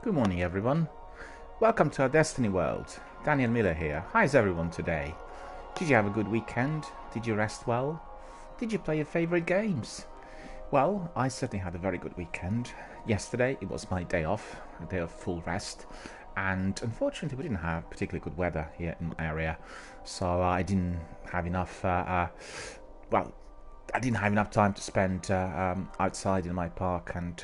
Good morning, everyone. Welcome to our Destiny world. DRBMiller here. How's everyone today? Did you have a good weekend? Did you rest well? Did you play your favourite games? Well, I certainly had a very good weekend. Yesterday it was my day off, a day of full rest, and unfortunately we didn't have particularly good weather here in my area, so I didn't have enough. Well, I didn't have enough time to spend outside in my park and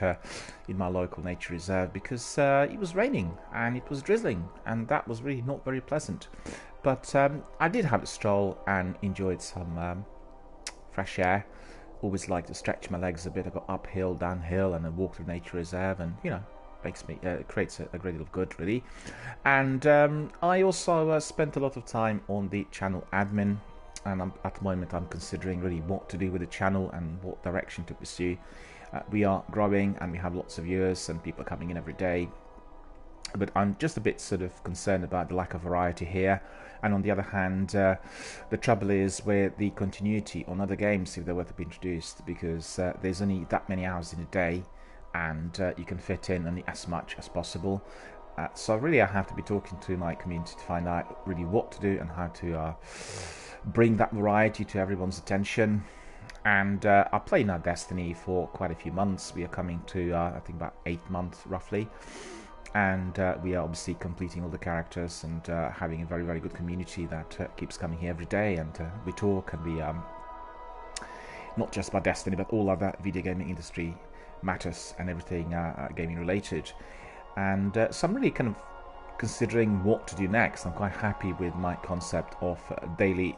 in my local nature reserve because it was raining and it was drizzling, and that was really not very pleasant. But I did have a stroll and enjoyed some fresh air. Always like to stretch my legs a bit, I go uphill, downhill, and then walk through nature reserve, and makes me creates a great deal of good, really. And I also spent a lot of time on the channel admin, and at the moment I'm considering really what to do with the channel and what direction to pursue. We are growing and we have lots of viewers and people are coming in every day, but I'm just a bit sort of concerned about the lack of variety here. And on the other hand, the trouble is with the continuity on other games if they were to be introduced, because there's only that many hours in a day, and you can fit in only as much as possible. So really I have to be talking to my community to find out really what to do and how to bring that variety to everyone's attention. And I played now Destiny for quite a few months. We are coming to I think about 8 months roughly, and we are obviously completing all the characters and having a very, very good community that keeps coming here every day, and we talk, and we not just about Destiny but all other video gaming industry matters and everything gaming related. And so I'm really kind of considering what to do next. I'm quite happy with my concept of daily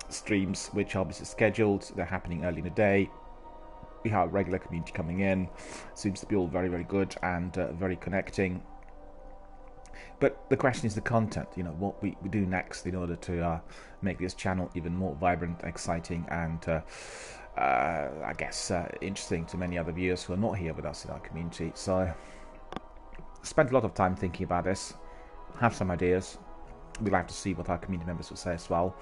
streams, which are obviously scheduled. They're happening early in the day. We have a regular community coming in. Seems to be all very, very good and very connecting. But the question is the content, what we do next in order to make this channel even more vibrant, exciting, and I guess interesting to many other viewers who are not here with us in our community. So spent a lot of time thinking about this, have some ideas. We'll have to see what our community members will say as well.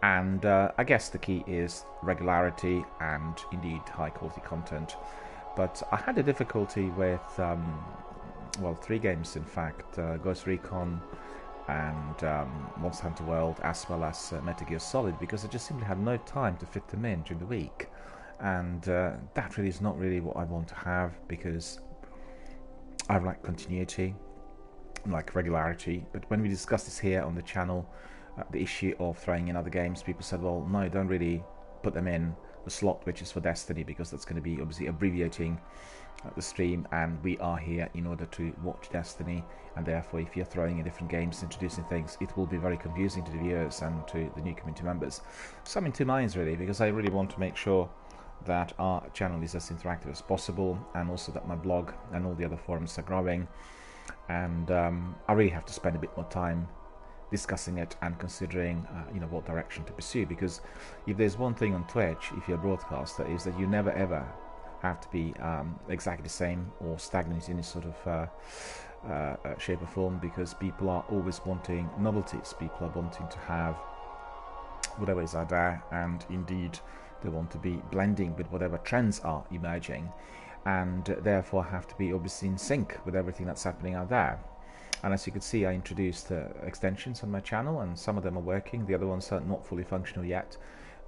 And I guess the key is regularity and indeed high quality content. But I had a difficulty with, well, 3 games in fact, Ghost Recon and Monster Hunter World, as well as Metal Gear Solid, because I just simply had no time to fit them in during the week. And that really is not really what I want to have, because I like continuity, like regularity. But when we discussed this here on the channel, the issue of throwing in other games, people said, well, no, don't really put them in the slot which is for Destiny, because that's going to be obviously abbreviating the stream, and we are here in order to watch Destiny, and therefore if you're throwing in different games, introducing things, it will be very confusing to the viewers and to the new community members. So I'm in two minds really, because I really want to make sure that our channel is as interactive as possible, and also that my blog and all the other forums are growing, and I really have to spend a bit more time discussing it and considering what direction to pursue. Because if there's one thing on Twitch, if you're a broadcaster, is that you never ever have to be exactly the same or stagnant in any sort of shape or form, because people are always wanting novelties. People are wanting to have whatever is out there, and indeed they want to be blending with whatever trends are emerging, and therefore have to be obviously in sync with everything that's happening out there. And as you can see, I introduced extensions on my channel, and some of them are working. The other ones are not fully functional yet,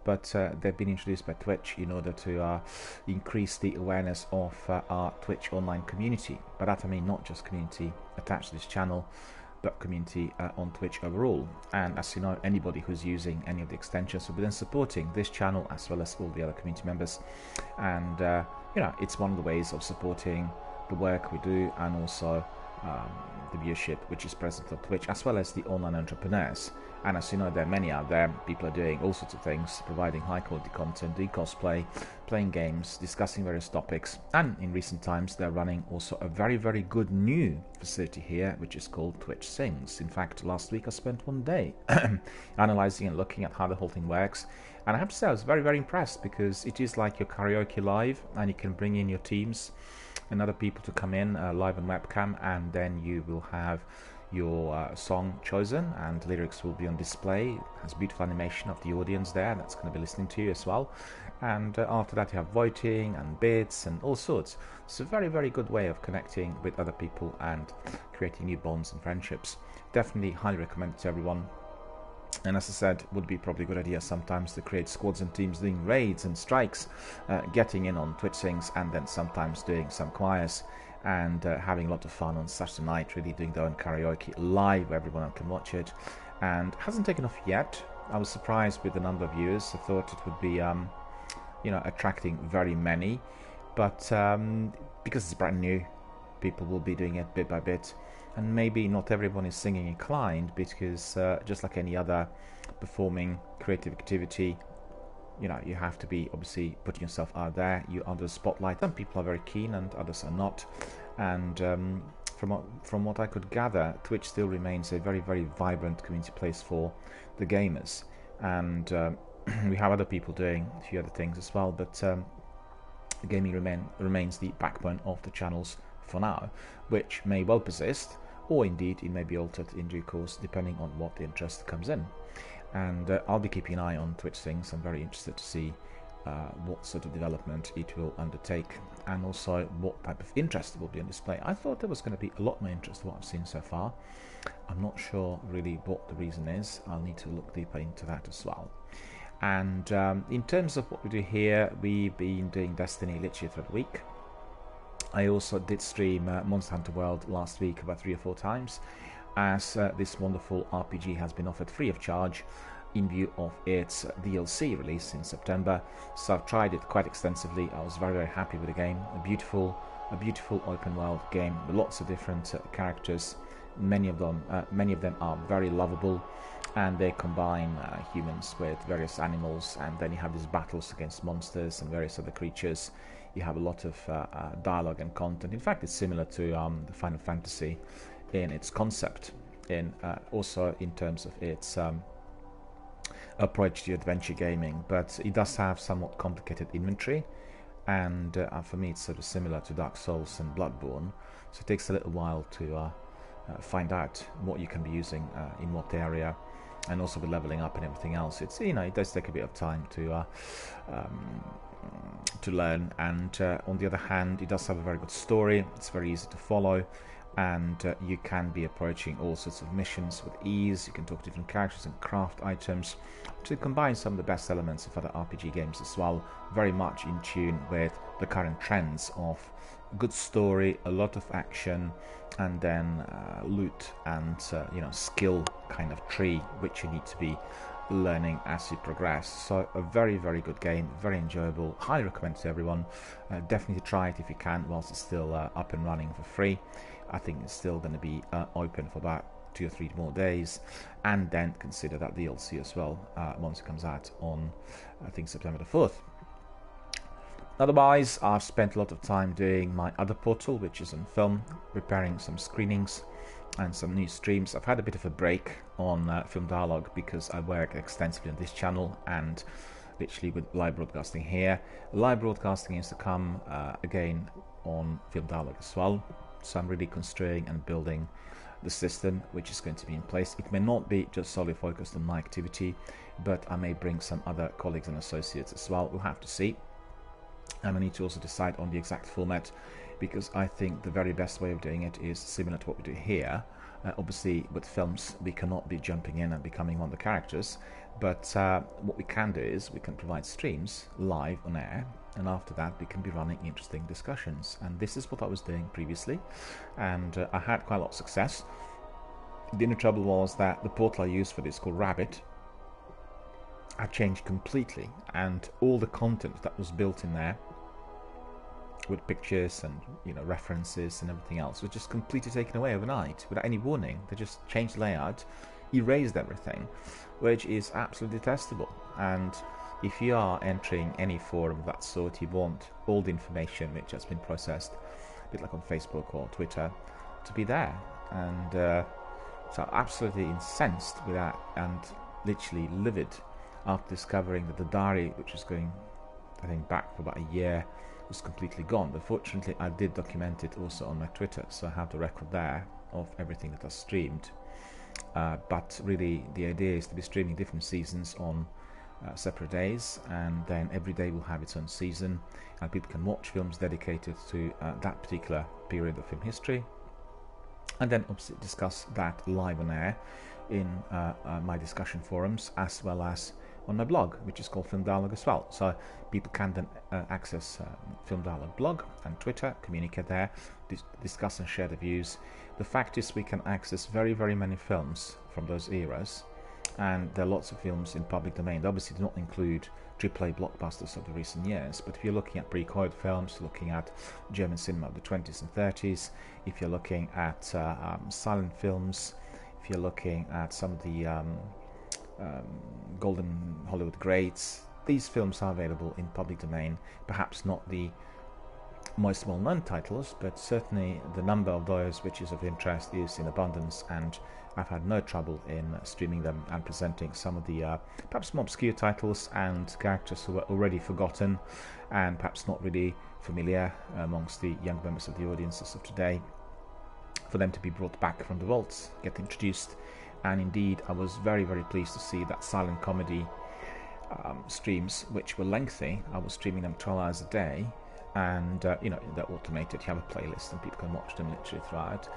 but they've been introduced by Twitch in order to increase the awareness of our Twitch online community. By that I mean not just community attached to this channel, but community on Twitch overall. And as you know, anybody who's using any of the extensions will be then supporting this channel as well as all the other community members. And it's one of the ways of supporting the work we do, and also the viewership which is present on Twitch, as well as the online entrepreneurs. And as you know, there are many out there. People are doing all sorts of things, providing high quality content, doing cosplay, playing games, discussing various topics. And in recent times they're running also a very, very good new facility here, which is called Twitch Sings. In fact, last week I spent one day analyzing and looking at how the whole thing works, and I have to say I was very, very impressed, because it is like your karaoke live, and you can bring in your teams and other people to come in live on webcam, and then you will have your song chosen and lyrics will be on display. It has beautiful animation of the audience there that's going to be listening to you as well, and after that you have voting and bits and all sorts. It's a very, very good way of connecting with other people and creating new bonds and friendships. Definitely highly recommend it to everyone. And as I said, would be probably a good idea sometimes to create squads and teams doing raids and strikes, getting in on Twitch things, and then sometimes doing some choirs and having a lot of fun on Saturday night, really doing their own karaoke live where everyone can watch it. And hasn't taken off yet. I was surprised with the number of viewers. I thought it would be, attracting very many, but because it's brand new, people will be doing it bit by bit. And maybe not everyone is singing inclined, because just like any other performing creative activity, you have to be obviously putting yourself out there. You're under the spotlight. Some people are very keen and others are not. And from what I could gather, Twitch still remains a very, very vibrant community place for the gamers. And we have other people doing a few other things as well, but gaming remains the backbone of the channels for now, which may well persist, or indeed it may be altered in due course depending on what the interest comes in. And I'll be keeping an eye on Twitch things. I'm very interested to see what sort of development it will undertake, and also what type of interest will be on display. I thought there was going to be a lot more interest in what I've seen so far. I'm not sure really what the reason is. I'll need to look deeper into that as well. And in terms of what we do here, we've been doing Destiny literally throughout the week. I also did stream Monster Hunter World last week about 3 or 4 times, as this wonderful RPG has been offered free of charge in view of its DLC release in September. So I've tried it quite extensively. I was very, very happy with the game. A beautiful open world game with lots of different characters. Many of them are very lovable, and they combine humans with various animals, and then you have these battles against monsters and various other creatures. You have a lot of dialogue and content. In fact, it's similar to the Final Fantasy in its concept, also in terms of its approach to adventure gaming, but it does have somewhat complicated inventory, and for me it's sort of similar to Dark Souls and Bloodborne, so it takes a little while to find out what you can be using in what area, and also with leveling up and everything else. It's it does take a bit of time to learn, and on the other hand, it does have a very good story. It's very easy to follow, and you can be approaching all sorts of missions with ease. You can talk to different characters and craft items to combine some of the best elements of other RPG games as well, very much in tune with the current trends of good story, a lot of action, and then loot and skill kind of tree, which you need to be learning as you progress. So a very, very good game, very enjoyable, highly recommend to everyone. Definitely try it if you can whilst it's still up and running for free. I think it's still going to be open for about 2 or 3 more days, and then consider that DLC as well once it comes out on I think September the 4th. Otherwise, I've spent a lot of time doing my other portal, which is on film, preparing some screenings and some new streams. I've had a bit of a break on Film Dialogue because I work extensively on this channel and literally with live broadcasting here. Live broadcasting is to come again on Film Dialogue as well. So I'm really construing and building the system which is going to be in place. It may not be just solely focused on my activity, but I may bring some other colleagues and associates as well. We'll have to see. And I need to also decide on the exact format, because I think the very best way of doing it is similar to what we do here. Obviously, with films, we cannot be jumping in and becoming one of the characters, but what we can do is we can provide streams live on air, and after that we can be running interesting discussions. And this is what I was doing previously, and I had quite a lot of success. The only trouble was that the portal I used for this, called Rabbit, had changed completely, and all the content that was built in there with pictures and references and everything else was just completely taken away overnight without any warning. They just changed layout, erased everything, which is absolutely detestable. And if you are entering any forum of that sort, you want all the information which has been processed, a bit like on Facebook or Twitter, to be there. And so I'm absolutely incensed with that, and literally livid after discovering that the diary, which was going I think back for about a year, was completely gone. But fortunately I did document it also on my Twitter, so I have the record there of everything that I streamed. But really the idea is to be streaming different seasons on separate days, and then every day will have its own season, and people can watch films dedicated to that particular period of film history, and then obviously discuss that live on air in my discussion forums, as well as on my blog, which is called Film Dialogue as well. So people can then access Film Dialogue blog and Twitter, communicate there, discuss and share the views. The fact is we can access very, very many films from those eras, and there are lots of films in public domain. They obviously do not include AAA blockbusters of the recent years, but if you're looking at pre-code films, looking at German cinema of the 20s and 30s, if you're looking at silent films, if you're looking at some of the golden Hollywood greats, these films are available in public domain. Perhaps not the most well-known titles, but certainly the number of those which is of interest is in abundance, and I've had no trouble in streaming them and presenting some of the perhaps more obscure titles and characters who were already forgotten and perhaps not really familiar amongst the young members of the audiences of today, for them to be brought back from the vaults, get introduced. And indeed, I was very, very pleased to see that silent comedy streams, which were lengthy. I was streaming them 12 hours a day, and they're automated. You have a playlist and people can watch them literally throughout.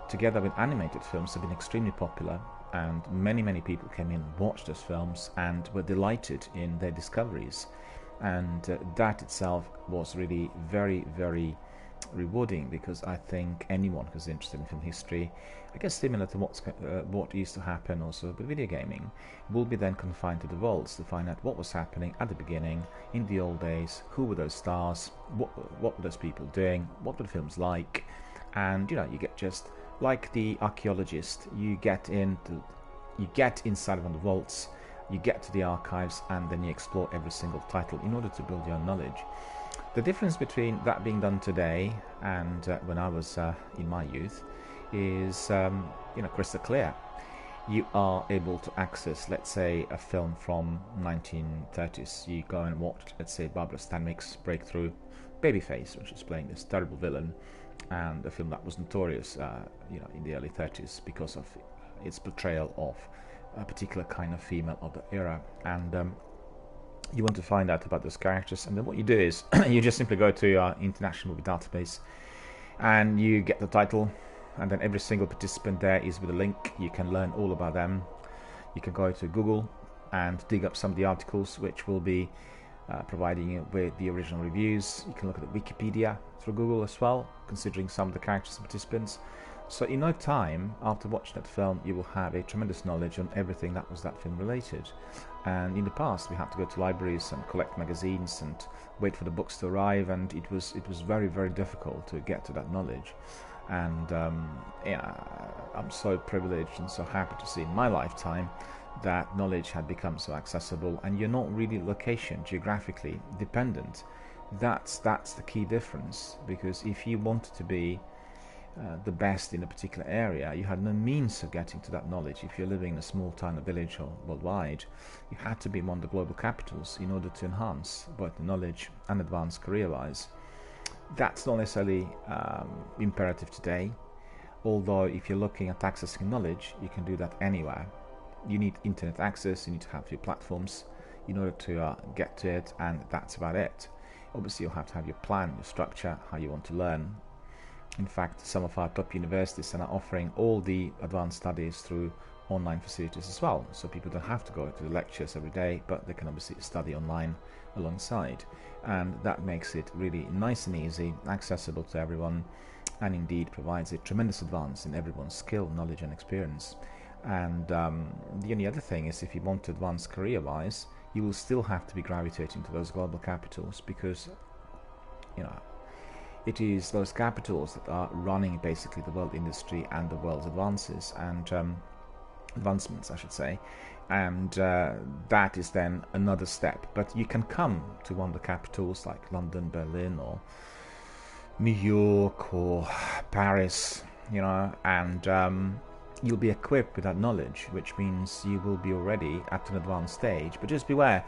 Together with animated films, have been extremely popular, and many people came in, watched those films, and were delighted in their discoveries. And that itself was really very, very rewarding, because I think anyone who's interested in film history, I guess similar to what used to happen also with video gaming, will be then confined to the vaults to find out what was happening at the beginning, in the old days, who were those stars, what were those people doing, what were the films like. And you get just like the archaeologist, you get inside of one of the vaults, you get to the archives, and then you explore every single title in order to build your own knowledge. The difference between that being done today and when I was in my youth is crystal clear. You are able to access, let's say, a film from 1930s. You go and watch, let's say, Barbara Stanwyck's breakthrough Babyface, which is playing this terrible villain, and a film that was notorious in the early 30s because of its portrayal of a particular kind of female of the era. And you want to find out about those characters, and then what you do is you just simply go to your International Movie Database and you get the title, and then every single participant there is with a link. You can learn all about them. You can go to Google and dig up some of the articles which will be providing you with the original reviews. You can look at the Wikipedia through Google as well, considering some of the characters and participants. So in no time after watching that film, you will have a tremendous knowledge on everything that was that film related. And in the past, we had to go to libraries and collect magazines and wait for the books to arrive, and it was very, very difficult to get to that knowledge. And I'm so privileged and so happy to see in my lifetime that knowledge had become so accessible, and you're not really geographically dependent. That's the key difference, because if you wanted to be the best in a particular area, you had no means of getting to that knowledge. If you're living in a small town or village or worldwide, you had to be in one of the global capitals in order to enhance both the knowledge and advance career-wise. That's not necessarily imperative today, although if you're looking at accessing knowledge, you can do that anywhere. You need internet access, you need to have your platforms in order to get to it, and that's about it. Obviously, you'll have to have your plan, your structure, how you want to learn. In fact, some of our top universities are now offering all the advanced studies through online facilities as well, so people don't have to go to the lectures every day, but they can obviously study online alongside, and that makes it really nice and easy, accessible to everyone, and indeed provides a tremendous advance in everyone's skill, knowledge and experience. And the only other thing is, if you want to advance career-wise, you will still have to be gravitating to those global capitals, because it is those capitals that are running basically the world industry and the world's advances and advancements, I should say, and that is then another step. But you can come to one of the capitals like London, Berlin, or New York, or Paris, and you'll be equipped with that knowledge, which means you will be already at an advanced stage. But just beware,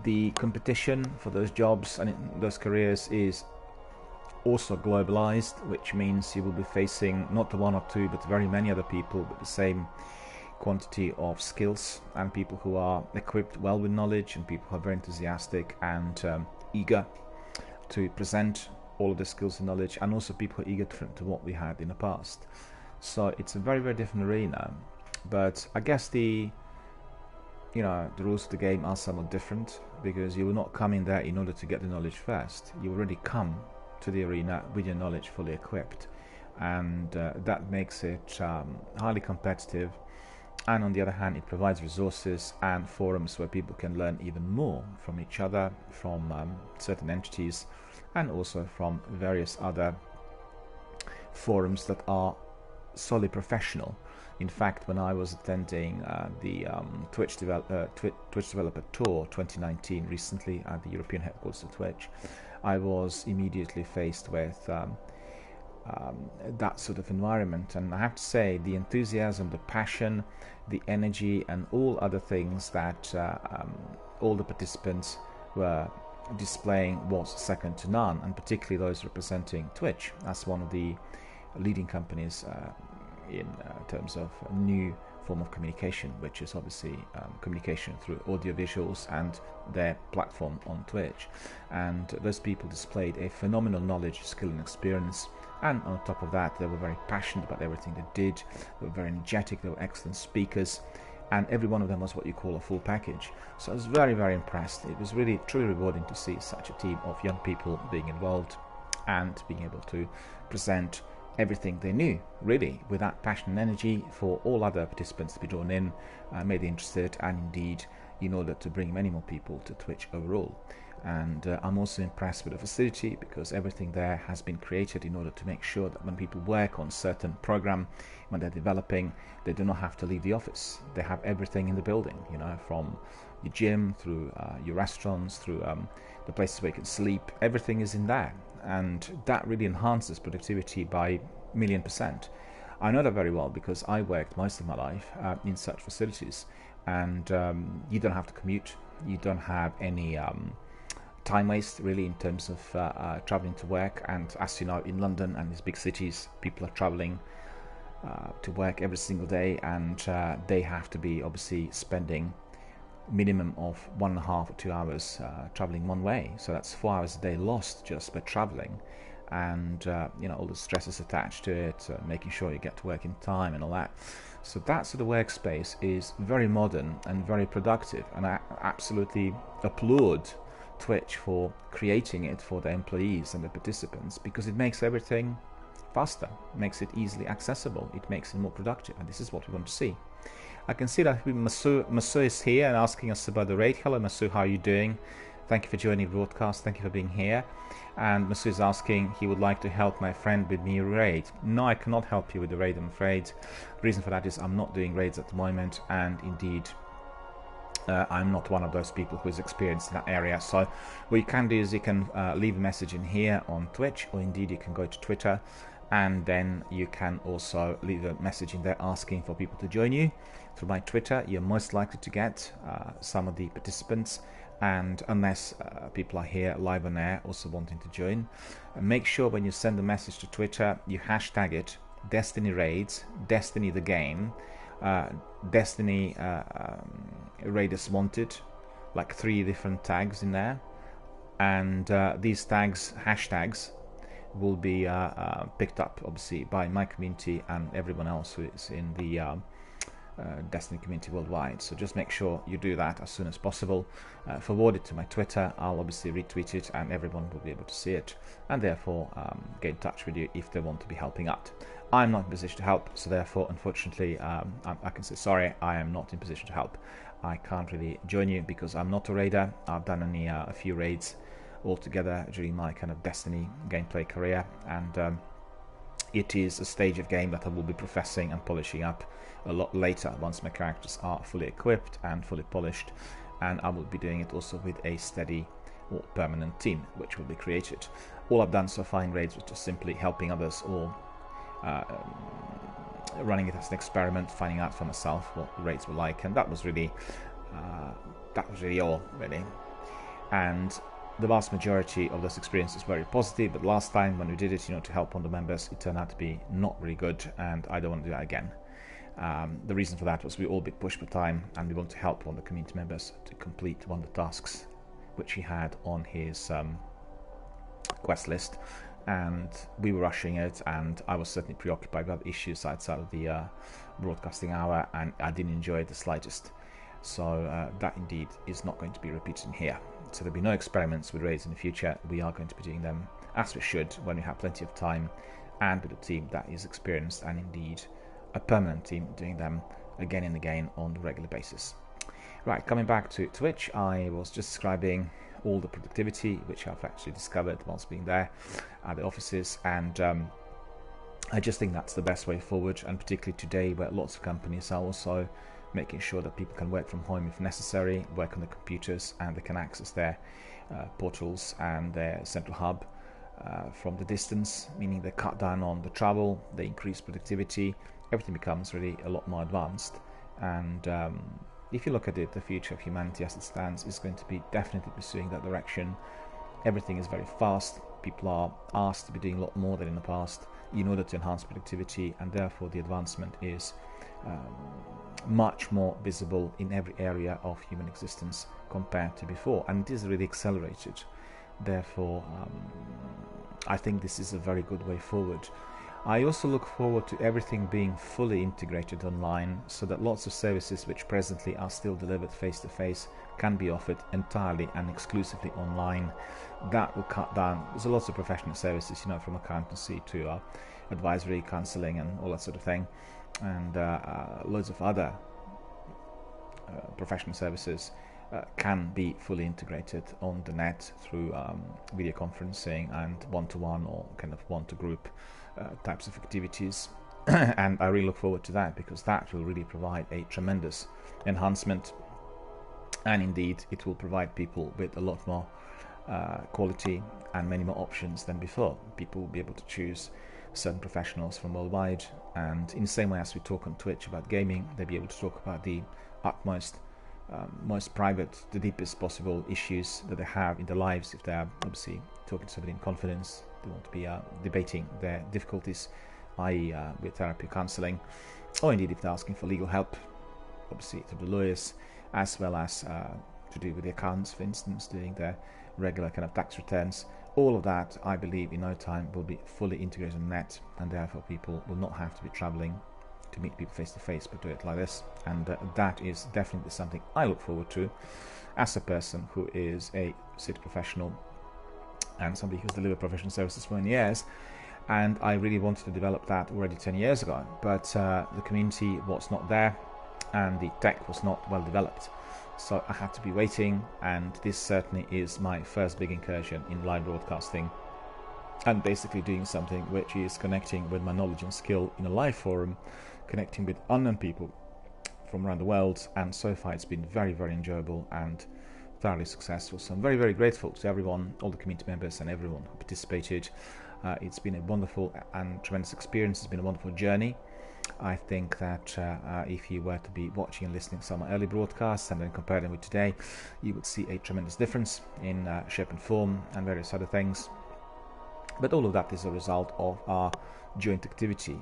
the competition for those jobs and those careers is also globalized, which means you will be facing not the one or two, but very many other people with the same quantity of skills, and people who are equipped well with knowledge, and people who are very enthusiastic and eager to present all of the skills and knowledge, and also people who are eager to what we had in the past. So it's a very, very different arena, But I guess the rules of the game are somewhat different, because you will not come in there in order to get the knowledge first. You already come to the arena with your knowledge fully equipped, and that makes it highly competitive. And on the other hand, it provides resources and forums where people can learn even more from each other, from certain entities, and also from various other forums that are solely professional. In fact, when I was attending the Twitch Developer Tour 2019 recently at the European headquarters of Twitch, I was immediately faced with that sort of environment, and I have to say the enthusiasm, the passion, the energy, and all other things that all the participants were displaying was second to none, and particularly those representing Twitch as one of the leading companies in terms of a new form of communication, which is obviously communication through audio visuals and their platform on Twitch. And those people displayed a phenomenal knowledge, skill and experience, and on top of that they were very passionate about everything they did. They were very energetic, they were excellent speakers, and every one of them was what you call a full package. So I was very, very impressed. It was really truly rewarding to see such a team of young people being involved and being able to present everything they knew, really, with that passion and energy for all other participants to be drawn in, made interested, and indeed in order to bring many more people to Twitch overall. And I'm also impressed with the facility, because everything there has been created in order to make sure that when people work on certain program, when they're developing, they do not have to leave the office. They have everything in the building, from your gym through your restaurants, through the places where you can sleep. Everything is in there, and that really enhances productivity by 1,000,000%. I know that very well, because I worked most of my life in such facilities, and you don't have to commute. You don't have any time waste, really, in terms of traveling to work. And as you know, in London and these big cities, people are traveling to work every single day, and they have to be obviously spending minimum of 1.5 or 2 hours traveling one way. So that's 4 hours a day lost just by traveling, and all the stresses attached to it, making sure you get to work in time and all that. So that sort of workspace is very modern and very productive, and I absolutely applaud Twitch for creating it for the employees and the participants, because it makes everything faster, makes it easily accessible, it makes it more productive, and this is what we want to see. I can see that Masu is here and asking us about the raid. Hello Masu, how are you doing? Thank you for joining the broadcast, thank you for being here. And Masu is asking, he would like to help my friend with me raid. No, I cannot help you with the raid, I'm afraid. The reason for that is I'm not doing raids at the moment, and indeed I'm not one of those people who is experienced in that area. So what you can do is you can leave a message in here on Twitch, or indeed you can go to Twitter, and then you can also leave a message in there asking for people to join you. Through my Twitter, you're most likely to get some of the participants, and unless people are here live on air also wanting to join, make sure when you send a message to Twitter, you hashtag it Destiny Raids, Destiny the game, Destiny Raiders Wanted, like 3 different tags in there, and these tags, hashtags, will be picked up obviously by my community and everyone else who is in the Destiny community worldwide. So just make sure you do that as soon as possible. Forward it to my Twitter, I'll obviously retweet it, and everyone will be able to see it, and therefore get in touch with you if they want to be helping out. I'm not in a position to help, so therefore unfortunately I can say sorry, I am not in a position to help. I can't really join you because I'm not a raider. I've done only a few raids altogether during my kind of Destiny gameplay career, and it is a stage of game that I will be professing and polishing up a lot later once my characters are fully equipped and fully polished, and I will be doing it also with a steady or permanent team which will be created. All I've done so far in raids was just simply helping others, or running it as an experiment, finding out for myself what the raids were like, and that was really all really. And the vast majority of those experiences were very positive, but last time when we did it, to help on the members, it turned out to be not really good, and I don't want to do that again. The reason for that was we all bit pushed for time, and we want to help one of the community members to complete one of the tasks which he had on his quest list and we were rushing it, and I was certainly preoccupied with other issues outside of the broadcasting hour, and I didn't enjoy it the slightest. So that indeed is not going to be repeated in here. So there'll be no experiments with raids in the future. We are going to be doing them as we should when we have plenty of time, and with a team that is experienced and indeed a permanent team doing them again and again on a regular basis. Right, coming back to Twitch, I was just describing all the productivity which I've actually discovered whilst being there at the offices, and I just think that's the best way forward, and particularly today where lots of companies are also making sure that people can work from home if necessary, work on the computers, and they can access their portals and their central hub from the distance, meaning they cut down on the travel, they increase productivity, everything becomes really a lot more advanced. And if you look at it, the future of humanity as it stands is going to be definitely pursuing that direction. Everything is very fast. People are asked to be doing a lot more than in the past in order to enhance productivity, and therefore the advancement is much more visible in every area of human existence compared to before, and it is really accelerated. Therefore, I think this is a very good way forward. I also look forward to everything being fully integrated online, so that lots of services which presently are still delivered face-to-face can be offered entirely and exclusively online. That will cut down. There's lots of professional services, from accountancy to advisory, counselling, and all that sort of thing, and loads of other professional services can be fully integrated on the net through video conferencing and one-to-one or kind of one-to-group types of activities. And I really look forward to that, because that will really provide a tremendous enhancement, and indeed it will provide people with a lot more quality and many more options than before. People will be able to choose certain professionals from worldwide, and in the same way as we talk on Twitch about gaming, they'll be able to talk about the utmost most private, the deepest possible issues that they have in their lives. If they're obviously talking to somebody in confidence, they want to be debating their difficulties, i.e. with therapy, counselling, or indeed if they're asking for legal help, obviously to the lawyers, as well as to do with the accounts, for instance, doing their regular kind of tax returns. All of that, I believe, in no time will be fully integrated on the net, and therefore people will not have to be travelling to meet people face to face, but do it like this. And that is definitely something I look forward to as a person who is a city professional and somebody who's delivered professional services for many years. And I really wanted to develop that already 10 years ago, but the community was not there and the tech was not well developed. So I had to be waiting, and this certainly is my first big incursion in live broadcasting, and basically doing something which is connecting with my knowledge and skill in a live forum, connecting with unknown people from around the world. And so far it's been very, very enjoyable and thoroughly successful. So I'm very, very grateful to everyone, all the community members and everyone who participated. It's been a wonderful and tremendous experience. It's been a wonderful journey. I think that if you were to be watching and listening to some early broadcasts and then compare them with today, you would see a tremendous difference in shape and form and various other things. But all of that is a result of our joint activity,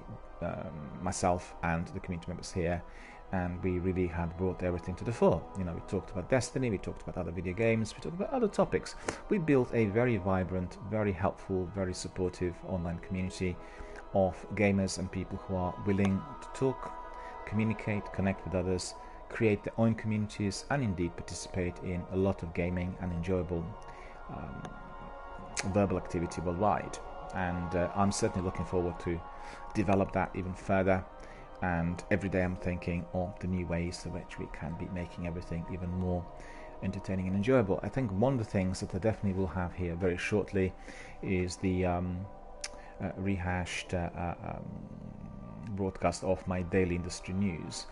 myself and the community members here, and we really had brought everything to the fore. We talked about Destiny, we talked about other video games, we talked about other topics. We built a very vibrant, very helpful, very supportive online community of gamers and people who are willing to talk, communicate, connect with others, create their own communities, and indeed participate in a lot of gaming and enjoyable verbal activity worldwide. And I'm certainly looking forward to develop that even further, and every day I'm thinking of the new ways in which we can be making everything even more entertaining and enjoyable. I think one of the things that I definitely will have here very shortly is the rehashed broadcast of my daily industry news.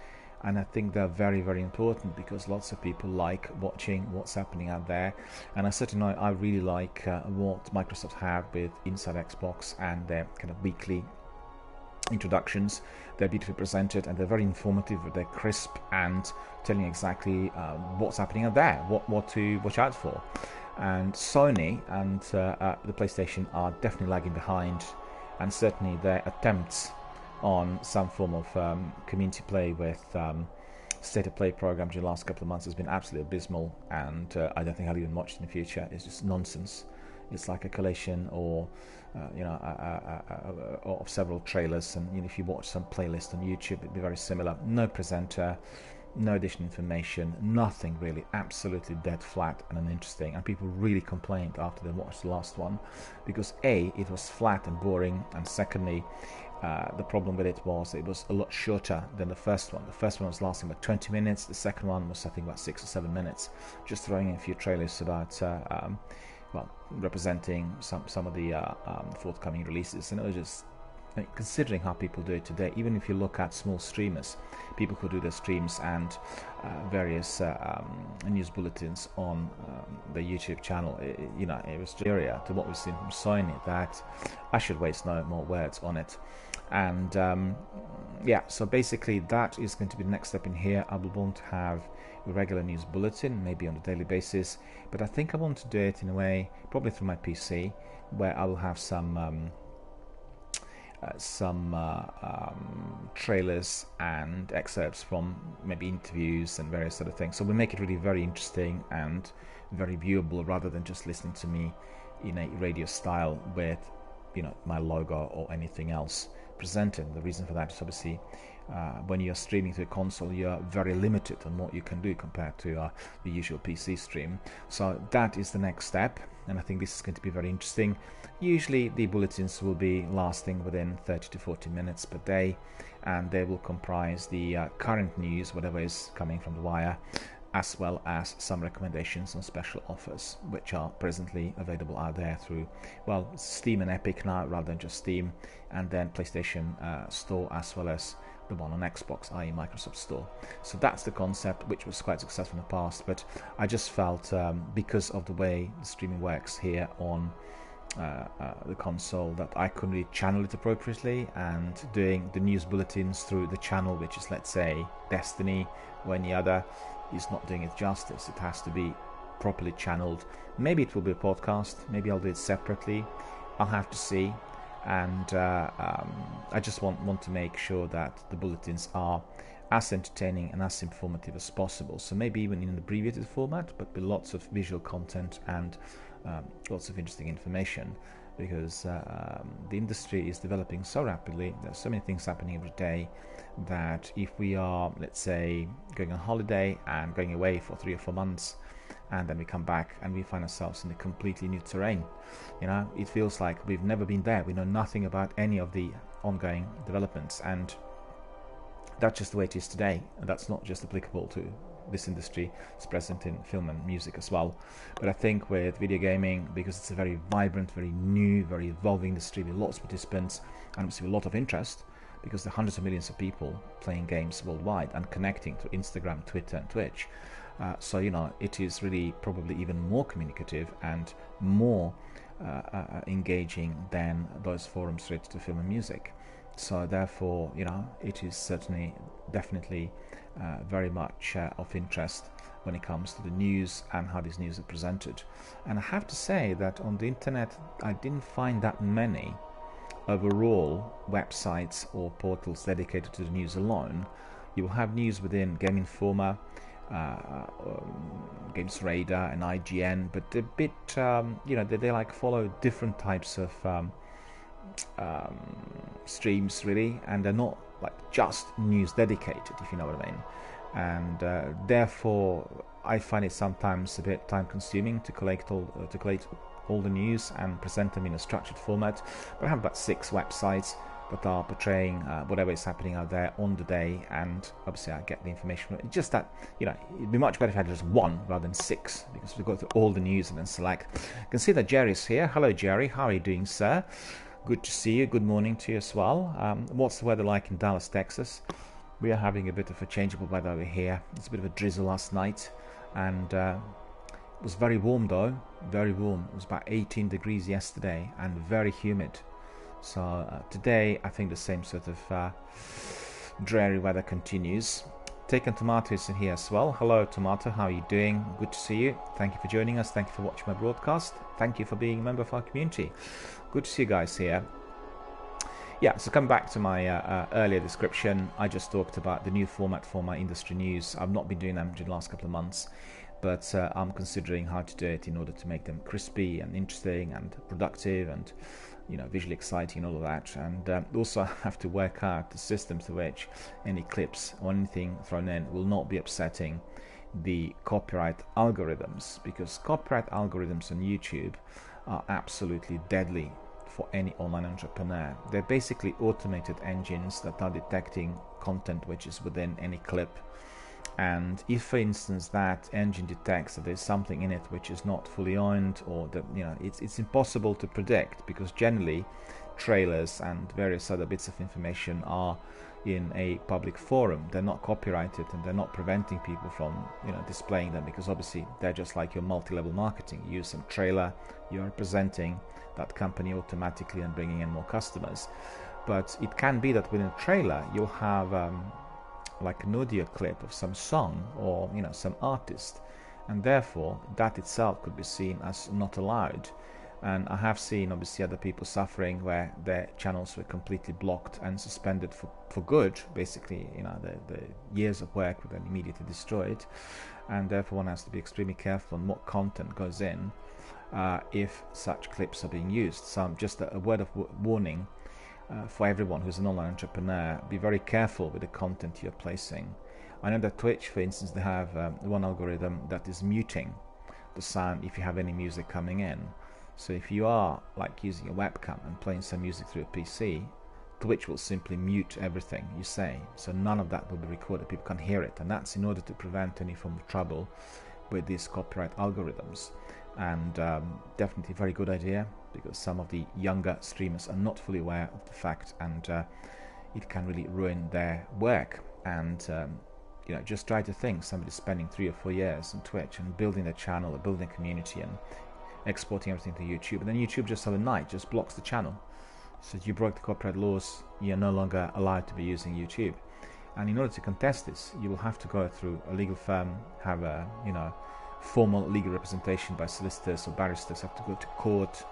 And I think they're very, very important, because lots of people like watching what's happening out there. And I certainly know I really like what Microsoft have with Inside Xbox and their kind of weekly introductions. They're beautifully presented and they're very informative. They're crisp and telling you exactly what's happening out there, what to watch out for. And Sony and the PlayStation are definitely lagging behind, and certainly their attempts on some form of community play with state of play programs in the last couple of months has been absolutely abysmal, and I don't think I'll even watch it in the future. It's just nonsense. It's like a collation or of several trailers, and if you watch some playlist on YouTube, it'd be very similar. No presenter, no additional information, nothing really, absolutely dead flat and uninteresting. And people really complained after they watched the last one because A, it was flat and boring, and secondly, the problem with it was a lot shorter than the first one. The first one was lasting about 20 minutes, the second one was I think about 6 or 7 minutes, just throwing in a few trailers about representing some of the forthcoming releases. And it was just, considering how people do it today, even if you look at small streamers, people who do their streams and various news bulletins on the YouTube channel, it was superior to what we've seen from Sony, that I should waste no more words on it. And so basically that is going to be the next step in here. I will want to have a regular news bulletin, maybe on a daily basis, but I think I want to do it in a way, probably through my PC, where I will have some trailers and excerpts from maybe interviews and various other things. So we'll make it really very interesting and very viewable, rather than just listening to me in a radio style with my logo or anything else presented. The reason for that is obviously when you're streaming to a console, you're very limited on what you can do compared to the usual PC stream. So that is the next step, and I think this is going to be very interesting. Usually the bulletins will be lasting within 30 to 40 minutes per day, and they will comprise the current news, whatever is coming from the wire, as well as some recommendations on special offers which are presently available out there through Steam and Epic now, rather than just Steam, and then PlayStation Store, as well as the one on Xbox, i.e. Microsoft Store. So that's the concept, which was quite successful in the past, but I just felt because of the way the streaming works here on the console, that I couldn't really channel it appropriately, and doing the news bulletins through the channel, which is, let's say, Destiny or any other, is not doing it justice. It has to be properly channeled. Maybe it will be a podcast, maybe I'll do it separately, I'll have to see. And I just want to make sure that the bulletins are as entertaining and as informative as possible. So maybe even in an abbreviated format, but with lots of visual content and lots of interesting information, because the industry is developing so rapidly. There's so many things happening every day that if we are, let's say, going on holiday and going away for 3 or 4 months, and then we come back and we find ourselves in a completely new terrain, it feels like we've never been there. We know nothing about any of the ongoing developments, and that's just the way it is today. And that's not just applicable to this industry, it's present in film and music as well. But I think with video gaming, because it's a very vibrant, very new, very evolving industry with lots of participants and obviously a lot of interest, because there are hundreds of millions of people playing games worldwide and connecting to Instagram, Twitter and Twitch, so it is really probably even more communicative and more engaging than those forums related to film and music. So therefore, it is certainly, definitely very much of interest when it comes to the news and how these news are presented. And I have to say that on the internet, I didn't find that many overall websites or portals dedicated to the news alone. You will have news within Game Informer, Games Radar and IGN, but they're a bit, they like follow different types of streams really, and they're not like just news dedicated, if you know what I mean. And therefore I find it sometimes a bit time consuming to collect all the news and present them in a structured format. But I have about 6 websites that are portraying whatever is happening out there on the day, and obviously I get the information. It's just that it'd be much better if I had just 1 rather than 6, because we go through all the news and then select. You can see that Jerry's here. Hello Jerry, how are you doing, sir? Good to see you. Good morning to you as well. What's the weather like in Dallas, Texas? We are having a bit of a changeable weather over here. It's a bit of a drizzle last night, and it was very warm though, very warm. It was about 18 degrees yesterday and very humid. So today I think the same sort of dreary weather continues. Taken Tomato is in here as well. Hello Tomato, how are you doing? Good to see you. Thank you for joining us. Thank you for watching my broadcast. Thank you for being a member of our community. Good to see you guys here. Yeah, so coming back to my earlier description, I just talked about the new format for my industry news. I've not been doing them during the last couple of months. but I'm considering how to do it in order to make them crispy and interesting and productive and visually exciting and all of that. And also I have to work out the system to which any clips or anything thrown in will not be upsetting the copyright algorithms, because copyright algorithms on YouTube are absolutely deadly for any online entrepreneur. They're basically automated engines that are detecting content which is within any clip, and if for instance that engine detects that there's something in it which is not fully owned, or that it's impossible to predict, because generally trailers and various other bits of information are in a public forum. They're not copyrighted, and they're not preventing people from displaying them, because obviously they're just like your multi-level marketing. You use some trailer, you're representing that company automatically and bringing in more customers. But it can be that within a trailer you'll have like an audio clip of some song or some artist, and therefore that itself could be seen as not allowed. And I have seen obviously other people suffering where their channels were completely blocked and suspended for good. Basically, the years of work were then immediately destroyed, and therefore one has to be extremely careful on what content goes in if such clips are being used. So just a word of warning for everyone who's an online entrepreneur: be very careful with the content you're placing. I know that Twitch, for instance, they have one algorithm that is muting the sound if you have any music coming in. So if you are like using a webcam and playing some music through a PC, Twitch will simply mute everything you say, so none of that will be recorded, people can hear it, and that's in order to prevent any form of trouble with these copyright algorithms. And definitely a very good idea, because some of the younger streamers are not fully aware of the fact, and it can really ruin their work. And just try to think somebody spending 3 or 4 years on Twitch and building their channel or building a community and exporting everything to YouTube, and then YouTube just overnight just blocks the channel. So you broke the copyright laws, you're no longer allowed to be using YouTube. And in order to contest this, you will have to go through a legal firm, have a formal legal representation by solicitors or barristers, have to go to court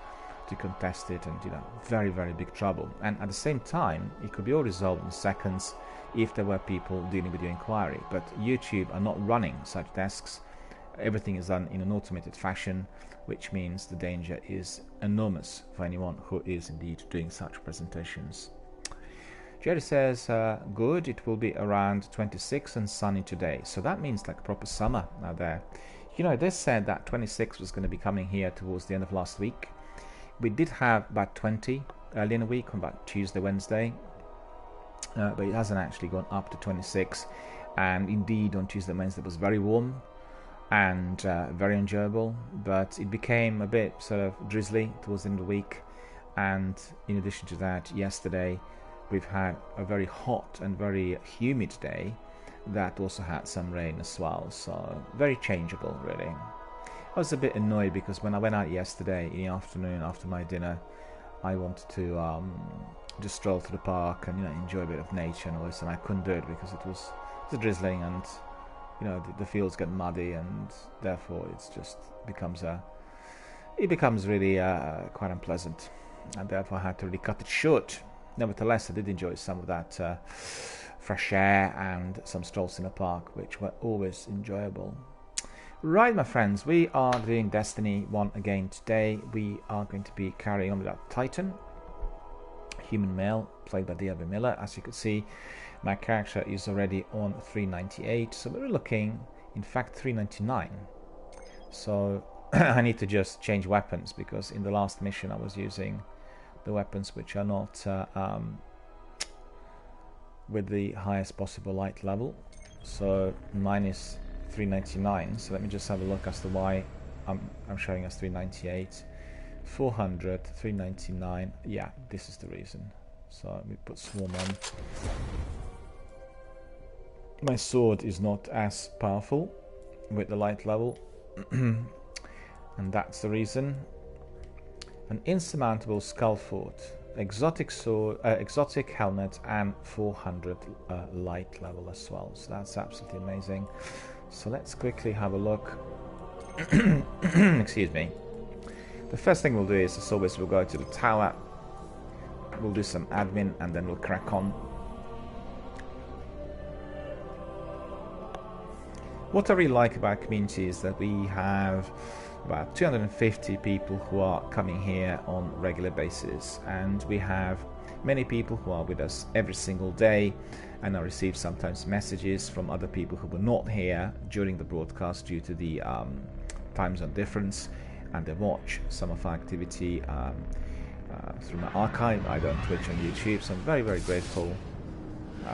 to contest it, and very, very big trouble. And at the same time, it could be all resolved in seconds if there were people dealing with your inquiry. But YouTube are not running such desks. Everything is done in an automated fashion, which means the danger is enormous for anyone who is indeed doing such presentations. Jerry says, good, it will be around 26 and sunny today. So that means like proper summer out there. They said that 26 was going to be coming here towards the end of last week. We did have about 20 early in the week, on about Tuesday, Wednesday, but it hasn't actually gone up to 26. And indeed on Tuesday, Wednesday it was very warm and very enjoyable, but it became a bit sort of drizzly towards the end of the week. And in addition to that, yesterday we've had a very hot and very humid day that also had some rain as well, so very changeable really. I was a bit annoyed because when I went out yesterday in the afternoon after my dinner, I wanted to just stroll through the park and enjoy a bit of nature and all this, and I couldn't do it because it was drizzling, and the fields get muddy, and therefore it becomes really quite unpleasant, and therefore I had to really cut it short. Nevertheless, I did enjoy some of that fresh air and some strolls in the park, which were always enjoyable. Right, my friends, we are doing Destiny 1 again today. We are going to be carrying on with our Titan, human male, played by DRBMiller. As you can see, my character is already on 398, so we're looking, in fact, 399. So I need to just change weapons, because in the last mission I was using the weapons which are not with the highest possible light level. So mine is 399, so let me just have a look as to why I'm showing us 398, 400, 399. Yeah, this is the reason. So we put Swarm on. My sword is not as powerful with the light level, and that's the reason. An insurmountable skull fort, exotic sword, exotic helmet, and 400 light level as well. So that's absolutely amazing. So let's quickly have a look. Excuse me. The first thing we'll do is, as always, we'll go to the tower. We'll do some admin, and then we'll crack on. What I really like about our community is that we have about 250 people who are coming here on a regular basis, and we have many people who are with us every single day, and I receive sometimes messages from other people who were not here during the broadcast due to the time zone difference, and they watch some of our activity through my archive, either on Twitch and YouTube. So I'm very, very grateful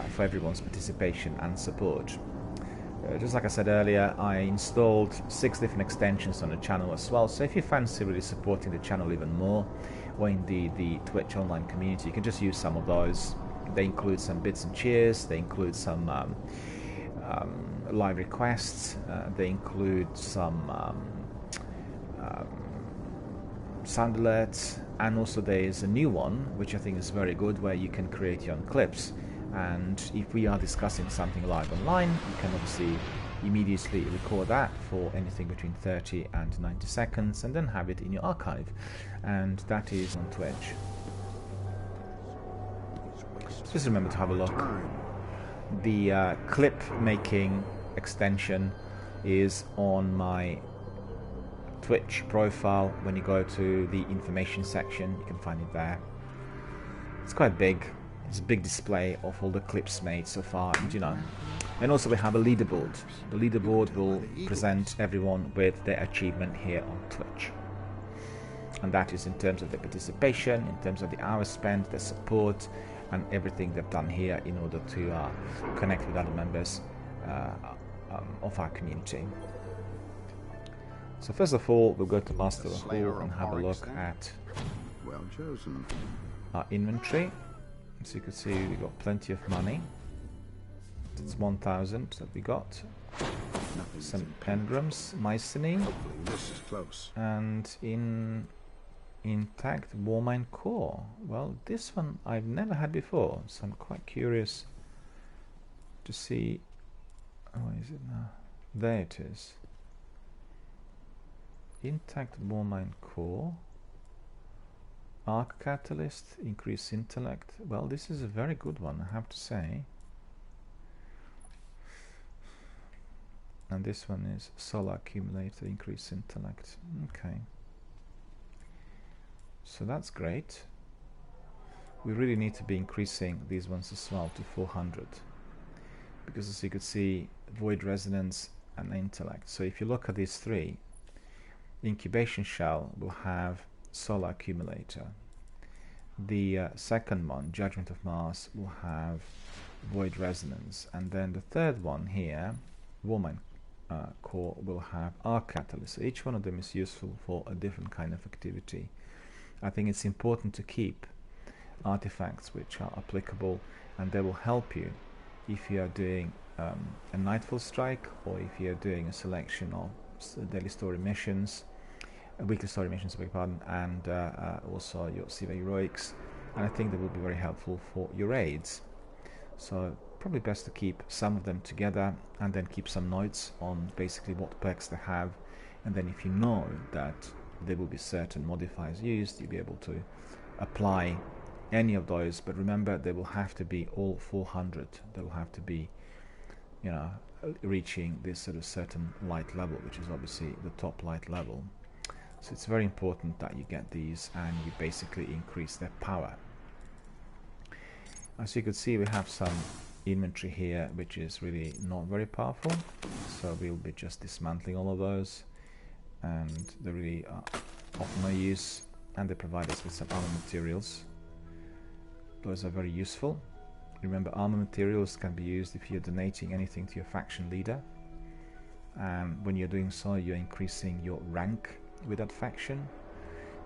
for everyone's participation and support. Just like I said earlier, I installed 6 different extensions on the channel as well, so if you fancy really supporting the channel even more, or indeed the Twitch online community, you can just use some of those. They include some bits and cheers, they include some live requests, they include some sound alerts, and also there is a new one which I think is very good, where you can create your own clips. And if we are discussing something live online, you can obviously immediately record that for anything between 30 and 90 seconds and then have it in your archive, and that is on Twitch. Just remember to have a look. The clip making extension is on my Twitch profile. When you go to the information section, you can find it there. It's quite big. It's a big display of all the clips made so far, and you know. And also we have a leaderboard. The leaderboard will present everyone with their achievement here on Twitch. And that is in terms of their participation, in terms of the hours spent, their support, and everything they've done here in order to connect with other members of our community. So first of all, we'll go to Master of Hall and have a look at our inventory. So you can see we've got plenty of money. It's 1,000 that we got. Some engrams, mycene, and intact warmine core. Well, this one I've never had before, so I'm quite curious to see. Oh, is it now? There it is. Intact warmine core. Arc catalyst, increase intellect. Well, this is a very good one, I have to say. And this one is solar accumulator, increase intellect. Okay. So that's great. We really need to be increasing these ones as well to 400. Because as you could see, void resonance and intellect. So if you look at these 3, the incubation shell will have solar accumulator. The second one, Judgment of Mars, will have void resonance, and then the third one here, warmine core, will have arc catalyst. So each one of them is useful for a different kind of activity. I think it's important to keep artifacts which are applicable, and they will help you if you are doing a Nightfall strike, or if you are doing a selection of daily story missions, weekly story missions, beg pardon, and also your Siva heroics, and I think they will be very helpful for your raids. So probably best to keep some of them together, and then keep some notes on basically what perks they have, and then if you know that there will be certain modifiers used, you'll be able to apply any of those. But remember, they will have to be all 400. They will have to be, you know, reaching this sort of certain light level, which is obviously the top light level. So it's very important that you get these and you basically increase their power. As you can see, we have some inventory here which is really not very powerful, so we'll be just dismantling all of those, and they really are of no use, and they provide us with some armor materials. Those are very useful. Remember, armor materials can be used if you're donating anything to your faction leader, and when you're doing so, you're increasing your rank with that faction.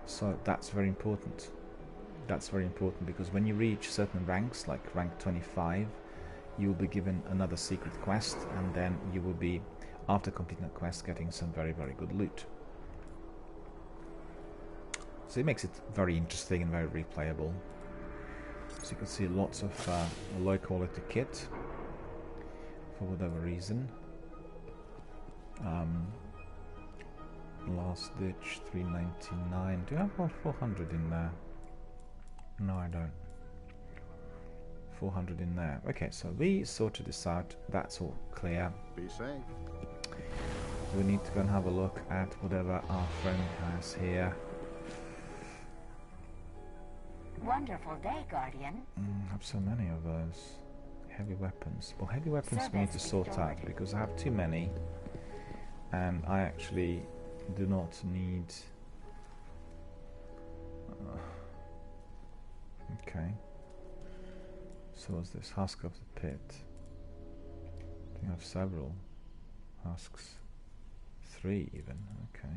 So that's very important. That's very important, because when you reach certain ranks, like rank 25, you will be given another secret quest, and then you will be, after completing that quest, getting some very, very good loot. So it makes it very interesting and very replayable. So you can see lots of low quality kit for whatever reason. Last ditch 399. Do I have about 400 in there? No, I don't. 400 in there. Okay, so we sorted this out. That's all clear. Be safe. We need to go and have a look at whatever our friend has here. Wonderful day, Guardian. I have so many of those. Heavy weapons. Well, heavy weapons we need to sort out because I have too many. And I actually do not need... okay. So what's this? Husk of the pit. I think I have several husks. 3 even, okay.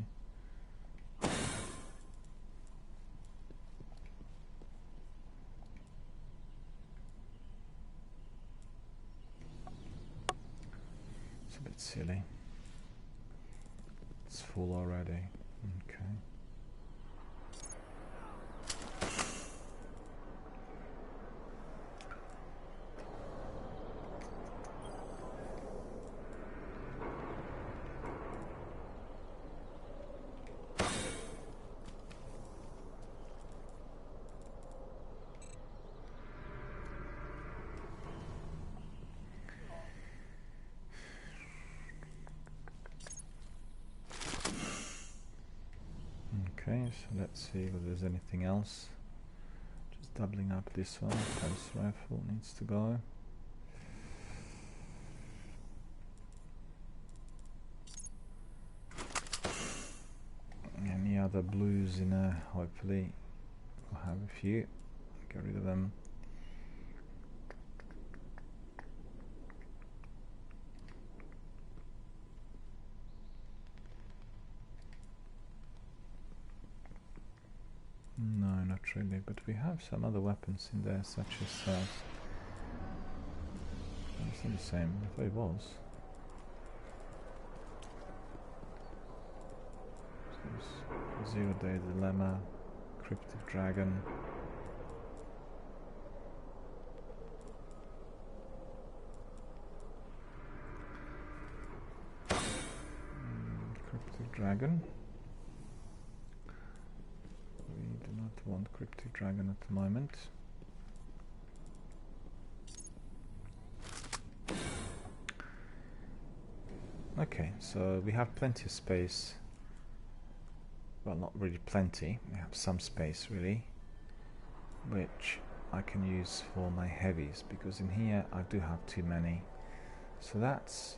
It's a bit silly. It's full already. Okay. Okay, so let's see if there's anything else. Just doubling up this one. Pulse rifle needs to go. Any other blues in there? Hopefully we'll have a few. Get rid of them. No, not really, but we have some other weapons in there, such as... it's not the same, I thought it was. So 0 Day Dilemma, Cryptic Dragon. Cryptic Dragon. We do not want Cryptic Dragon at the moment. Okay, so we have plenty of space. Well, not really plenty, we have some space really, which I can use for my heavies, because in here I do have too many. So that's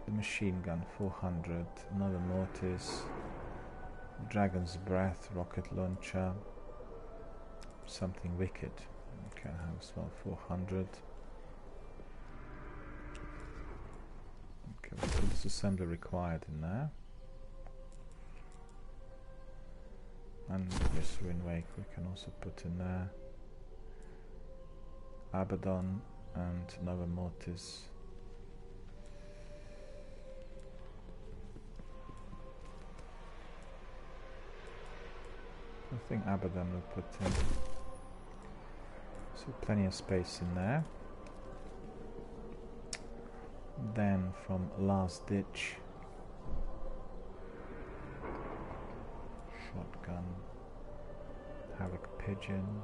the machine gun, 400, another mortis, Dragon's Breath, rocket launcher, something wicked. Okay, I have as well 400. Okay, we'll put this assembly required in there. And this Ruin Wake we can also put in there. Abaddon and Nova Mortis. I think Abaddon will put in. So plenty of space in there. Then from Last Ditch, shotgun, Havoc Pigeon,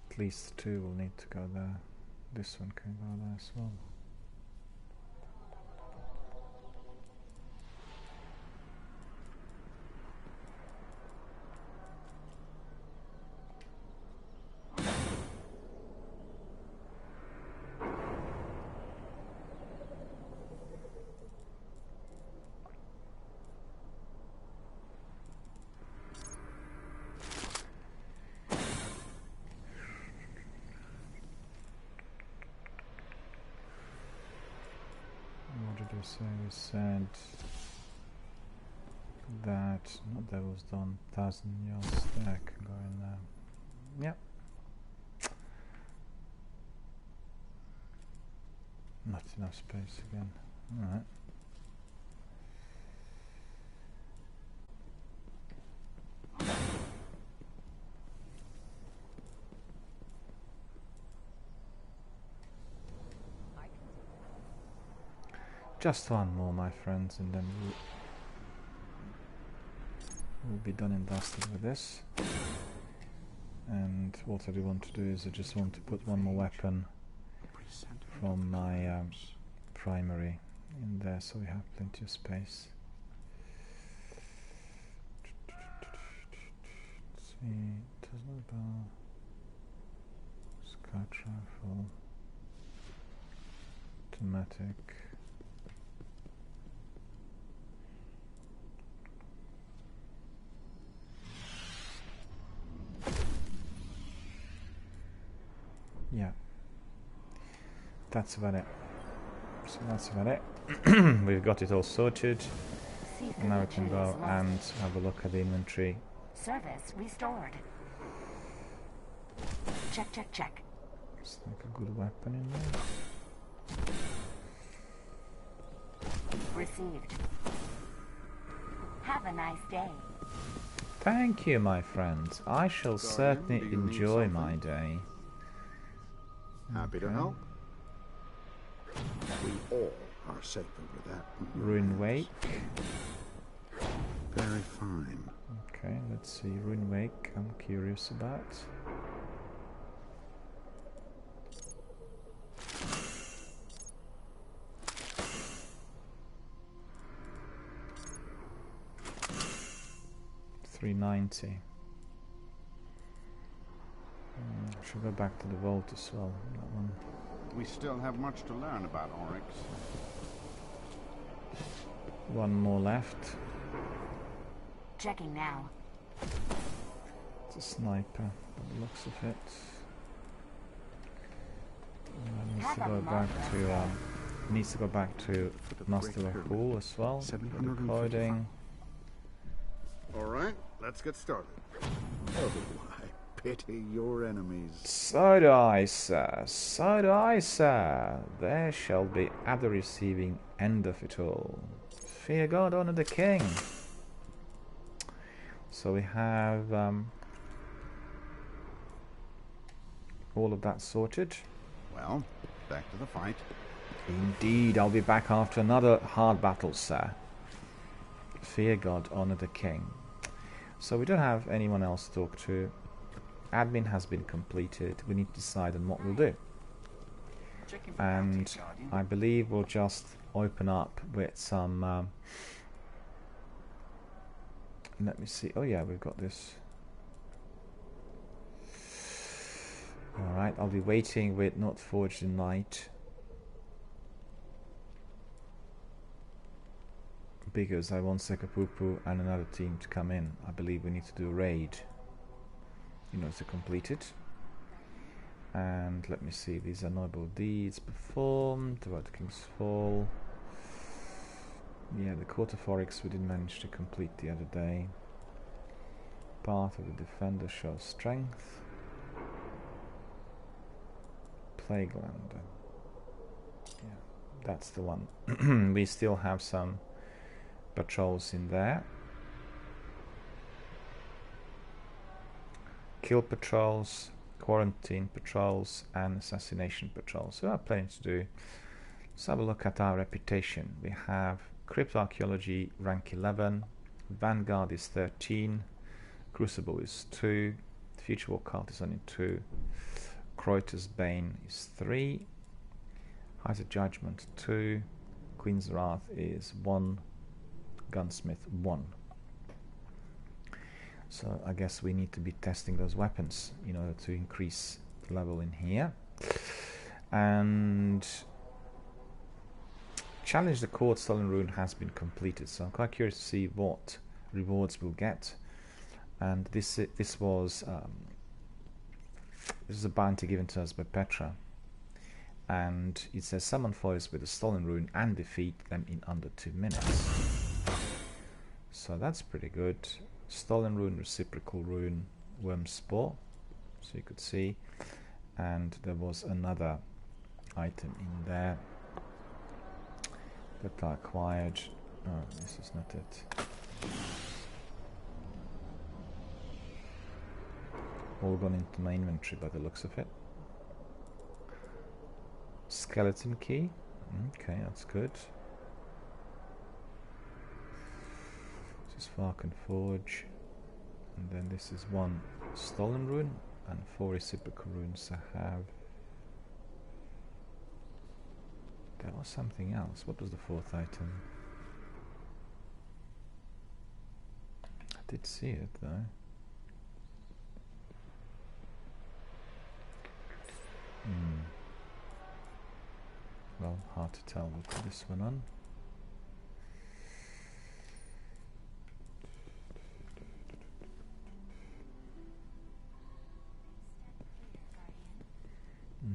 at least 2 will need to go there. This one can go there as well. So we said that Devil's Dawn 1000-yard stack can go in there. Yep. Not enough space again. Alright. Just one more, my friends, and then we'll be done and dusted with this. And what I do want to do is I just want to put one more weapon from my primary in there, so we have plenty of space. Let's see, doesn't bar, scout rifle, automatic. Yeah, that's about it. So that's about it. We've got it all sorted. Now we can go and have a look at the inventory. Service restored. Check, check, check. Looks like a good weapon in there. Received. Have a nice day. Thank you, my friends. I shall certainly enjoy my day. Happy to help. We all are safer with that. Rune Wake. Very fine. Okay, let's see. Rune Wake, I'm curious about. $390. Should go back to the vault as well. That one. We still have much to learn about Oryx. One more left. Checking now. It's a sniper, by the looks of it. Needs to go back to needs to go back to Master of Pool as well. Recording. All right, let's get started. Oh, I pity your enemies. So do I, sir. So do I, sir. There shall be at the receiving end of it all. Fear God, honor the King. So we have all of that sorted. Well, back to the fight. Indeed, I'll be back after another hard battle, sir. Fear God, honor the King. So we don't have anyone else to talk to. Admin has been completed. We need to decide on what we'll do. And I believe we'll just open up with some... let me see. Oh yeah, we've got this. Alright, I'll be waiting with Not Forged in Light. Because I want Sekapupu and another team to come in. I believe we need to do a raid in order to complete it. And let me see, these are noble deeds performed. About the King's Fall. Yeah, the Court of Oryx we didn't manage to complete the other day. Path of the Defender shows strength. Plagueland. Yeah, that's the one. We still have some patrols in there. Kill patrols, quarantine patrols, and assassination patrols. So we have plenty to do. Let's have a look at our reputation. We have Cryptarchaeology rank 11, Vanguard is 13, Crucible is 2, Future War Cult is only 2, Kreuter's Bane is 3, Height of Judgment 2, Queen's Wrath is 1, Gunsmith 1. So I guess we need to be testing those weapons in order to increase the level in here. And Challenge the Court Stolen Rune has been completed, so I'm quite curious to see what rewards we'll get. And this was a bounty given to us by Petra, and it says summon foes with a stolen rune and defeat them in under 2 minutes. So that's pretty good. Stolen rune, reciprocal rune, worm spore, so you could see, and there was another item in there that I acquired. Oh, this is not it. All gone into my inventory by the looks of it. Skeleton key. Okay, that's good. is Falcon Forge, and then this is 1 stolen rune and 4 reciprocal runes I have. There was something else. What was the 4th item? I did see it though. Well, hard to tell. We'll put this one on.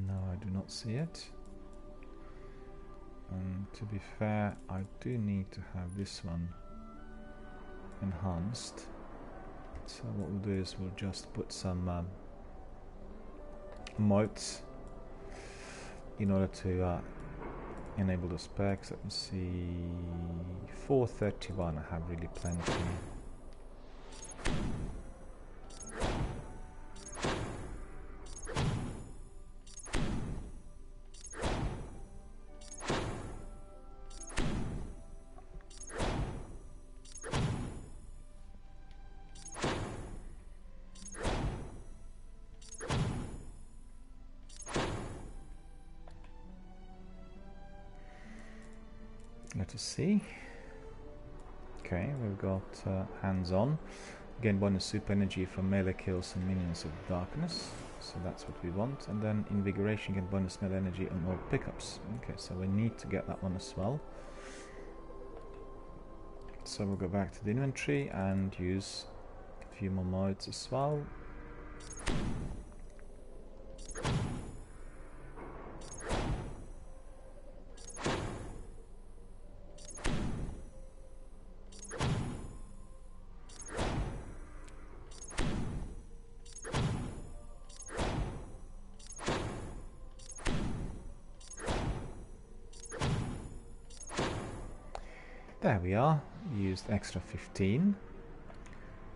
No, I do not see it. And to be fair, I do need to have this one enhanced. So what we'll do is we'll just put some motes in order to enable those perks. Let me see, 431 I have really plenty. Let us see. Okay, we've got hands-on. Gain bonus super energy from melee kills and minions of darkness. So that's what we want. And then invigoration, get bonus melee energy on all pickups. Okay, so we need to get that one as well. So we'll go back to the inventory and use a few more modes as well. There we are, used extra 15.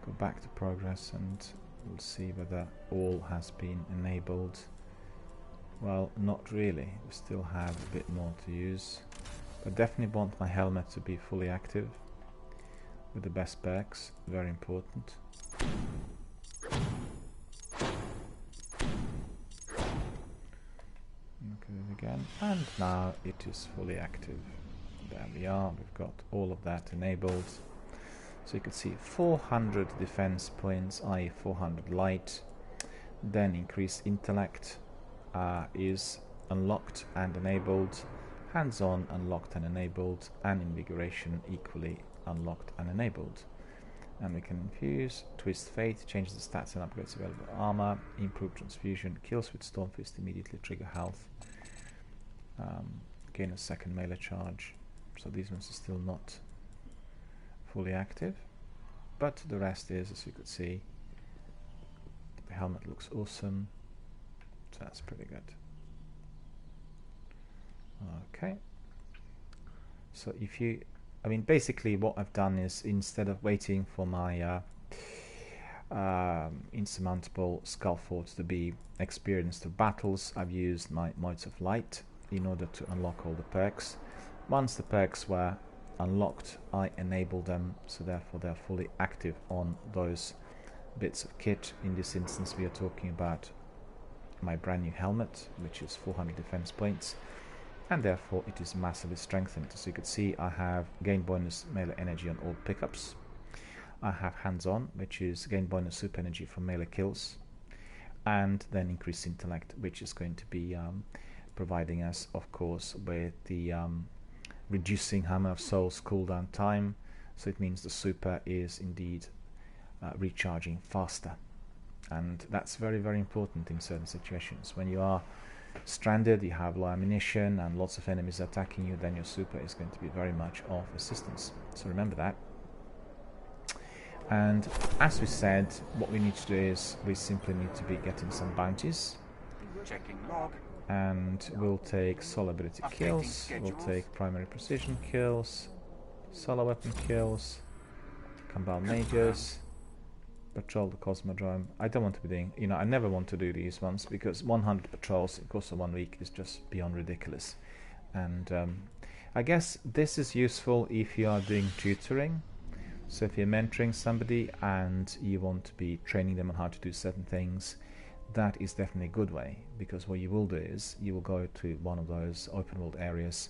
Go back to progress and we'll see whether all has been enabled. Well, not really, we still have a bit more to use. But definitely want my helmet to be fully active with the best perks, very important. Look at it again, and now it is fully active. There we are, we've got all of that enabled. So you can see 400 defense points, i.e. 400 light. Then increased intellect is unlocked and enabled. Hands-on unlocked and enabled. And invigoration equally unlocked and enabled. And we can infuse, twist fate, change the stats and upgrades available armor, improve transfusion, kills with Storm Fist immediately trigger health. Gain a second melee charge. So these ones are still not fully active, but the rest is, as you could see, the helmet looks awesome, so that's pretty good. Okay, so if you, I mean basically what I've done is, instead of waiting for my insurmountable skull forts to be experienced of battles, I've used my modes of light in order to unlock all the perks. Once the perks were unlocked, I enabled them, so therefore they're fully active on those bits of kit. In this instance we are talking about my brand new helmet, which is 400 defense points, and therefore it is massively strengthened. As you can see, I have gain bonus melee energy on all pickups. I have hands-on, which is gain bonus super energy from melee kills, and then increased intellect, which is going to be providing us, of course, with the reducing Hammer of Souls cooldown time, so it means the super is indeed recharging faster, and that's very, very important in certain situations. When you are stranded, you have low ammunition and lots of enemies attacking you, then your super is going to be very much of assistance, so remember that. And as we said, what we need to do is we simply need to be getting some bounties. Checking log. And we'll take solo ability kills, we'll take primary precision kills, solo weapon kills, Kambal mages, patrol the Cosmodrome. I don't want to be doing, you know, I never want to do these ones because 100 patrols in the course of 1 week is just beyond ridiculous. And I guess this is useful if you are doing tutoring. So if you're mentoring somebody and you want to be training them on how to do certain things, that is definitely a good way, because what you will do is you will go to one of those open world areas,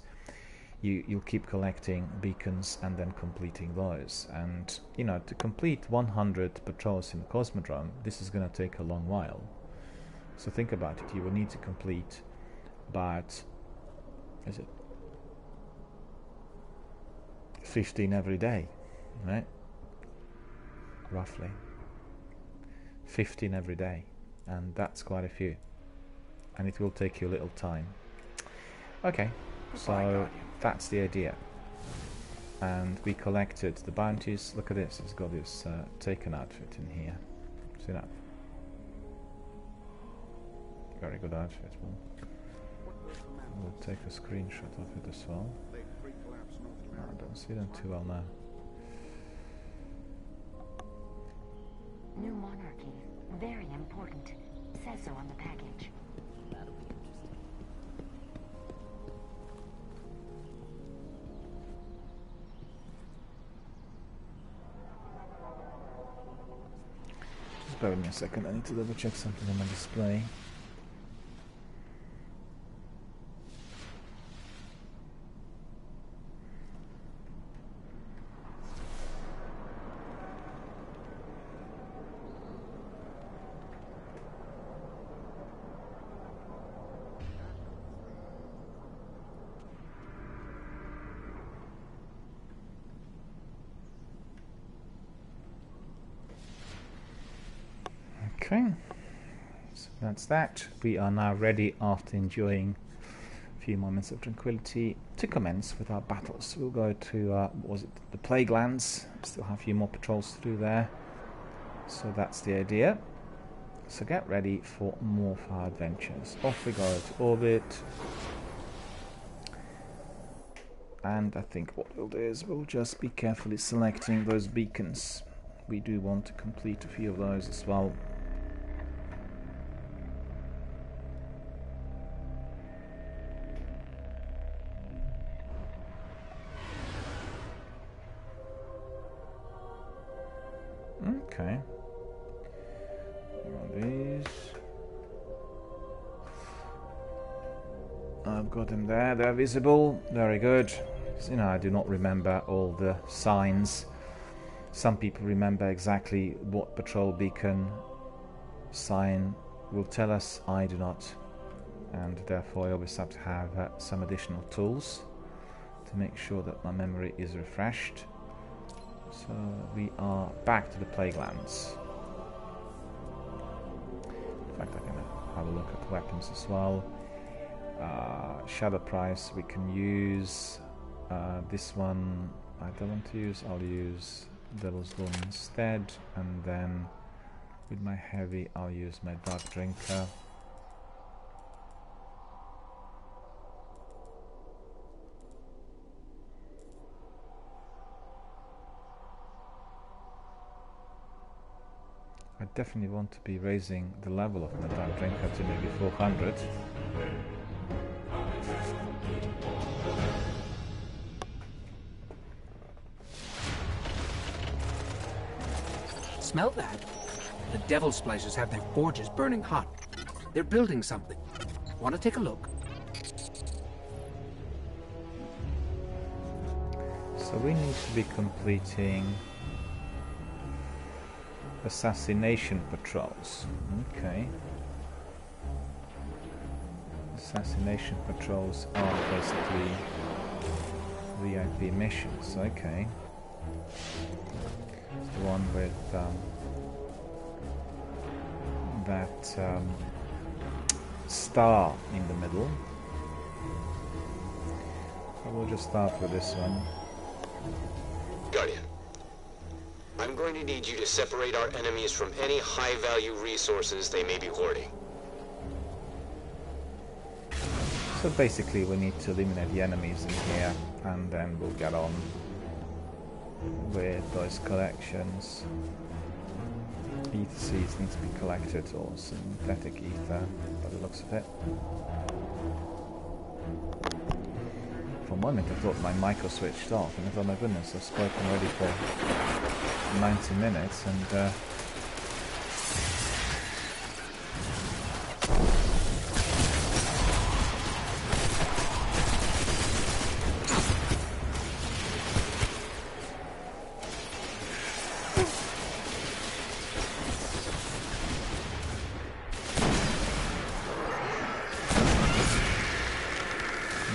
you'll keep collecting beacons and then completing those. And you know, to complete 100 patrols in the Cosmodrome, this is going to take a long while. So think about it, you will need to complete about, is it 15 every day, right? Roughly 15 every day, and that's quite a few, and it will take you a little time. Okay, so that's the idea. And we collected the bounties. Look at this, it's got this taken outfit in here. See that? Very good outfit. We'll take a screenshot of it as well. I don't see them too well now. New monarchy. Very important. Says so on the package. That'll be interesting. Just bear with me a second, I need to double check something on my display. Okay, so that's that. We are now ready, after enjoying a few moments of tranquility, to commence with our battles. We'll go to, what was it, the Plaguelands. Still have a few more patrols to do there. So that's the idea. So get ready for more of our adventures. Off we go to orbit. And I think what we'll do is we'll just be carefully selecting those beacons. We do want to complete a few of those as well. Okay. These. I've got them there. They're visible. Very good. You know, I do not remember all the signs. Some people remember exactly what patrol beacon sign will tell us. I do not, and therefore I always have to have some additional tools to make sure that my memory is refreshed. So we are back to the Plaguelands. In fact, I can have a look at the weapons as well. Shadow Price, we can use this one. I don't want to use, I'll use Devil's Dawn instead, and then with my heavy I'll use my Dark Drinker. I definitely want to be raising the level of my Dark Drinker to maybe 400. Smell that? The Devil Splicers have their forges burning hot. They're building something. Want to take a look? So we need to be completing assassination patrols. Okay. Assassination patrols are basically VIP missions. Okay. The one with that star in the middle. So we'll just start with this one. Guardian, I'm going to need you to separate our enemies from any high-value resources they may be hoarding. So basically we need to eliminate the enemies in here, and then we'll get on with those collections. Ether seeds need to be collected, or synthetic ether by the looks of it. For a moment I thought my mic was switched off, and I thought, my goodness, I've spoken already for 90 minutes, and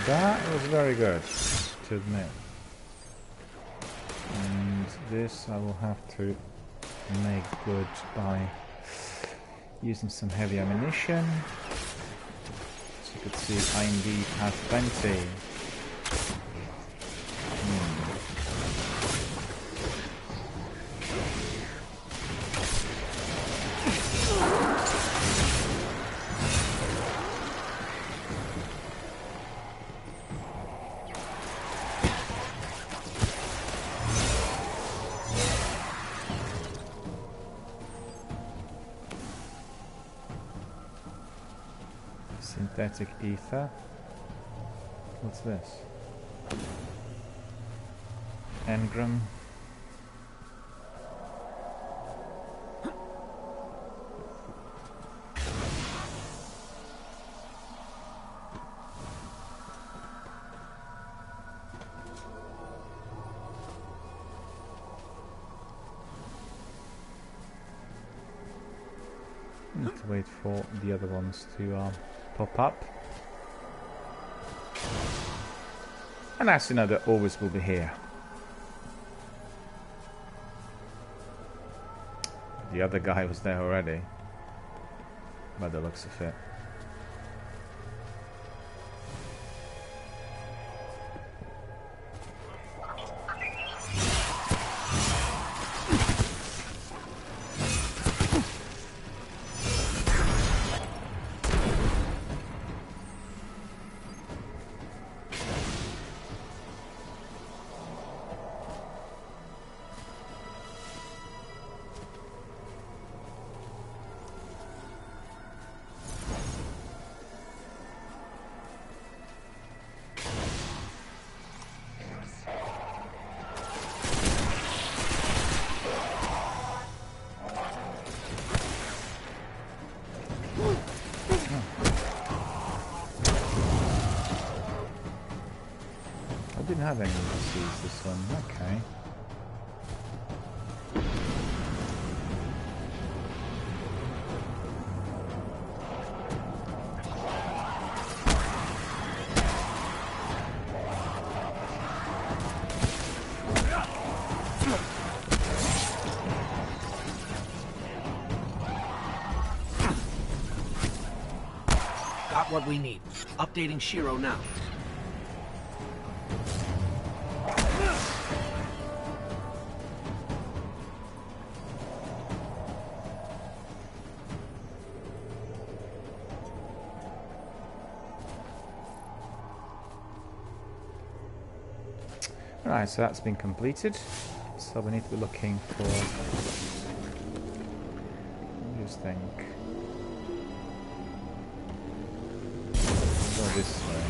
that was very good, to admit. And this I will have to make good by using some heavy ammunition. As you could see, I indeed have plenty. Synthetic ether. What's this? Engram. Need to wait for the other ones to pop up. And as you know, they always will be here. The other guy was there already, by the looks of it. I didn't have any disease this one, okay. Got what we need. Updating Shiro now. Right, so that's been completed. So we need to be looking for... What do you think? Go this way.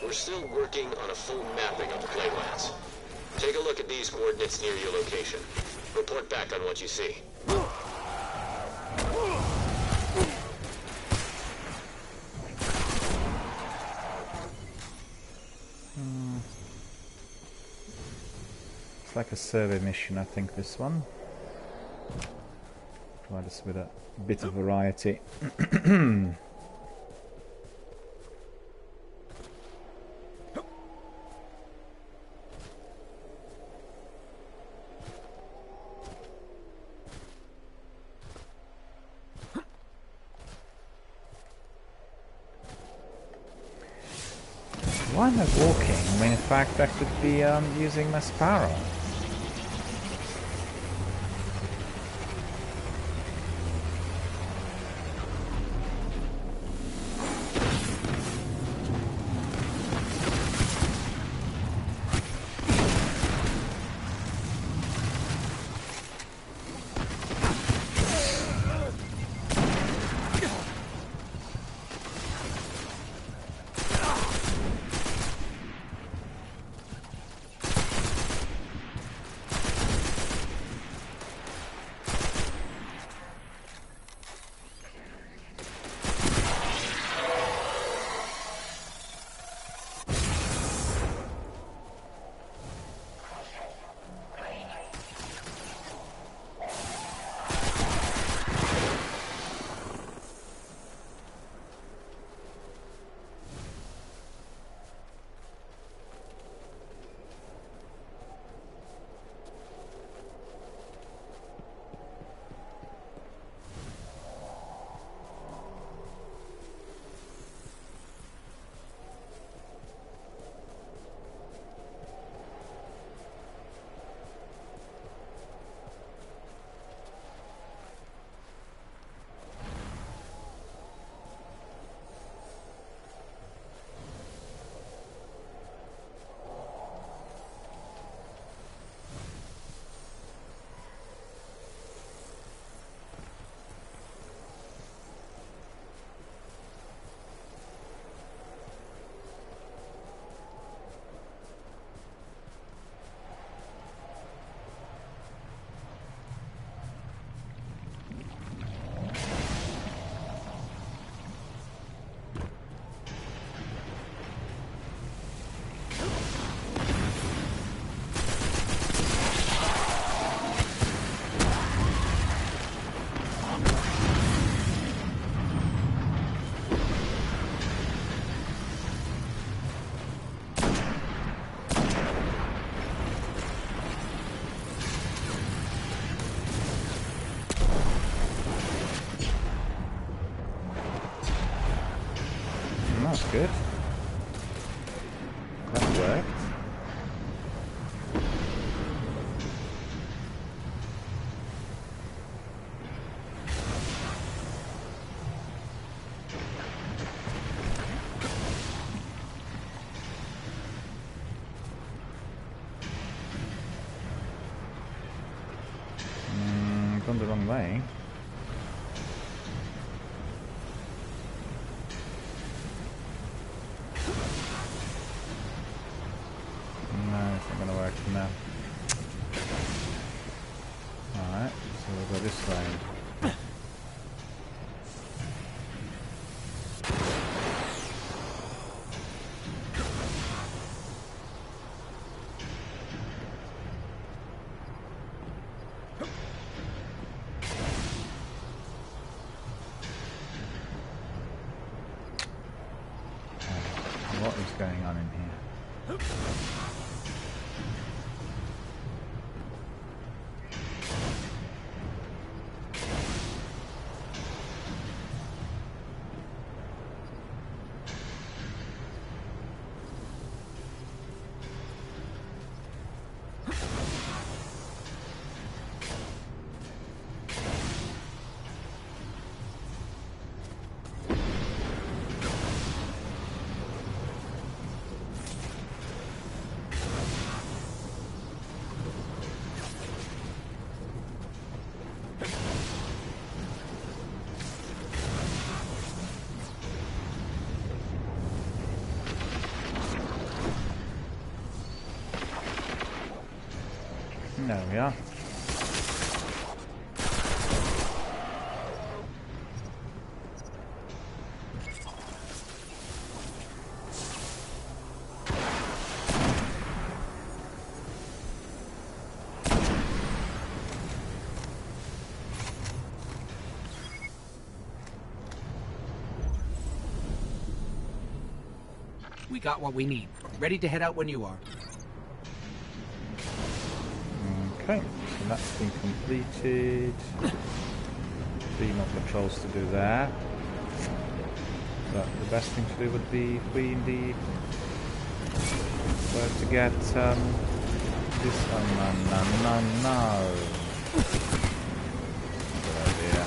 We're still working on a full mapping of the playlands. Take a look at these coordinates near your location. Report back on what you see. It's like a survey mission, I think, this one. Provide us with a bit of variety. Why am I walking when in fact I could be using my Sparrow? That's good. That worked. Gone the wrong way. No. Alright, so we'll go this way. What is going on in here? There we are. We got what we need. Ready to head out when you are. Okay, so that's been completed. 3 more patrols to do there. But the best thing to do would be if we indeed where to get this. Oh no. Good idea.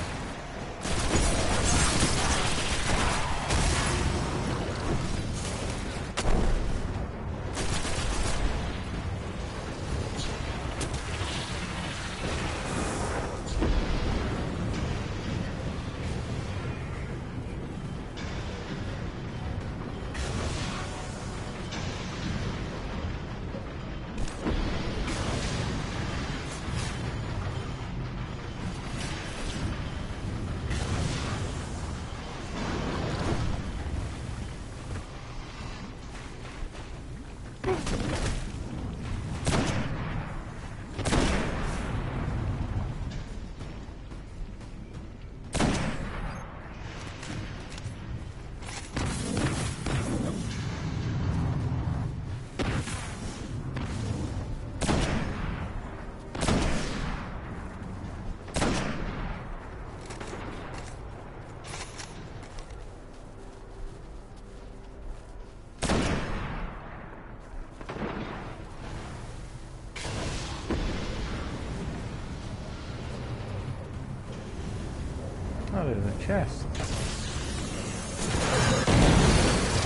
Oh, there's a chest.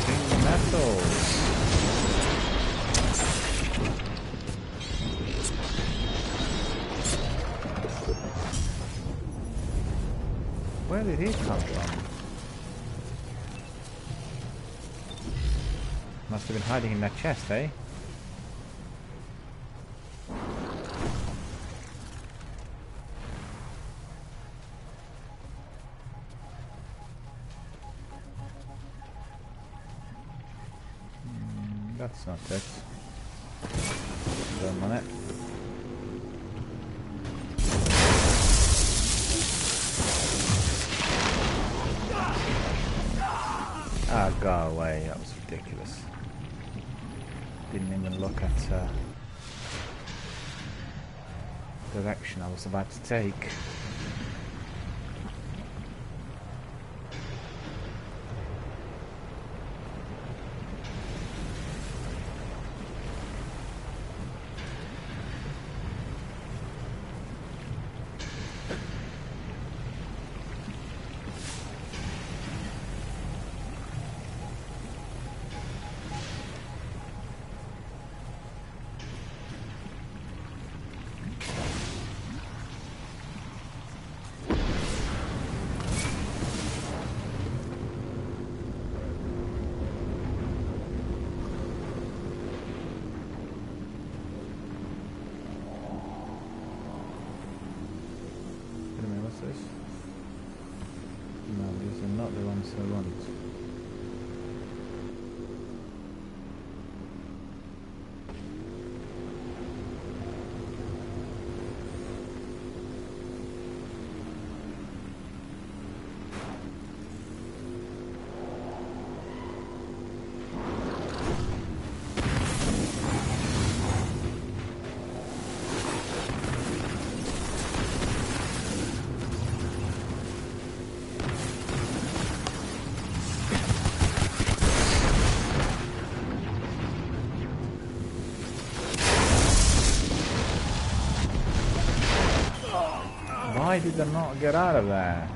King metals. Where did he come from? Must have been hiding in that chest, eh? That's not it. Don't want it. Ah, go away. That was ridiculous. Didn't even look at the direction I was about to take. This? No, these are not the ones I want. Why did I not get out of there?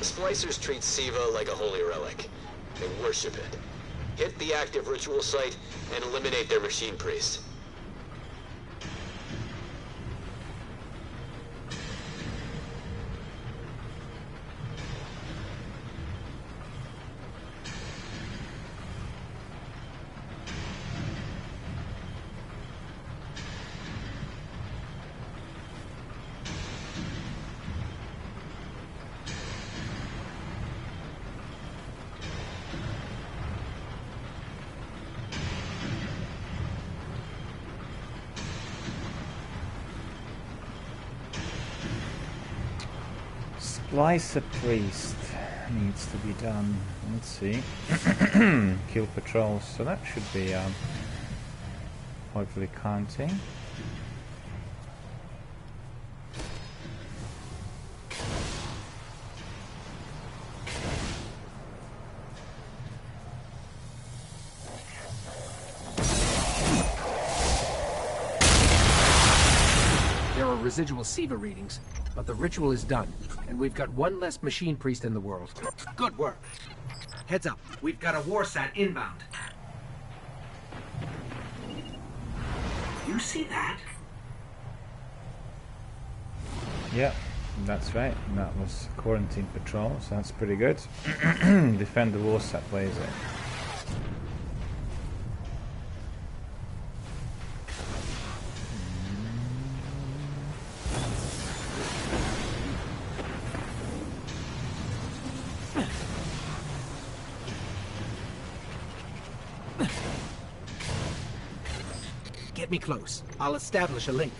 Splicers treat Siva like a holy relic. They worship it. Hit the active ritual site and eliminate their machine priest. Splicer Priest needs to be done. Let's see. Kill patrols, so that should be hopefully counting. There are residual Siva readings, but the ritual is done, and we've got one less machine priest in the world. Good work. Heads up, we've got a warsat inbound. You see that? Yeah, that's right. That was quarantine patrol, so that's pretty good. Defend the warsat, where is it? Get me close. I'll establish a link.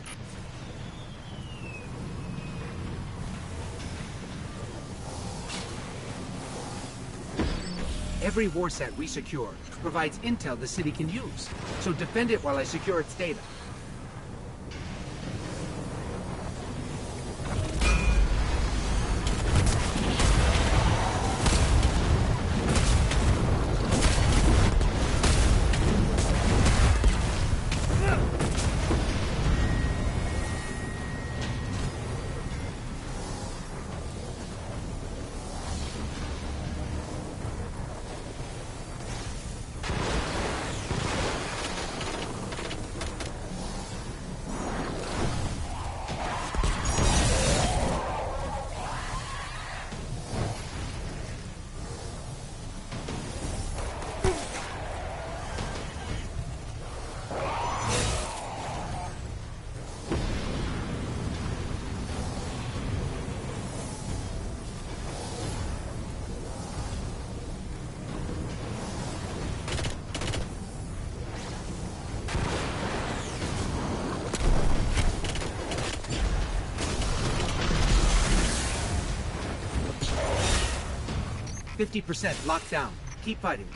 Every warsat we secure provides intel the city can use, so defend it while I secure its data. %, locked down. Keep fighting.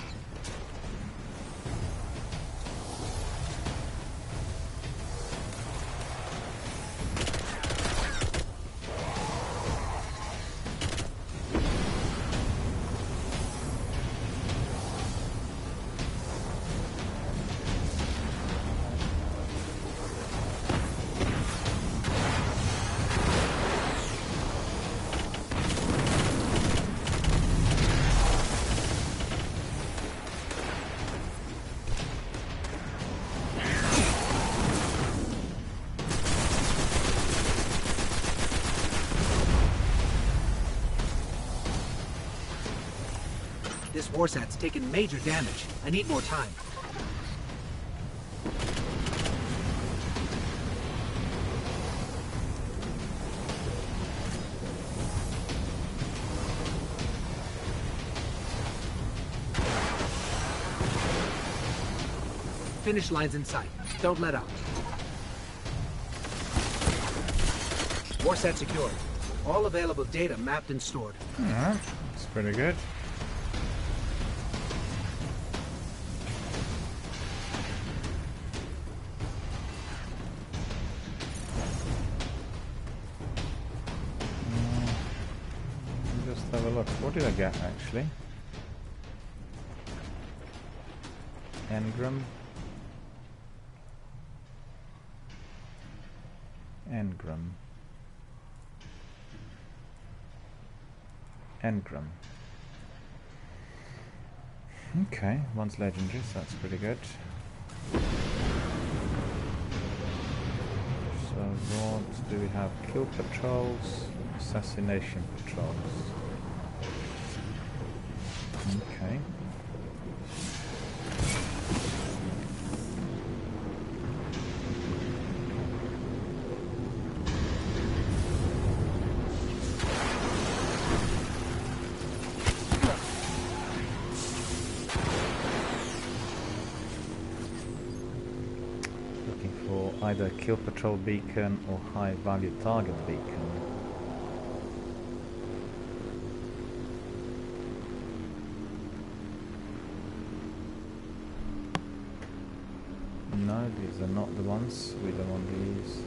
This warsat's taken major damage. I need more time. Finish line's in sight. Don't let up. Warsat secured. All available data mapped and stored. Alright, that's pretty good. Just have a look. What did I get actually? Engram. Engram. engram. Okay, one's legendary, so that's pretty good. So what do we have? Kill patrols, assassination patrols. Okay. Either kill patrol beacon or high value target beacon. No, these are not the ones. We don't want these.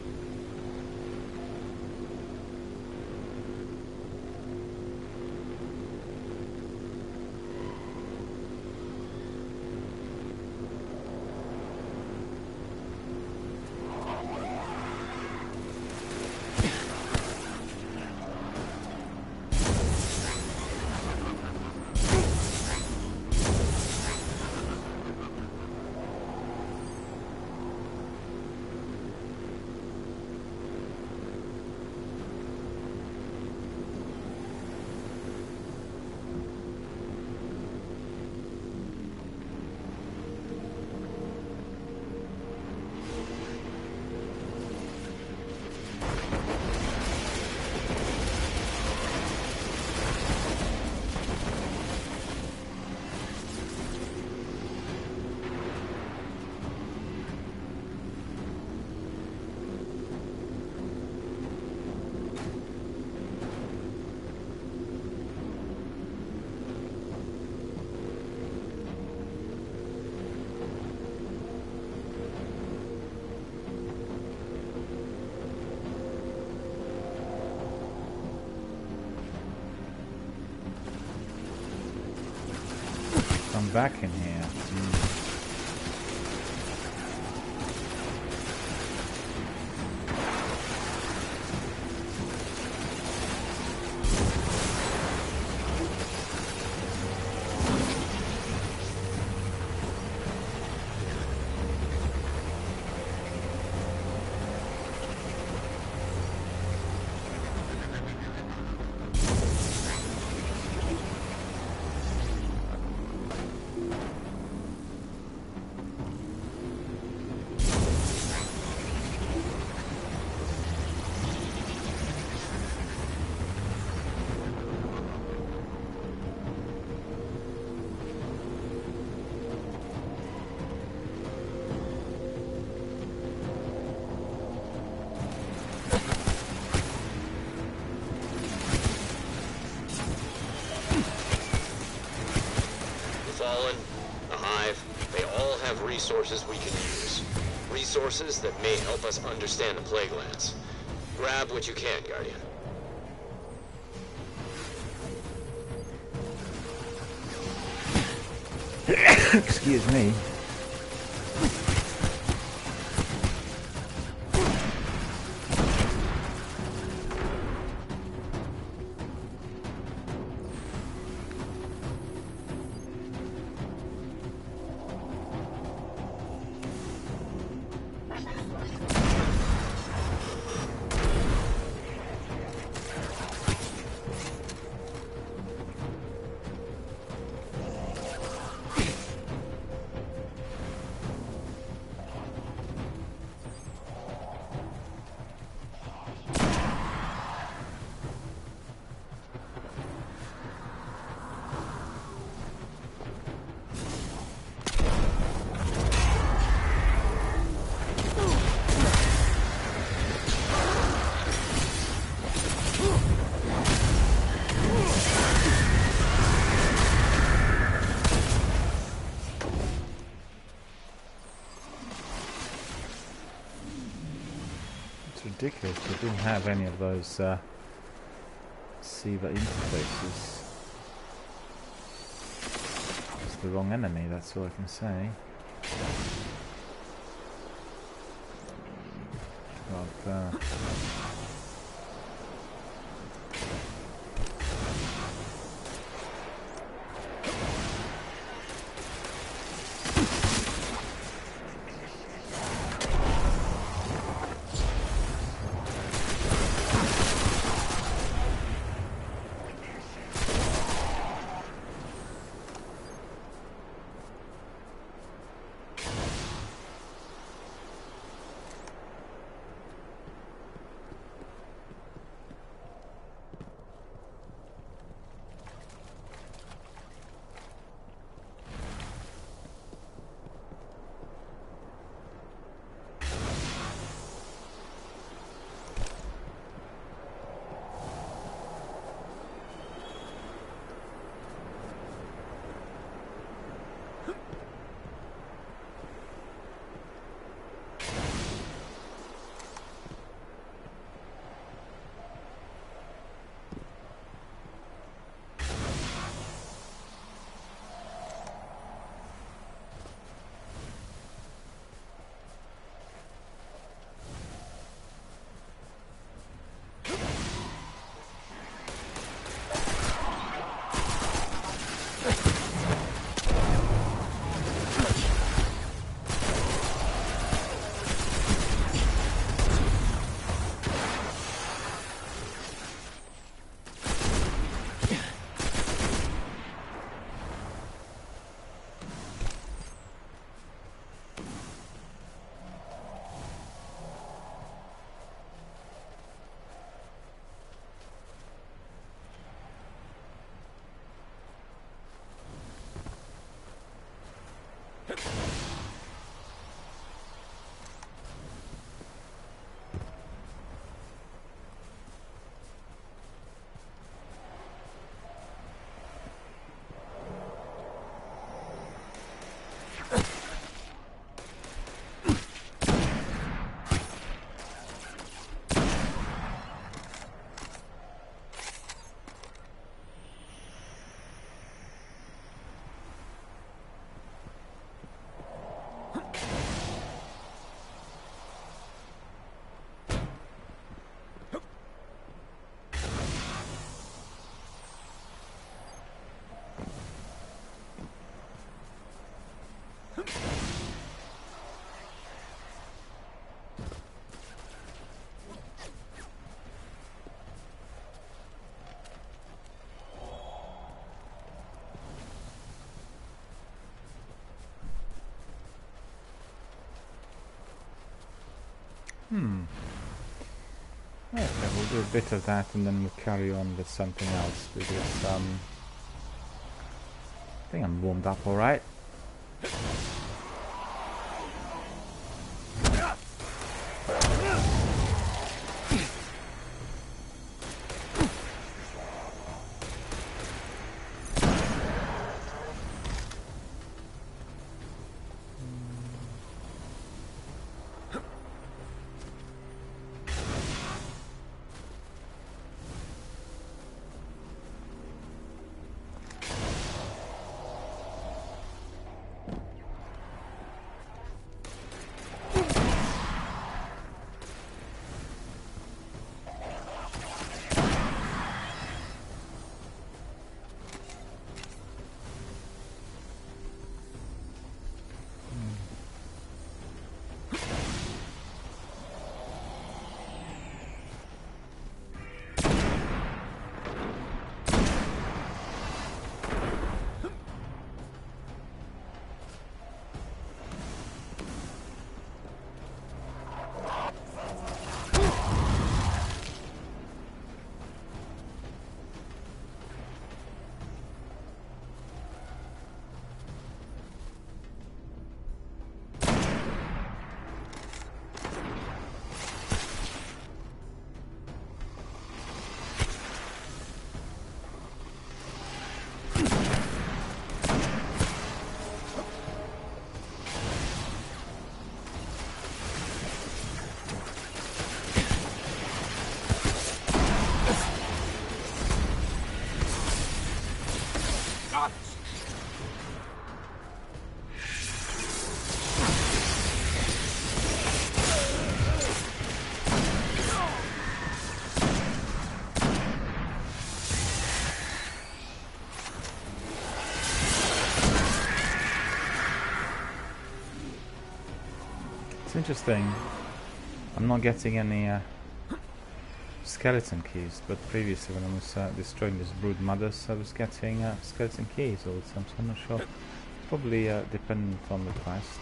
I'm back in here. Resources we can use. Resources that may help us understand the plague lands. Grab what you can, Guardian. Excuse me. Ridiculous, we didn't have any of those Siva interfaces. It's the wrong enemy, that's all I can say. Like that. Okay, we'll do a bit of that and then we'll carry on with something else because I think I'm warmed up alright. It's interesting. I'm not getting any skeleton keys, but previously when I was destroying these brood mothers, I was getting skeleton keys all the time, so I'm not sure. Probably dependent on the quest.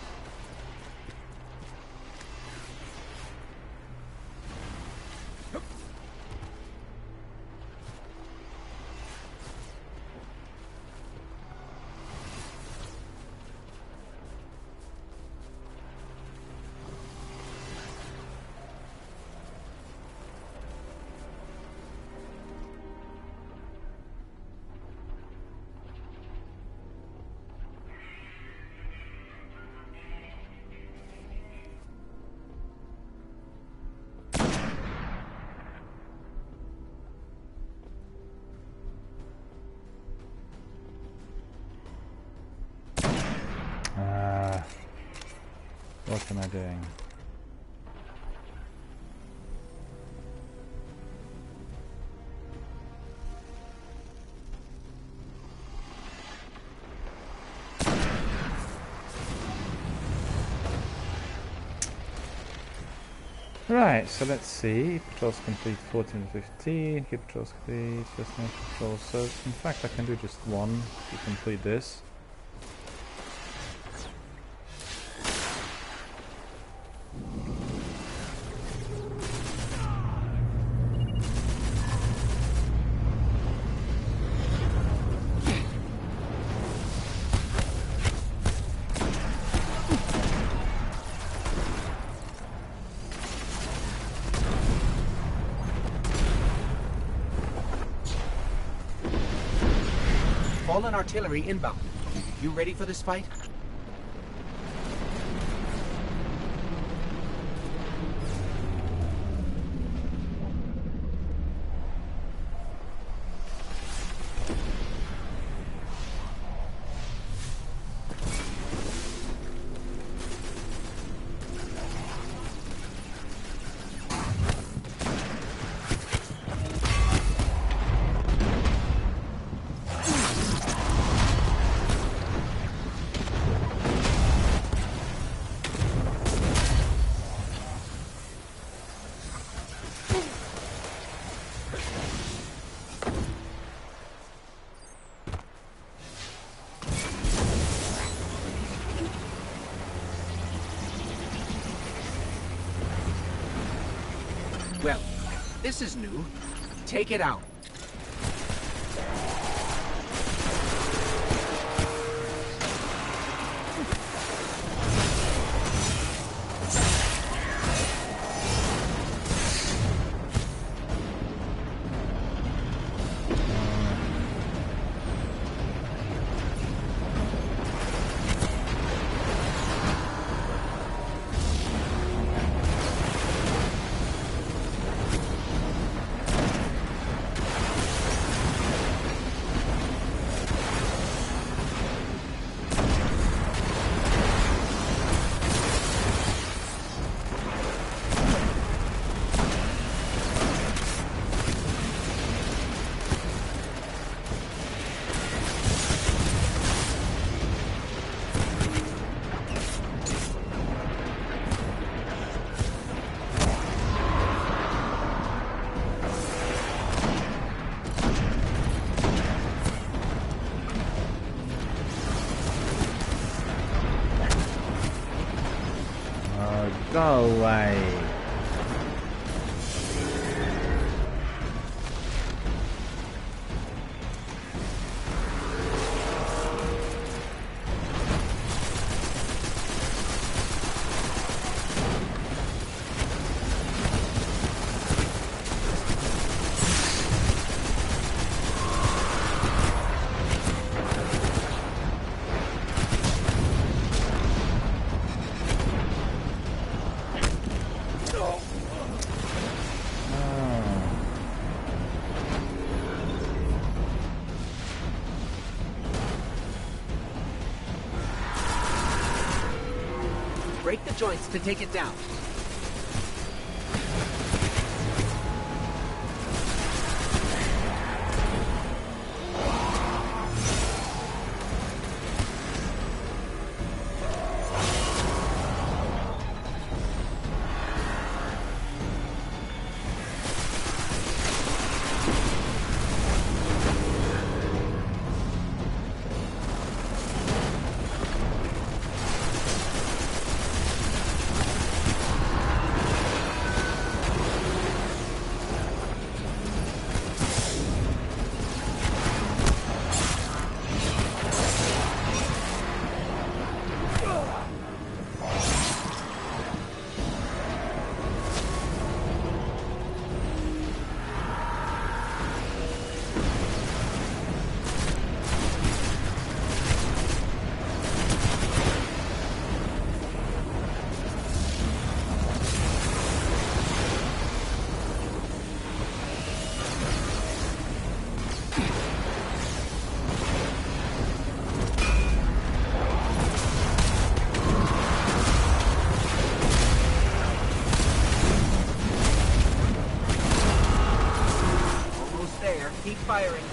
What am I doing? Right, so let's see. Patrols complete 14 to 15. Keep patrols complete. Just make patrols. So in fact I can do just one to complete this. Fallen artillery inbound. You ready for this fight? This is new. Take it out. Go away. Break the joints to take it down. Keep firing.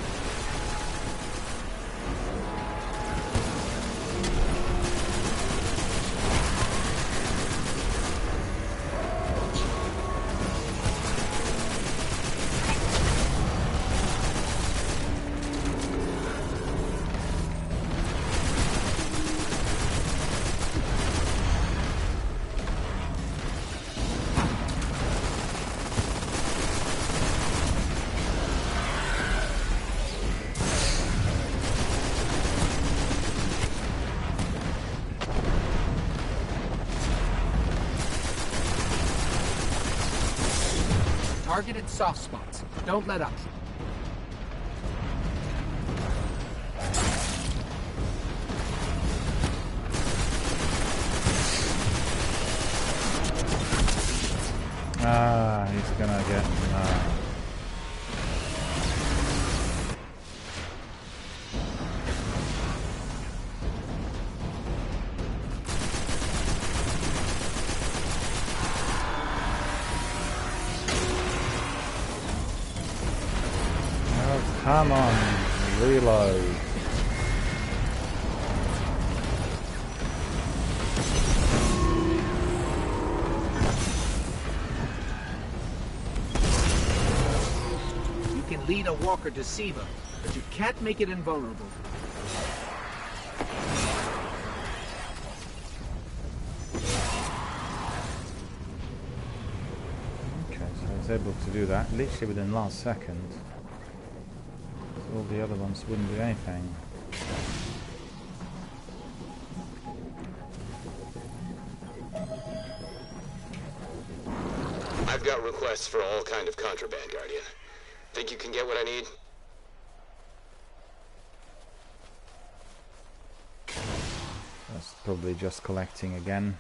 Targeted soft spots. Don't let up. He's gonna get... Come on, reload. You can lead a walker to Siva, but you can't make it invulnerable. Okay, so was able to do that literally within the last second. All the other ones wouldn't do anything. I've got requests for all kind of contraband, Guardian. Think you can get what I need? That's probably just collecting again.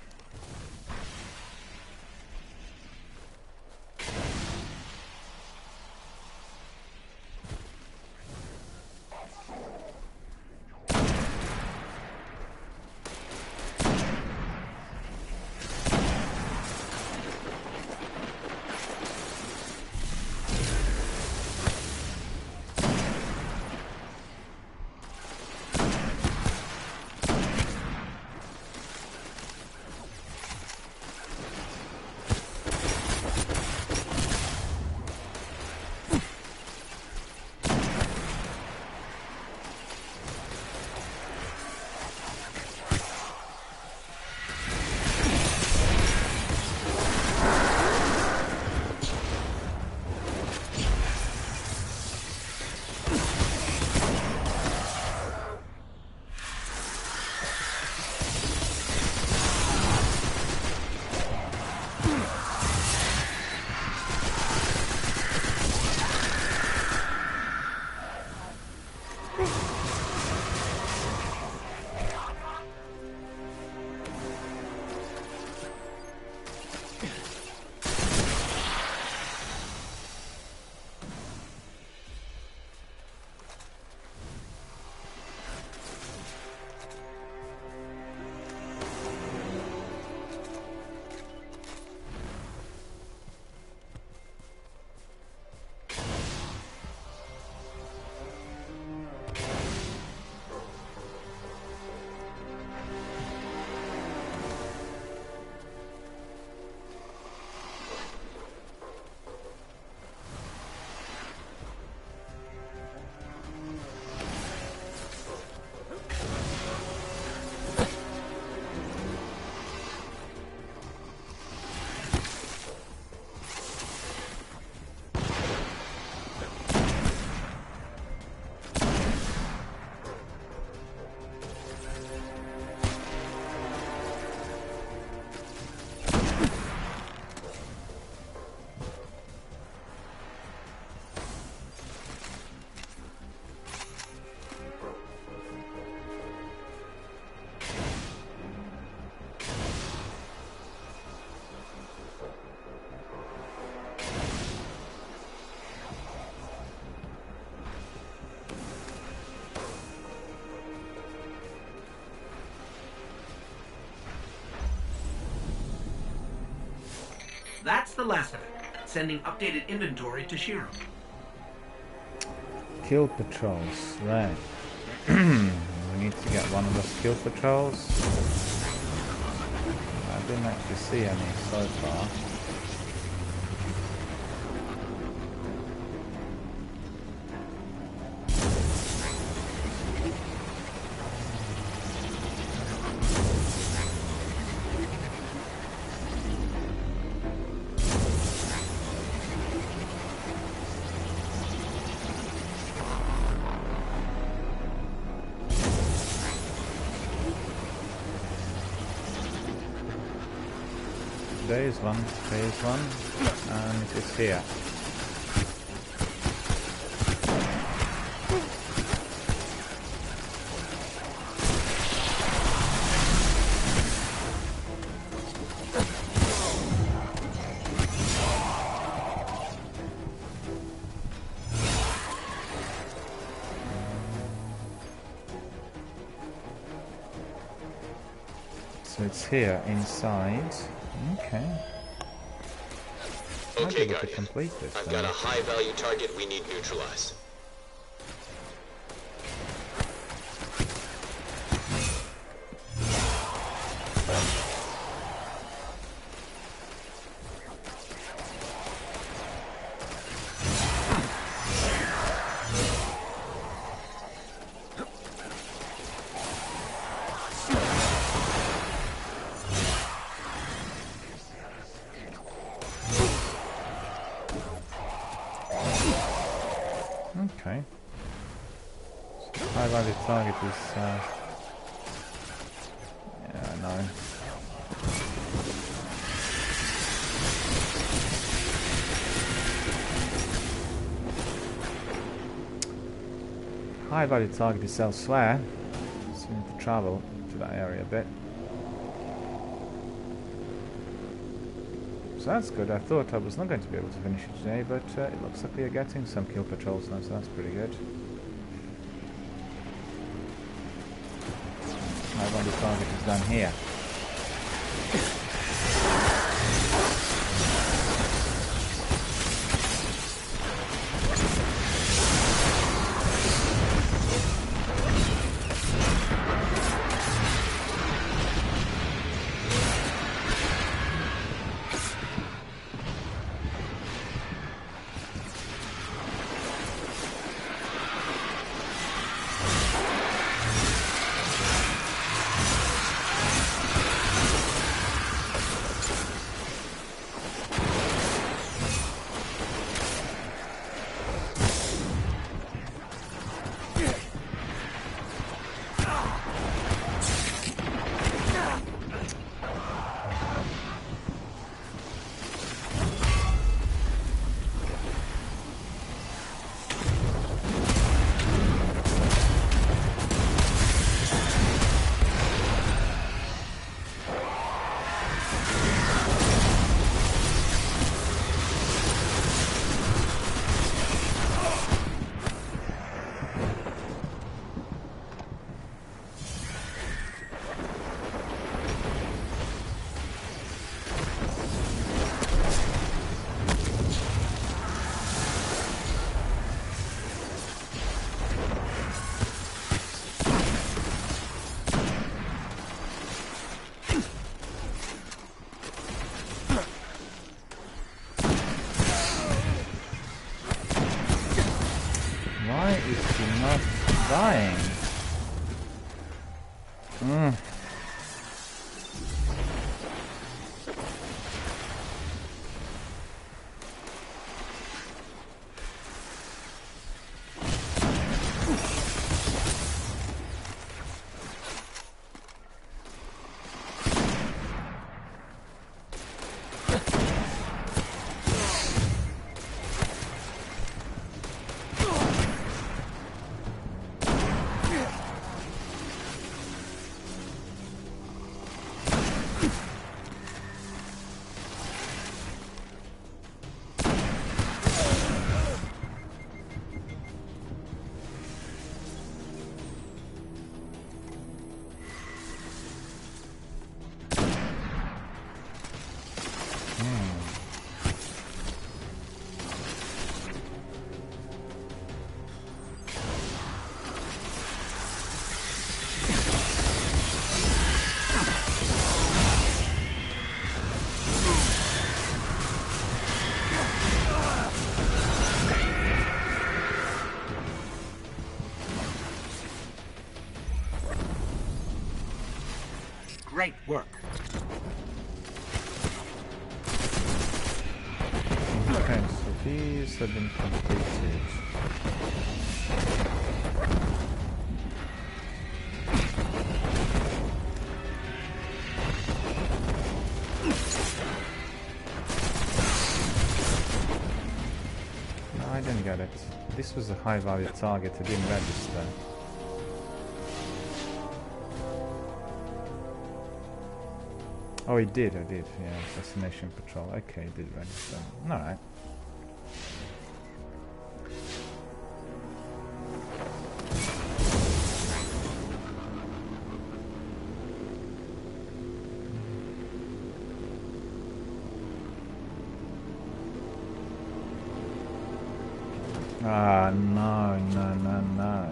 That's the last of it. Sending updated inventory to Shiro. Kill patrols, right. We need to get one of those kill patrols. I didn't actually see any so far. There is one, and it's here. So it's here inside. Okay. Okay, to Guardian. complete this, I've then. got a high-value target we need neutralized. target is... yeah, I know. High value target is elsewhere, so we need to travel to that area a bit. So that's good. I thought I was not going to be able to finish it today, but it looks like we are getting some kill patrols now, so that's pretty good. High value target is down here. Why is he not dying? Great work. Okay, so these have been completed. No, I didn't get it. This was a high value target, it didn't register. Oh, it did, yeah, assassination patrol. Okay, it did register. Alright. Ah, no, no, no, no.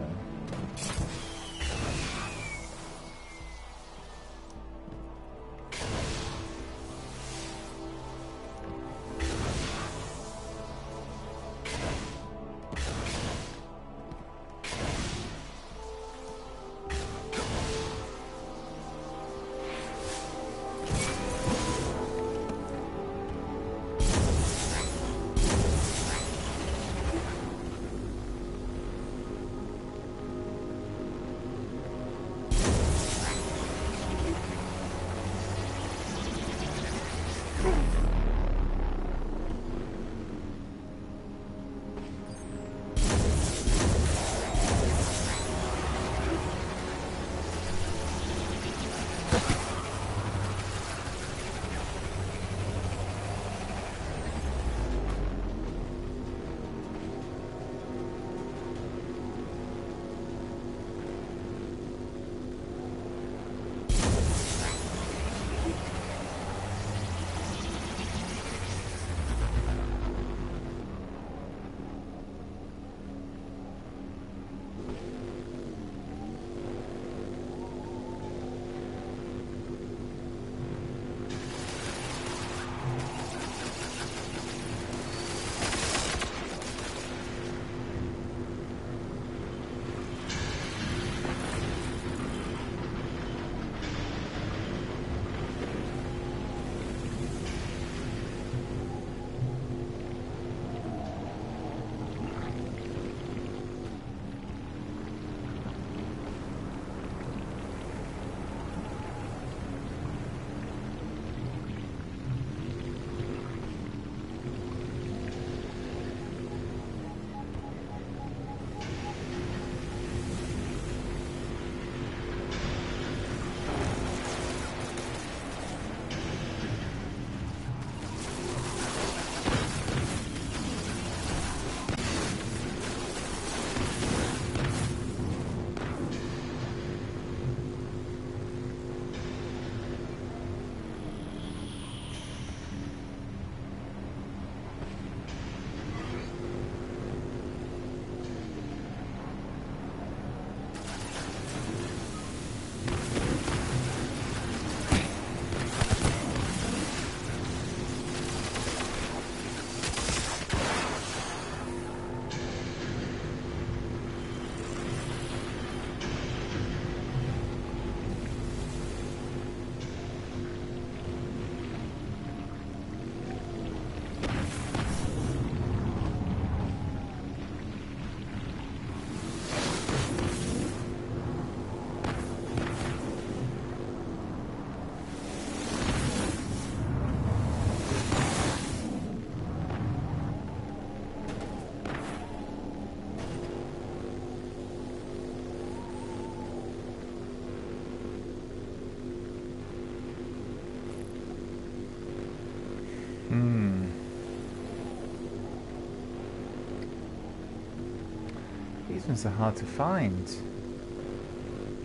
These ones are hard to find.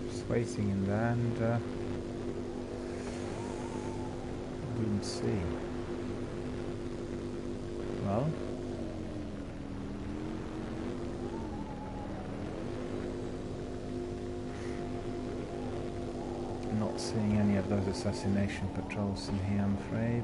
Just waiting in there and didn't see. Well, not seeing any of those assassination patrols in here, I'm afraid.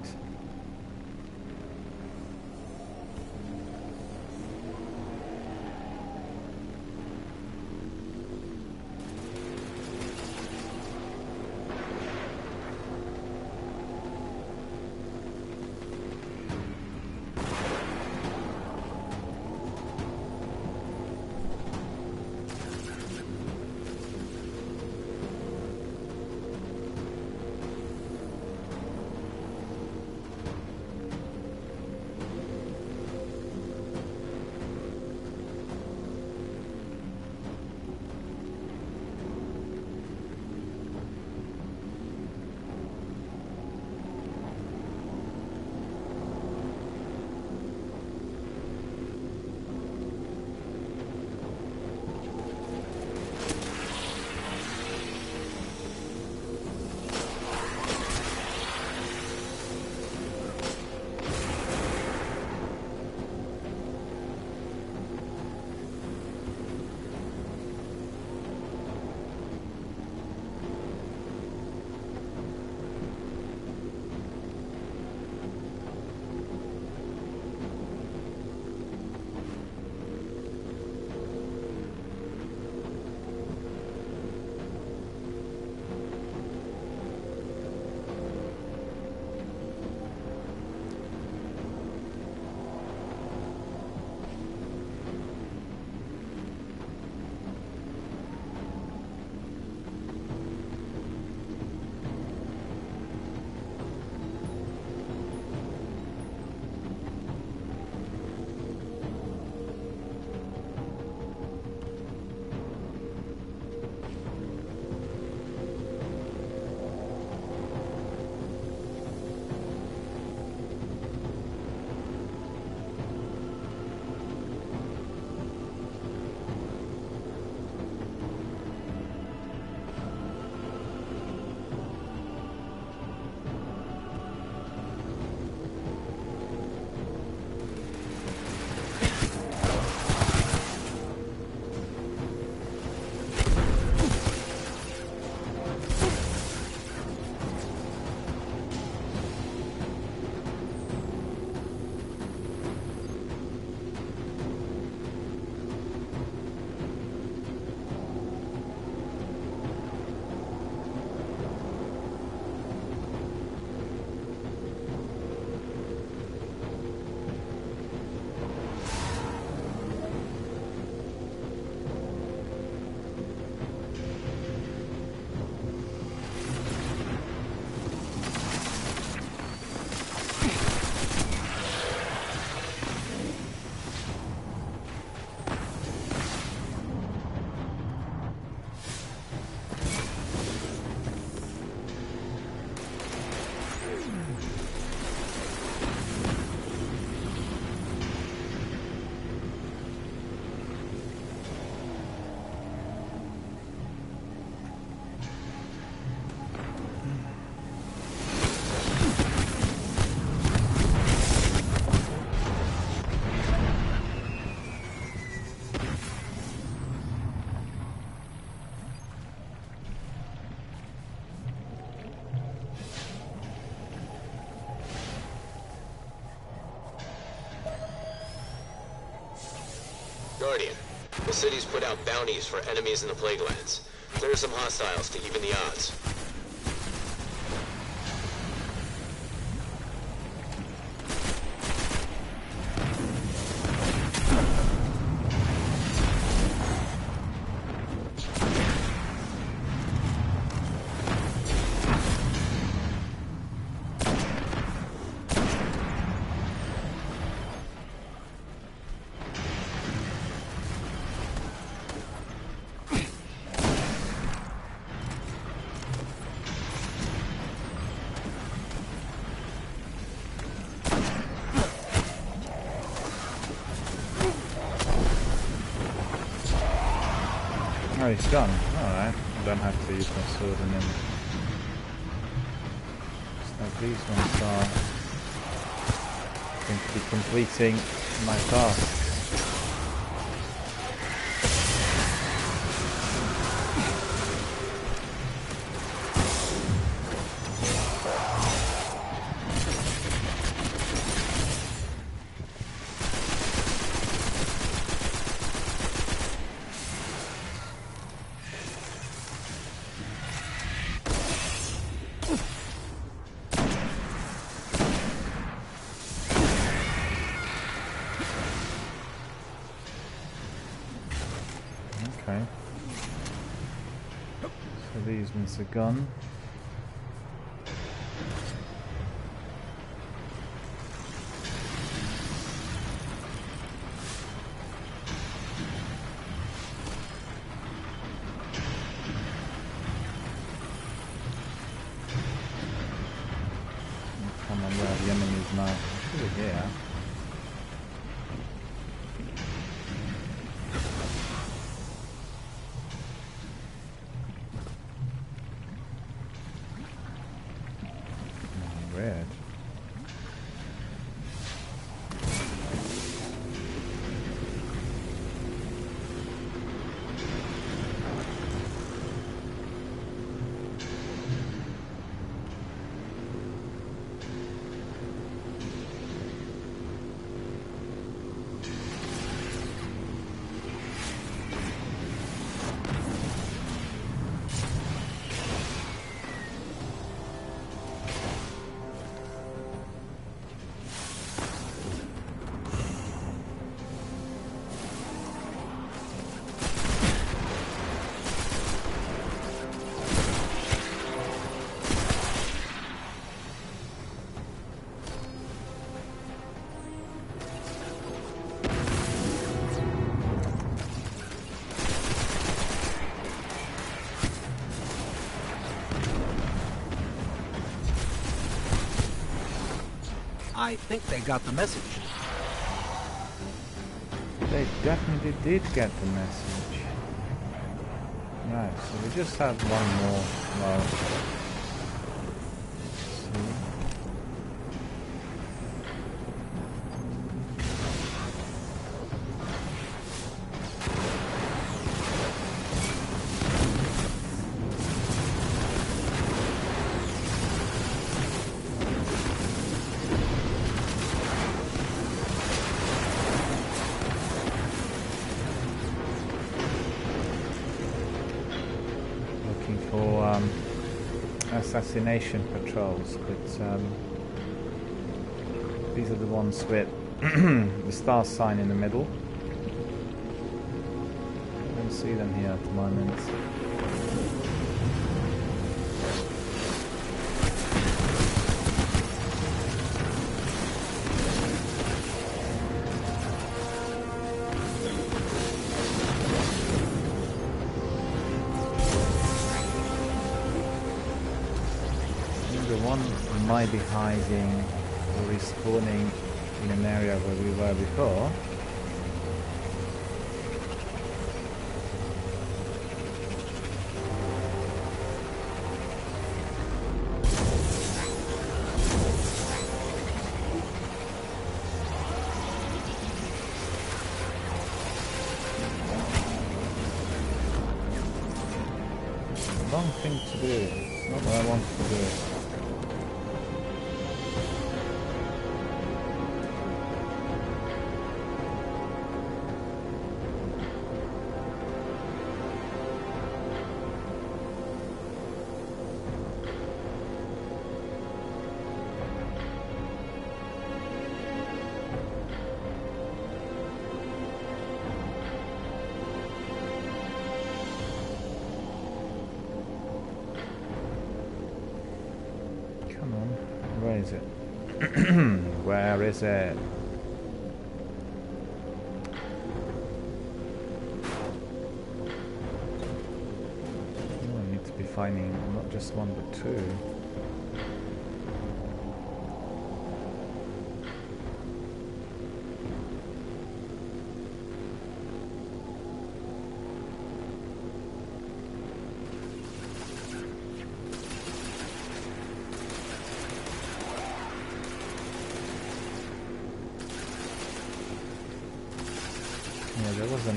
Guardian, the city's put out bounties for enemies in the Plague Lands. Clear some hostiles to even the odds. Oh, he's gone. Alright. I don't have to use my sword on him. So these ones are going to be completing my task. Okay. So these ones are gone. Come on, where are the enemies now? They should be here. Red. I think they got the message. They definitely did get the message. Right, so we just have one more. Well, for assassination patrols, but these are the ones with the star sign in the middle. I don't see them here at the moment. Might be hiding or respawning in an area where we were before. Wrong thing to do. It's not what I want to do. Where is it? Where is it? Oh, I need to be finding not just one but two.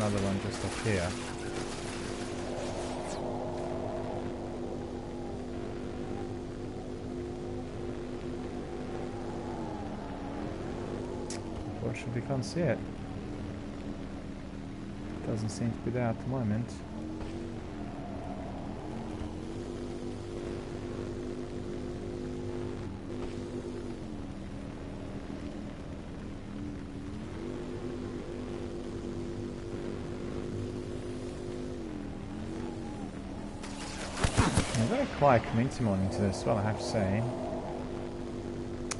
another one just up here. Unfortunately, can't see it. Doesn't seem to be there at the moment. A very quiet community morning today as well, I have to say.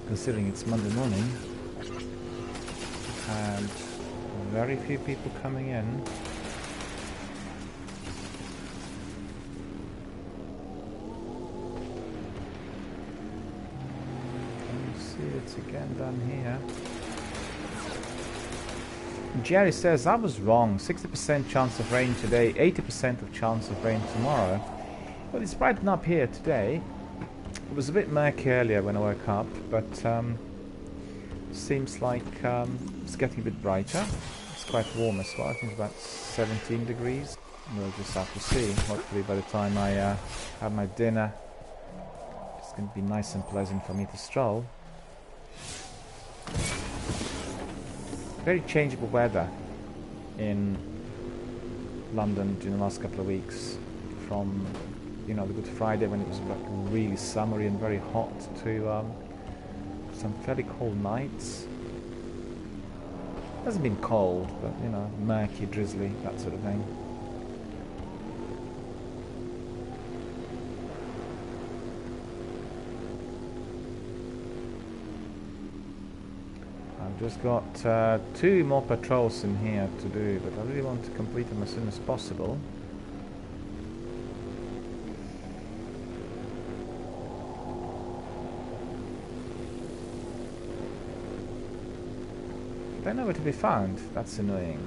Considering it's Monday morning. And very few people coming in. Can you see it again down here? Jerry says I was wrong. 60% chance of rain today, 80% of chance of rain tomorrow. Well, it's brightened up here today. It was a bit murky earlier when I woke up, but seems like it's getting a bit brighter. It's quite warm as well. I think it's about 17 degrees. We'll just have to see. Hopefully by the time I have my dinner, it's going to be nice and pleasant for me to stroll. Very changeable weather in London during the last couple of weeks. From, you know, the Good Friday when it was like really summery and very hot to some fairly cold nights. Hasn't been cold, but you know, murky, drizzly, that sort of thing. I've just got 2 more patrols in here to do, but I really want to complete them as soon as possible. They're nowhere to be found. That's annoying.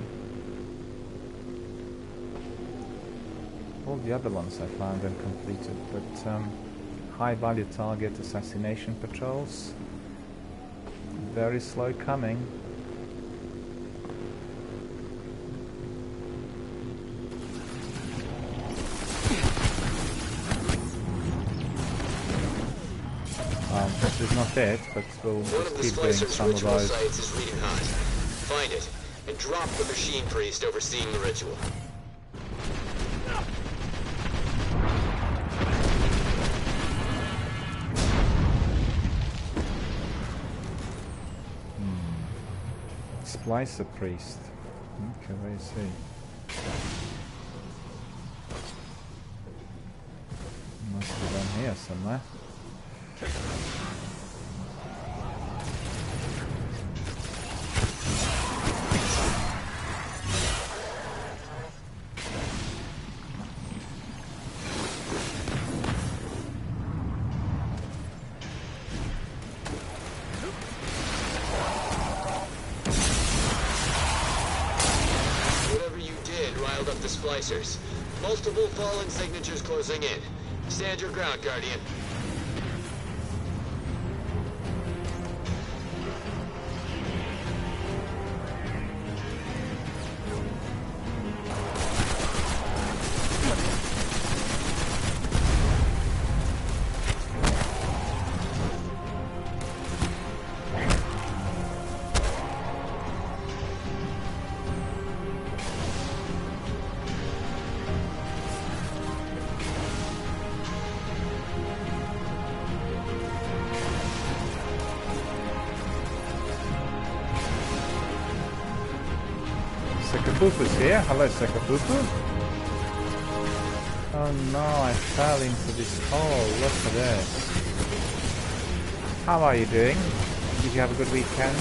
All the other ones I found and completed, but high value target assassination patrols. Very slow coming. This is not it, but we'll just keep doing some of those. Sites is reading hot. Find it and drop the machine priest overseeing the ritual. Splicer priest. Okay, where is he? Must be down here somewhere. Splicers. Multiple fallen signatures closing in. Stand your ground, Guardian. Sekapupu's here. Hello, Sekapupu. Oh no, I fell into this hole. Look at this. How are you doing? Did you have a good weekend?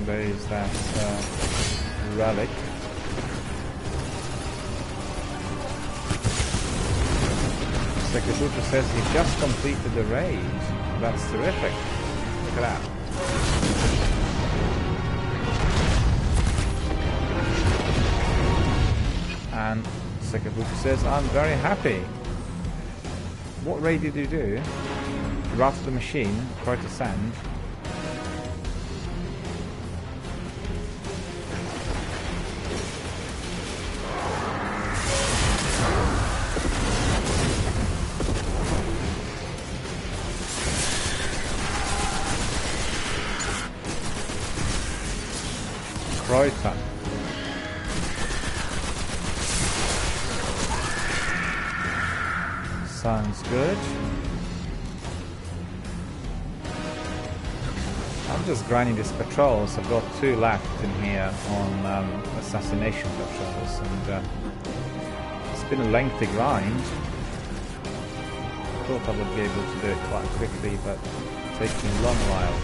There is that relic. Sekapupu says he just completed the raid. That's terrific. Look at that. And Sekapupu says, I'm very happy. What raid did you do? Rust the machine, quite to sand. Kreuter. Sounds good. I'm just grinding these patrols. I've got 2 left in here on assassination patrols, and it's been a lengthy grind. Thought I would be able to do it quite quickly, but it's taking a long while.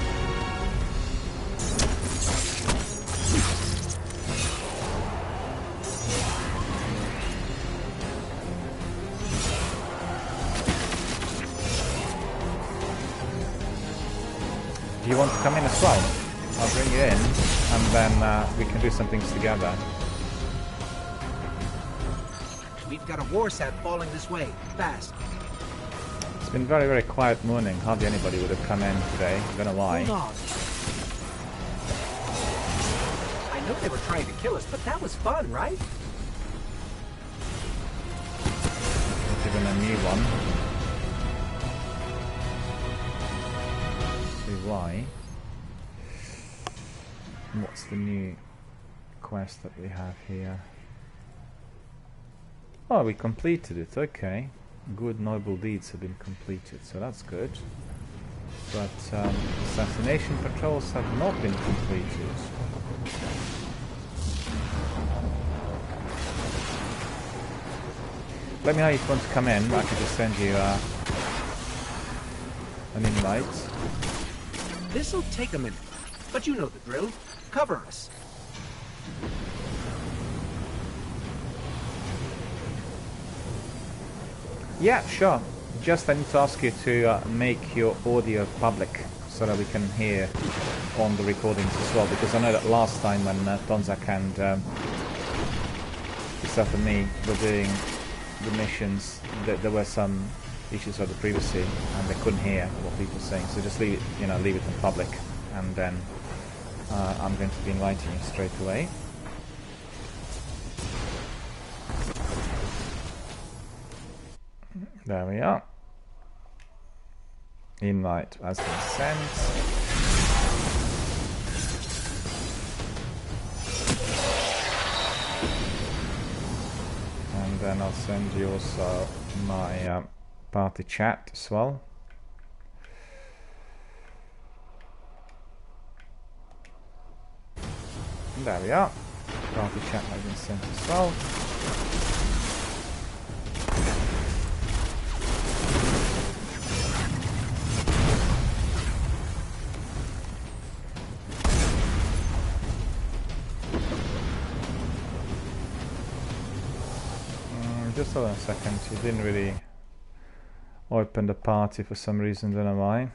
Do you want to come in as well? I'll bring you in, and then we can do some things together. We've got a war sat falling this way. Fast. It's been very, very quiet morning. Hardly anybody would have come in today. I don't know why. Hold on. I know they were trying to kill us, but that was fun, right? Given a new one. Why? What's the new quest that we have here? Oh, we completed it. Okay, good noble deeds have been completed, so that's good. But assassination patrols have not been completed. Let me know if you want to come in. I can just send you an invite. This'll take a minute, but you know the drill. Cover us. Yeah, sure. Just I need to ask you to make your audio public so that we can hear on the recordings as well, because I know that last time when Donzak and yourself and me were doing the missions, there were some issues with the privacy and they couldn't hear what people were saying, so just leave it, leave it in public, and then I'm going to be inviting you straight away. There we are. Invite has been sent. And then I'll send you also my party chat as well. And there we are. Party chat has been sent as well. Just hold on a second, you didn't really open the party for some reason, don't know why.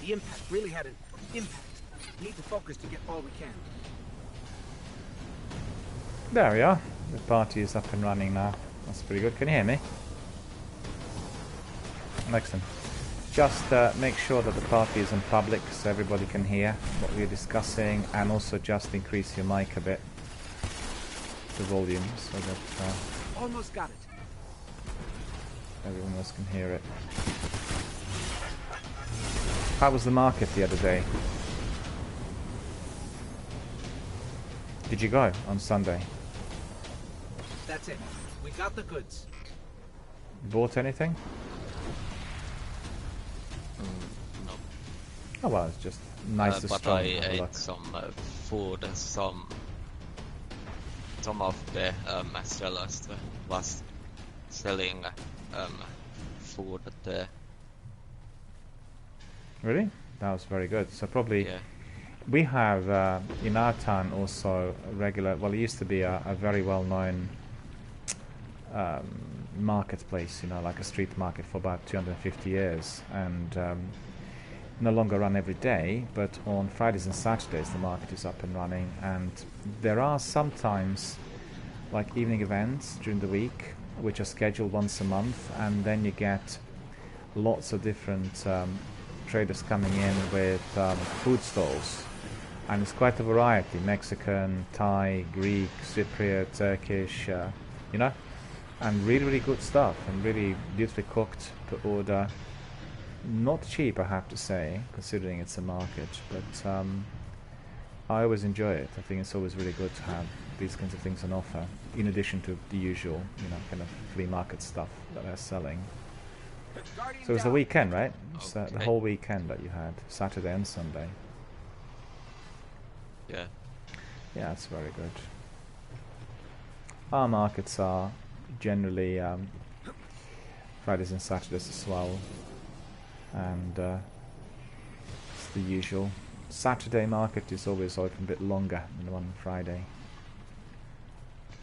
The impact really had an impact. Need to focus to get all we can. There we are. The party is up and running now. That's pretty good. Can you hear me? Excellent. Just make sure that the party is in public so everybody can hear what we're discussing, and also just increase your mic a bit, the volume, so that Almost got it. everyone else can hear it. How was the market the other day? Did you go on Sunday? That's it. We got the goods. Bought anything? No. Oh well, it's just nice to but stop. I ate some food, some of the sellers was selling food there. Really? That was very good. So probably Yeah. we have in our town also a regular. Well, it used to be a very well-known marketplace, you know, like a street market for about 250 years, and no longer run every day, but on Fridays and Saturdays the market is up and running, and there are sometimes like evening events during the week which are scheduled once a month, and then you get lots of different traders coming in with food stalls, and it's quite a variety: Mexican, Thai, Greek, Cypriot, Turkish, you know, and really, really good stuff, and really beautifully cooked to order. Not cheap, I have to say, considering it's a market, but I always enjoy it. I think it's always really good to have these kinds of things on offer, in addition to the usual, you know, kind of flea market stuff that they're selling. So it was the weekend, right? It's Okay. the whole weekend that you had, Saturday and Sunday. Yeah. Yeah, that's very good. Our markets are generally Fridays and Saturdays as well, and it's the usual. Saturday market is always open a bit longer than the one on Friday.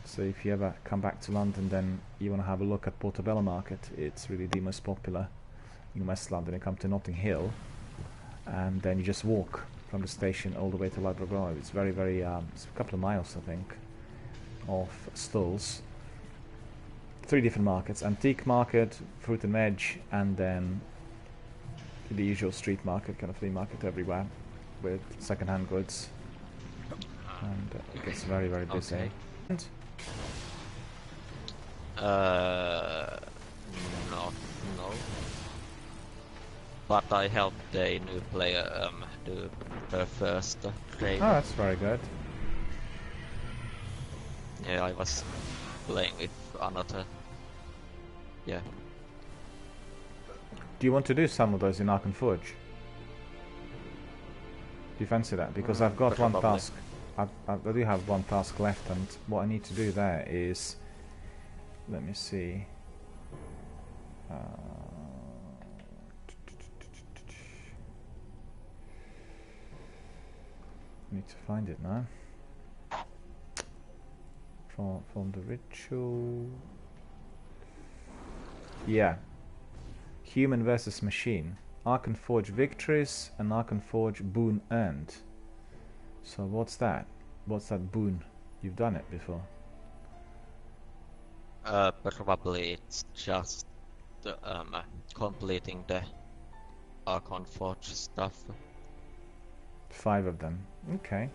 So if you ever come back to London, then you want to have a look at Portobello Market. It's really the most popular in West London. You come to Notting Hill, and then you just walk from the station all the way to Ladbroke Grove. It's very, very, it's a couple of miles, I think, of stalls. 3 different markets: antique market, fruit and veg, and then the usual street market, kind of flea market everywhere, with second-hand goods. And it gets very, very busy. Okay. No. But I helped a new player do the first training. Oh, that's very good. Yeah, I was playing with another. Yeah. Do you want to do some of those in Ark and Forge? Do you fancy that? Because I've got one Probably. task. I do have one task left, and what I need to do there is, let me see. Need to find it now. From the ritual. Yeah. Human versus machine. Ark and Forge victories and Ark and Forge boon earned. So what's that? What's that boon? You've done it before. Probably it's just completing the Archon Forge stuff. 5 of them. Okay.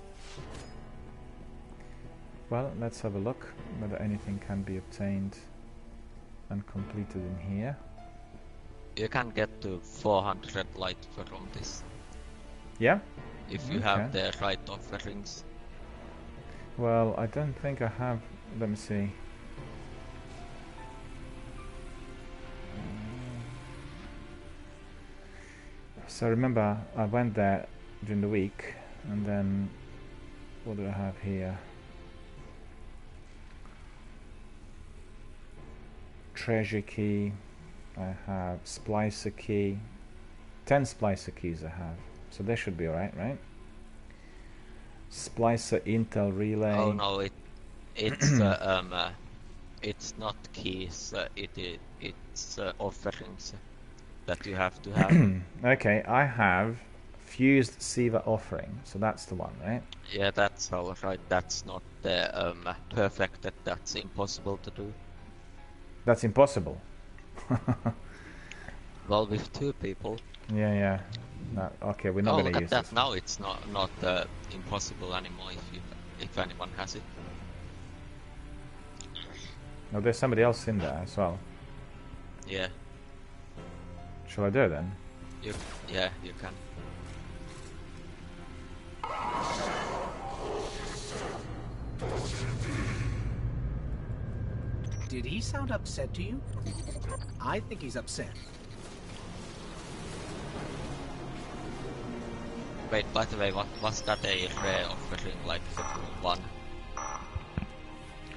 Well, let's have a look whether anything can be obtained and completed in here. You can get to 400 light from this Yeah? if you have the right offerings. Well, I don't think I have. Let me see. So remember, I went there during the week, and then what do I have here? Treasure key. I have splicer key. 10 splicer keys I have, so they should be alright, right? Splicer Intel relay. Oh no, it's it's not keys. It's offerings that you have to have. Okay, I have fused Siva offering, so that's the one, right? Yeah, that's all right. That's not the perfect. That's impossible to do. That's impossible. Well, with 2 people. Yeah. No, okay, we're not Oh, going look to at use that! this. Now it's not impossible anymore if anyone has it. No, there's somebody else in there as well. Yeah, Shall I do it then? you can. Did he sound upset to you? I think he's upset. Wait, by the way, what was that a rare offering, like the one?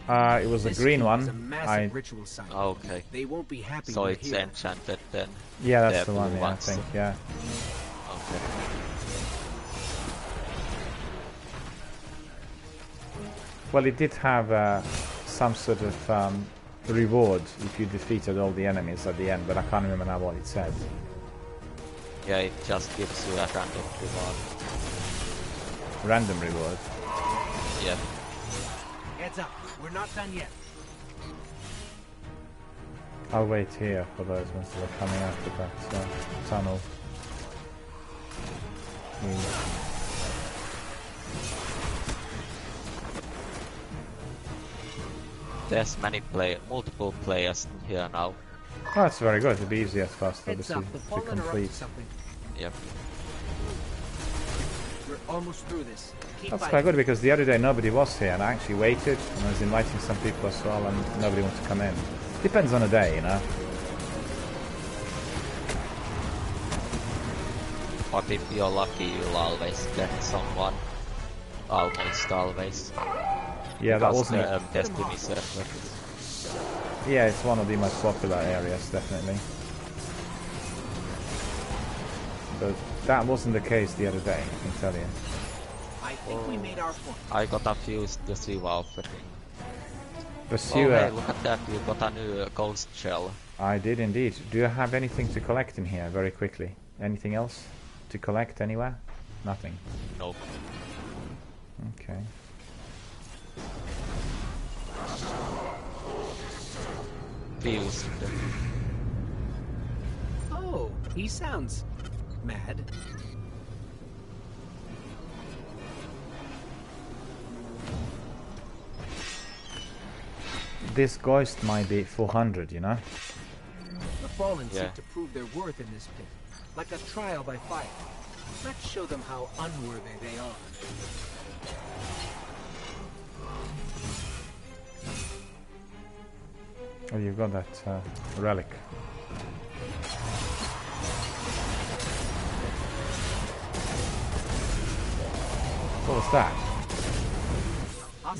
It was a This green key one. is a massive ritual site. Okay, They won't be happy so we're it's here. enchanted then. Yeah, that's the the one, blue yeah, I ones. think, yeah. Okay. Well, it did have some sort of reward if you defeated all the enemies at the end, but I can't remember now what it said. Yeah, it just gives you a random reward. Random reward? Yeah. Heads up, we're not done yet. I'll wait here for those ones that are coming out of that tunnel. There's multiple players here now. Oh, that's very good. It'll be easier for us Heads obviously up, the to fallen are up to complete. something. Yep. We're almost through this. Keep That's fighting. quite good because the other day nobody was here and I actually waited and I was inviting some people as well and nobody wanted to come in. Depends on the day, you know. But if you're lucky, you'll always get someone. Almost always. Yeah, that Because wasn't. the Destiny server. Yeah, it's one of the most popular areas, definitely. But that wasn't the case the other day, I can tell you. I think we made our point. I got a few the Siva offering. Pursue. Oh hey, look at that, you got a new ghost shell. I did indeed. Do you have anything to collect in here, very quickly? Anything else to collect anywhere? Nothing. Nope. Okay. Fused. Oh, he sounds mad. This ghost might be 400, you know? The fallen Yeah. seek to prove their worth in this pit, like a trial by fire. Let's show them how unworthy they are. Oh, you've got that relic. What was that?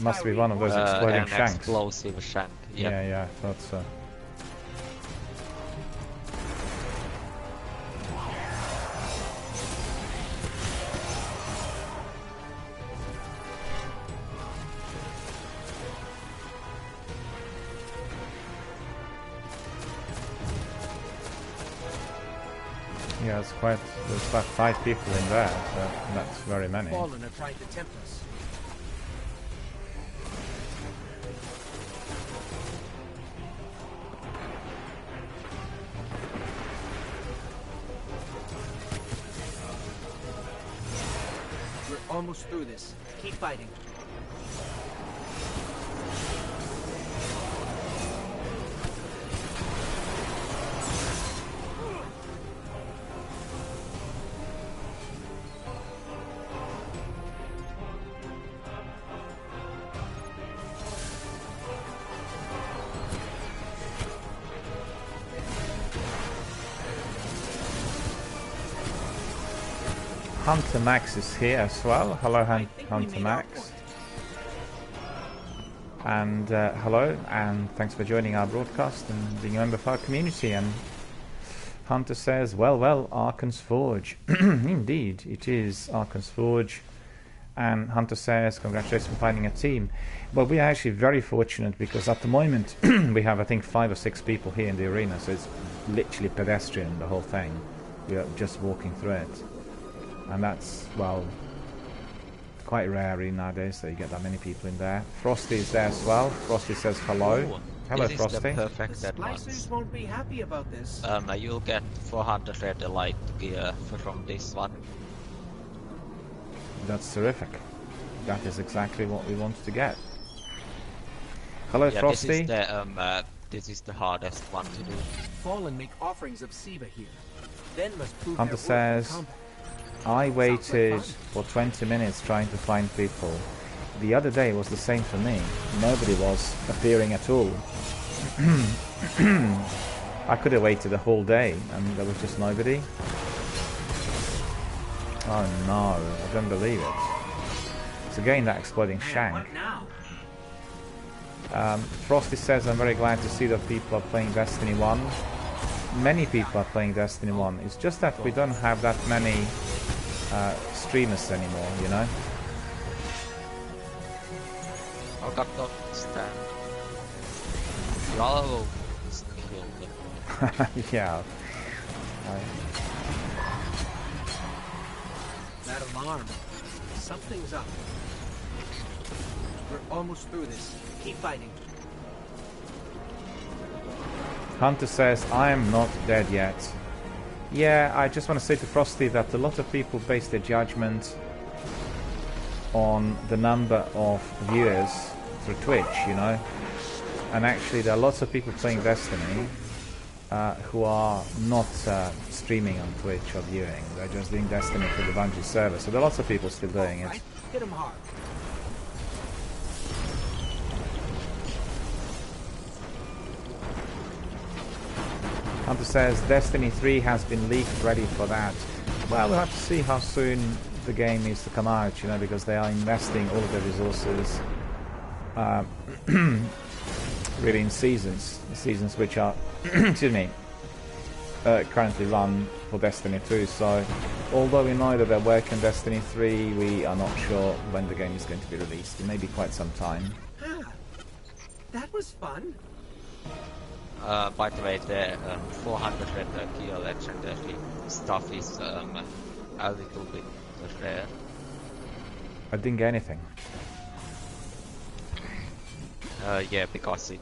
Must be one of those exploding an shanks. explosive shank. Yep. Yeah, I thought so. Yeah, there's about 5 people in there, so that's very many. Fallen are trying to tempt us. We're almost through this. Keep fighting. Hunter Max is here as well. Hello, Hunter Max. And hello, and thanks for joining our broadcast and being a member of our community. And Hunter says, well, Arkan's Forge. Indeed, it is Arkan's Forge. And Hunter says, congratulations for finding a team. Well, we are actually very fortunate because at the moment we have, I think, 5 or 6 people here in the arena, so it's literally pedestrian, the whole thing. We are just walking through it. And that's, well, quite rare really nowadays that you get that many people in there. Frosty is there as well. Frosty says hello. Ooh, Hello, this Frosty. is the perfect The advance. splicers won't be happy about this. You'll get 400 red light gear from this one. That's terrific. That is exactly what we want to get. Hello, Yeah, Frosty. this is the hardest one to do. Fallen make offerings of Siva here. Then must prove Hunter their worth in says, combat. I waited fun. for 20 minutes trying to find people. The other day was the same for me. Nobody was appearing at all. I could have waited the whole day and there was just nobody. Oh no, I don't believe it. It's again that exploding Man, shank. what now? Frosty says, I'm very glad to see that people are playing Destiny 1. Many people are playing Destiny 1. It's just that we don't have that many streamers anymore, you know? I got no stand. Yellow is killed. Yeah. That alarm. Something's up. We're almost through this. Keep fighting. Hunter says, I am not dead yet. Yeah, I just want to say to Frosty that a lot of people base their judgment on the number of viewers through Twitch, you know. And actually there are lots of people playing Destiny who are not streaming on Twitch or viewing. They're just doing Destiny for the Bungie server. So there are lots of people still doing it. Hit 'em hard. Hunter says Destiny 3 has been leaked, ready for that. Well, we'll have to see how soon the game needs to come out, you know, because they are investing all of their resources really in seasons which are excuse me, currently run for Destiny 2. So although we know that they're working on Destiny 3, we are not sure when the game is going to be released. It may be quite some time. That was fun. By the way, the 400 kill legendary stuff is a little bit rare. I didn't get anything. Yeah, because it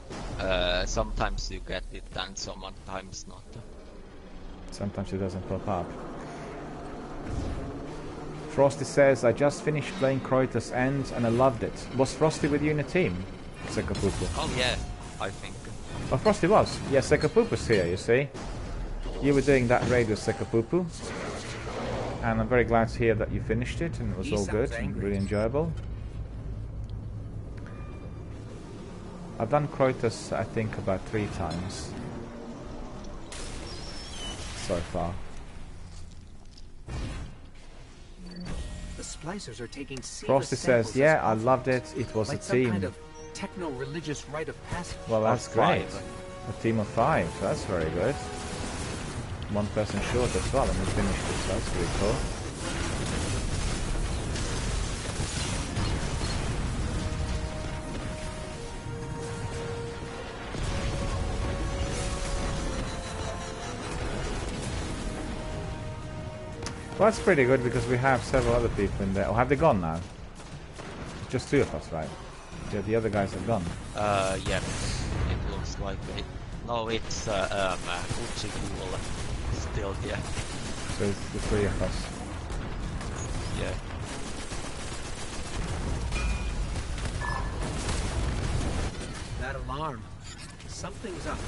sometimes you get it and sometimes not. Sometimes it doesn't pop up. Frosty says, I just finished playing Croita's End and I loved it. Was Frosty with you in a team? Sekapupu. Oh yeah, I think. Oh, Frosty was. Yeah, Sekapupu's here, you see. You were doing that raid with Sekapupu. And I'm very glad to hear that you finished it and it was all good and really enjoyable. I've done Croita's, I think, about 3 times so far. The splicers are taking Frosty says, yeah, I loved it. It was like a team. Some kind of techno-religious rite of passage. Well, that's great. 5. A team of 5. That's very good. One person short as well, and we finished it. So that's really cool. Well, that's pretty good because we have several other people in there. Oh, have they gone now? Just 2 of us, right? Yeah, the other guys have gone. Yeah, it looks like it. No, it's Uchi Ghoul still here. So it's the 3 of us. Yeah. That alarm. Something's up.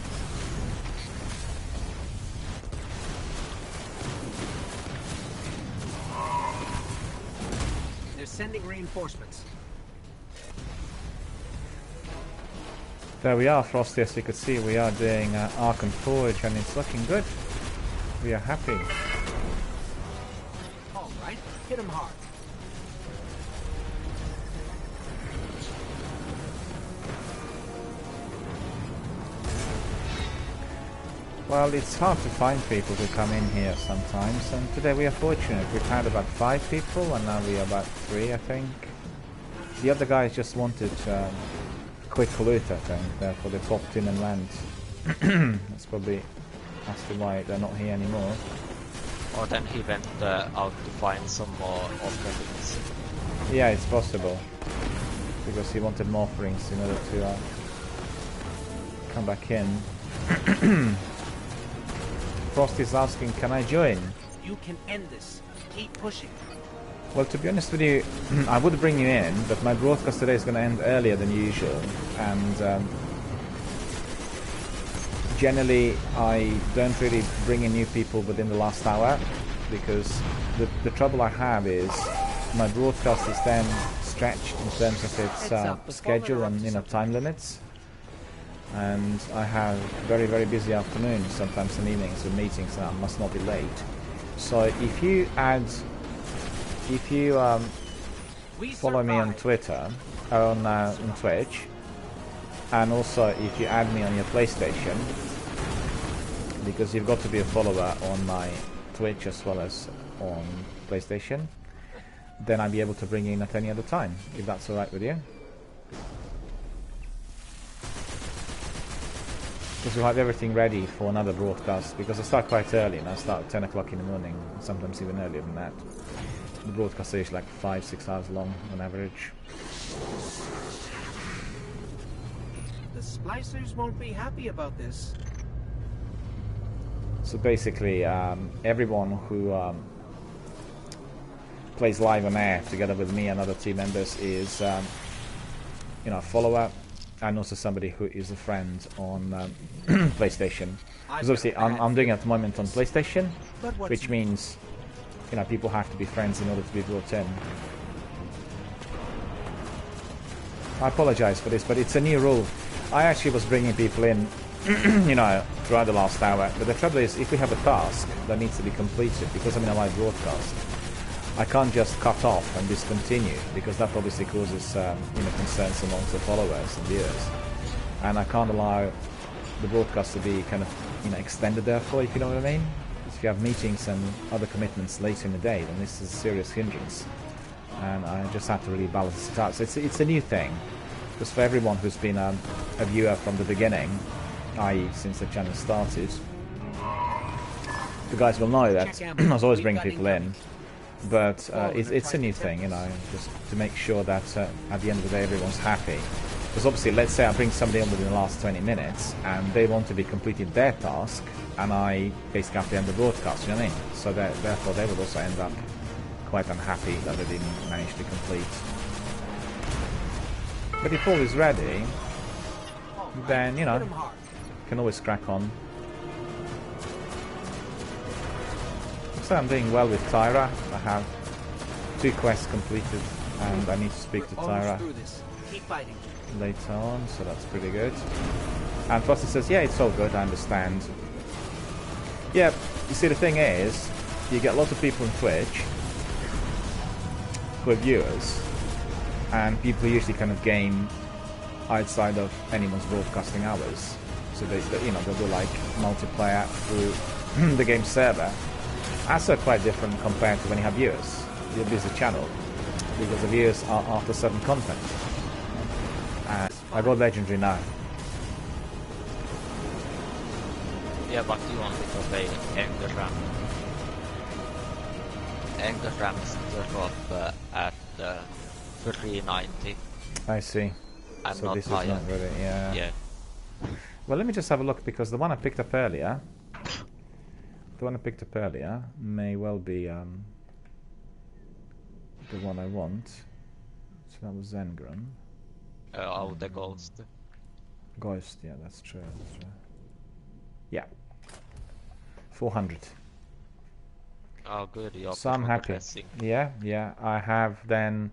They're sending reinforcements. There we are, Frosty. As you can see, we are doing Ark and Forge, and it's looking good. We are happy. All right, hit 'em hard. Well, it's hard to find people to come in here sometimes, and today we are fortunate. We've had about 5 people, and now we are about 3, I think. The other guys just wanted quick loot, I think, therefore they popped in and went. That's probably as to why they're not here anymore. Or then he went out to find some more offerings. Yeah, it's possible. Because he wanted more offerings in order to come back in. Frosty's asking, can I join? You can end this. Keep pushing. Well, to be honest with you, I would bring you in, but my broadcast today is going to end earlier than usual, and generally I don't really bring in new people within the last hour, because the trouble I have is my broadcast is then stretched in terms of its schedule and time limits, and I have very, very busy afternoons, sometimes in evenings with meetings, and I must not be late. So if you follow me on Twitter, or on Twitch, and also if you add me on your PlayStation, because you've got to be a follower on my Twitch as well as on PlayStation, then I'll be able to bring you in at any other time, if that's alright with you. because we'll have everything ready for another broadcast, because I start quite early and I start at 10 o'clock in the morning, sometimes even earlier than that. The broadcasts are usually like 5-6 hours long on average. The splicers won't be happy about this. So basically, everyone who plays live on air together with me and other team members is, you know, a follower, and also somebody who is a friend on PlayStation. Because obviously, I'm doing it at the moment on PlayStation, which means, you know, people have to be friends in order to be brought in. I apologize for this, but it's a new rule. I actually was bringing people in, you know, throughout the last hour, but the trouble is, if we have a task that needs to be completed, because I'm in a live broadcast, I can't just cut off and discontinue, because that obviously causes, you know, concerns amongst the followers and viewers. And I can't allow the broadcast to be kind of, you know, extended therefore, if you know what I mean. If you have meetings and other commitments later in the day, then this is a serious hindrance. And I just have to really balance it out. So it's a new thing, because for everyone who's been a viewer from the beginning, i.e. since the channel started, the guys will know that I was always bringing people in. But it's a new thing, you know, just to make sure that at the end of the day everyone's happy. Because obviously, let's say I bring somebody on within the last 20 minutes and they want to be completing their task, and I basically have to end the broadcast, you know what I mean? So therefore they would also end up quite unhappy that they didn't manage to complete. But if all is ready, then, you know, can always crack on. So I'm doing well with Tyra. I have 2 quests completed, and I need to speak to Tyra later on, so that's pretty good. And Frosty says, yeah, it's all good, I understand. Yeah, you see, the thing is, you get lots of people on Twitch who are viewers, and people usually kind of game outside of anyone's broadcasting hours. So they you know, they'll do like multiplayer through the game server. That's quite different compared to when you have viewers. You have a channel, because the viewers are after certain content. And I got legendary now. Yeah, but you only got a engram. Engrams drop at 390. I see. And so not this higher. is not really, yeah. Well, let me just have a look, because the one I picked up earlier, may well be the one I want. So that was Zengram. Oh, the ghost. Ghost, yeah, that's true. That's true. Yeah. 400. Oh, good. You're So I'm happy. progressing. Yeah. I have then,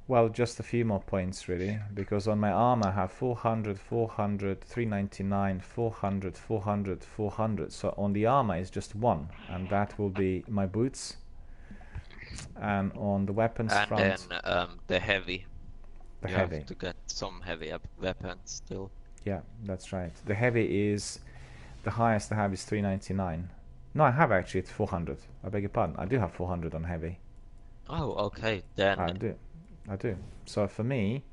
well, just a few more points really, because on my armor I have 400, 400, 399, 400, 400, 400. So on the armor is just 1, and that will be my boots. And on the weapons And front, then the heavy. the You heavy. have to get some heavy weapons still. Yeah, that's right. The heavy is, the highest I have is 399. No, I have actually, it's 400. I beg your pardon. I do have 400 on heavy. Oh, okay. Then I do. So for me,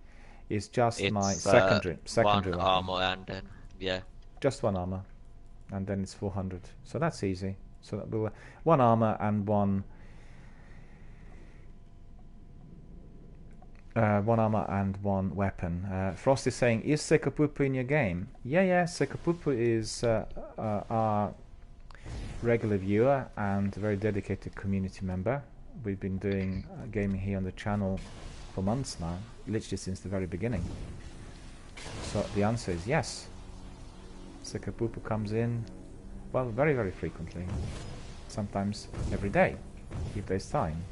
it's just it's my secondary one weapon. armor, and then yeah. Just 1 armor, and then it's 400. So that's easy. So that will 1 armor and 1 weapon. Frost is saying, is Sekapupu in your game? Yeah. Sekapupu is our regular viewer and a very dedicated community member. We've been doing gaming here on the channel for months now, literally since the very beginning. So the answer is yes. Sekapupu comes in, well, very, very frequently. Sometimes every day, if there's time.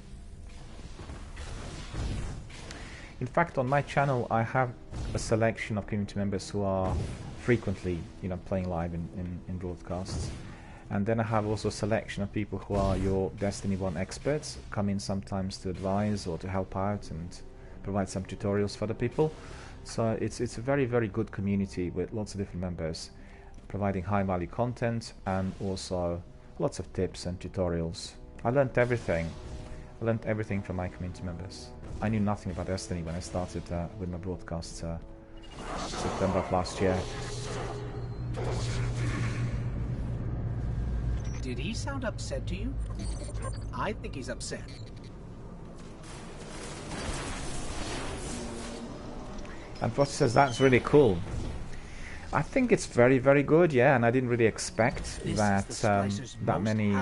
In fact, on my channel, I have a selection of community members who are frequently, you know, playing live in broadcasts. And then I have also a selection of people who are your Destiny 1 experts, come in sometimes to advise or to help out and provide some tutorials for the people. So it's a very, very good community with lots of different members providing high value content and also lots of tips and tutorials. I learned everything. I learned everything from my community members. I knew nothing about Destiny when I started with my broadcasts September of last year. Did he sound upset to you? I think he's upset. And Frosty says that's really cool. I think it's very, very good, yeah, and I didn't really expect that that many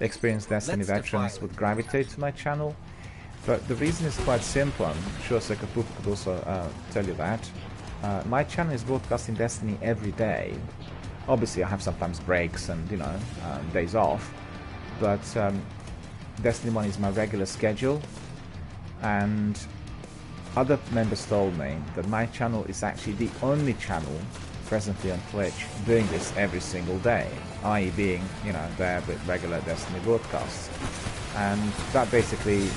experienced Destiny veterans would gravitate to my channel. But the reason is quite simple. I'm sure Sekapupa could also tell you that. My channel is broadcasting Destiny every day. Obviously, I have sometimes breaks and, you know, days off. But Destiny 1 is my regular schedule. And other members told me that my channel is actually the only channel presently on Twitch doing this every single day. I.e. being, you know, there with regular Destiny broadcasts. And that basically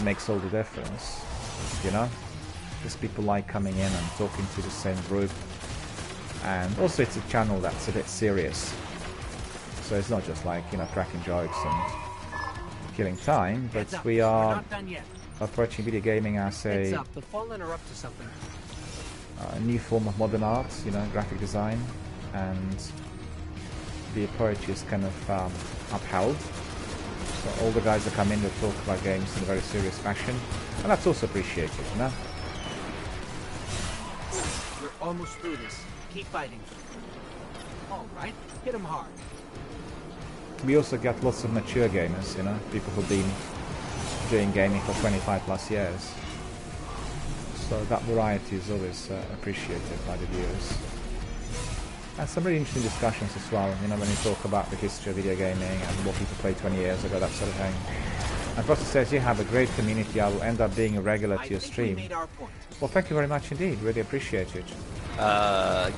makes all the difference, you know? Because people like coming in and talking to the same group. And also it's a channel that's a bit serious. So it's not just like, you know, cracking jokes and killing time, but we are approaching video gaming as a new form of modern art, you know, graphic design, and the approach is kind of upheld. So all the guys that come in will talk about games in a very serious fashion, and that's also appreciated, you know? We're almost through this. Keep fighting. Alright, hit him hard. We also get lots of mature gamers, you know, people who've been doing gaming for 25 plus years. So that variety is always appreciated by the viewers. And some really interesting discussions as well, you know, when you talk about the history of video gaming and what people played 20 years ago, that sort of thing. And Frosty says, you have a great community, I will end up being a regular to your stream. Well, thank you very much indeed, really appreciate it.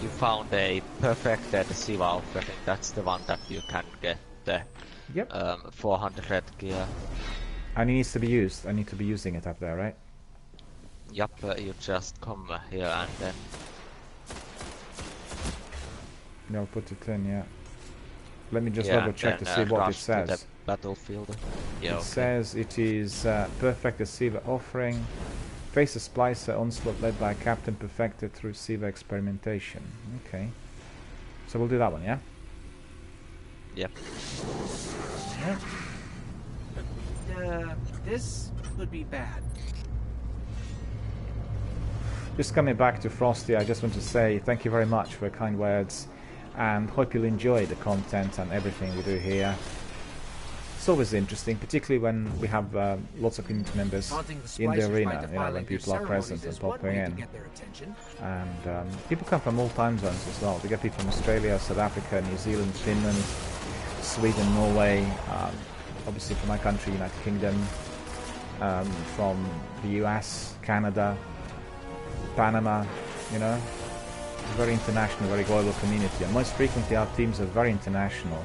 You found a perfected Siva offering, that's the one that you can get the 400 gear. And it needs to be used, I need to be using it up there, right? Yup, you just come here and then... Yeah, I'll put it in, yeah. Let me just double check to see what it says. To the battlefield. Yeah, it says it is perfected Siva offering. Face a splicer onslaught led by a captain perfected through Siva experimentation. Okay. So we'll do that one, yeah? Yep. Yeah. This could be bad. Just coming back to Frosty, I just want to say thank you very much for your kind words, and hope you'll enjoy the content and everything we do here. It's always interesting, particularly when we have lots of community members in the arena, you know, when people are present and popping in. And people come from all time zones as well. We get people from Australia, South Africa, New Zealand, Finland, Sweden, Norway, obviously from my country, United Kingdom, from the US, Canada, Panama, you know. It's a very international, very global community, and most frequently our teams are very international.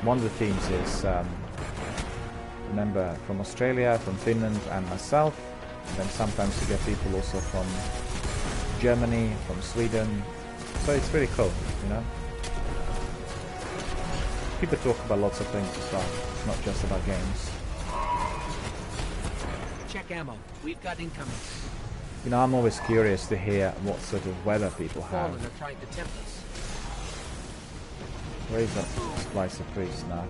One of the teams is a member from Australia, from Finland and myself, and then sometimes we get people also from Germany, from Sweden, so it's really cool, you know. People talk about lots of things as well, it's not just about games. Check ammo, we've got incoming. You know, I'm always curious to hear what sort of weather people have. Where is that Splicer Priest now?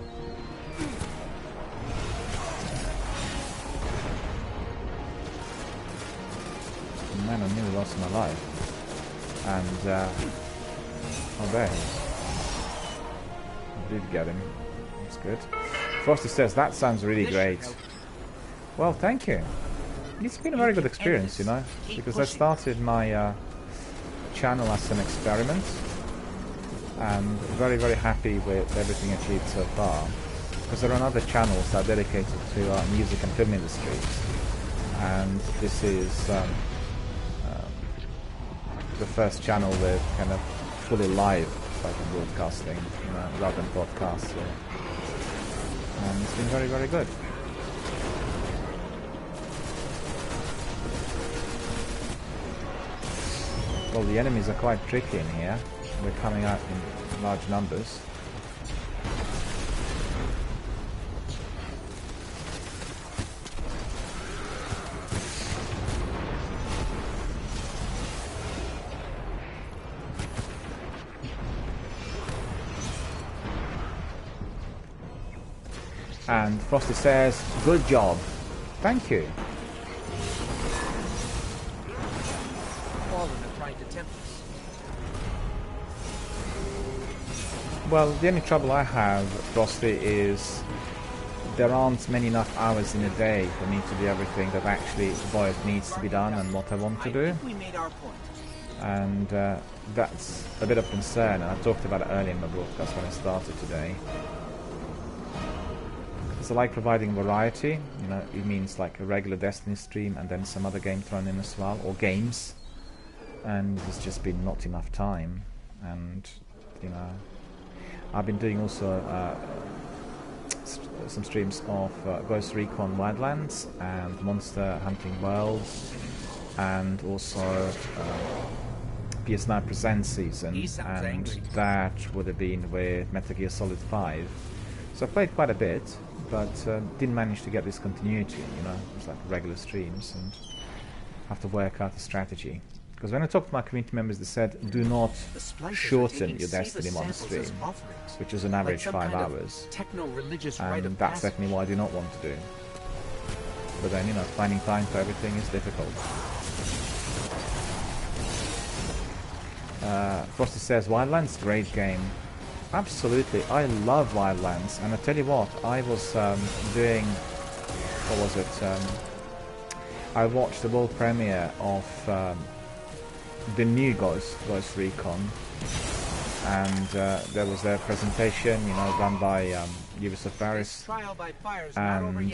Man, I nearly lost my life. And, oh, there he is. I did get him. That's good. Frosty says, that sounds really great. Well, thank you. It's been a very good experience, you know, because I started my channel as an experiment, and very, very happy with everything achieved so far, because there are other channels that are dedicated to music and film industries, and this is the first channel with kind of fully live type of broadcasting, you know, rather than podcasts, and it's been very, very good. Well, the enemies are quite tricky in here. They're coming out in large numbers. And Frosty says, good job. Thank you. Fallen are trying to tempt us. Well, the only trouble I have, Frosty, is there aren't many enough hours in a day for me to do everything that actually what needs to be done and what I want to do. I think we made our point. And that's a bit of concern, and I talked about it earlier in my broadcast when I started today. Because I like providing variety, you know, it means like a regular Destiny stream and then some other game thrown in as well, or games. And there's just been not enough time, and you know, I've been doing also some streams of Ghost Recon Wildlands and Monster Hunting Worlds, and also PS9 Presents season, and angry. that would have been with Metal Gear Solid 5. So I played quite a bit, but didn't manage to get this continuity, you know, it's like regular streams, and have to work out a strategy. Because when I talked to my community members, they said, do not shorten your Destiny mod stream, which is an average 5 hours. And that's definitely what I do not want to do. But then, you know, finding time for everything is difficult. Frosty says, Wildlands, great game. Absolutely, I love Wildlands. And I tell you what, I was doing, what was it? I watched the world premiere of the new Ghost Recon, and there was their presentation, you know, done by Ubisoft Paris, and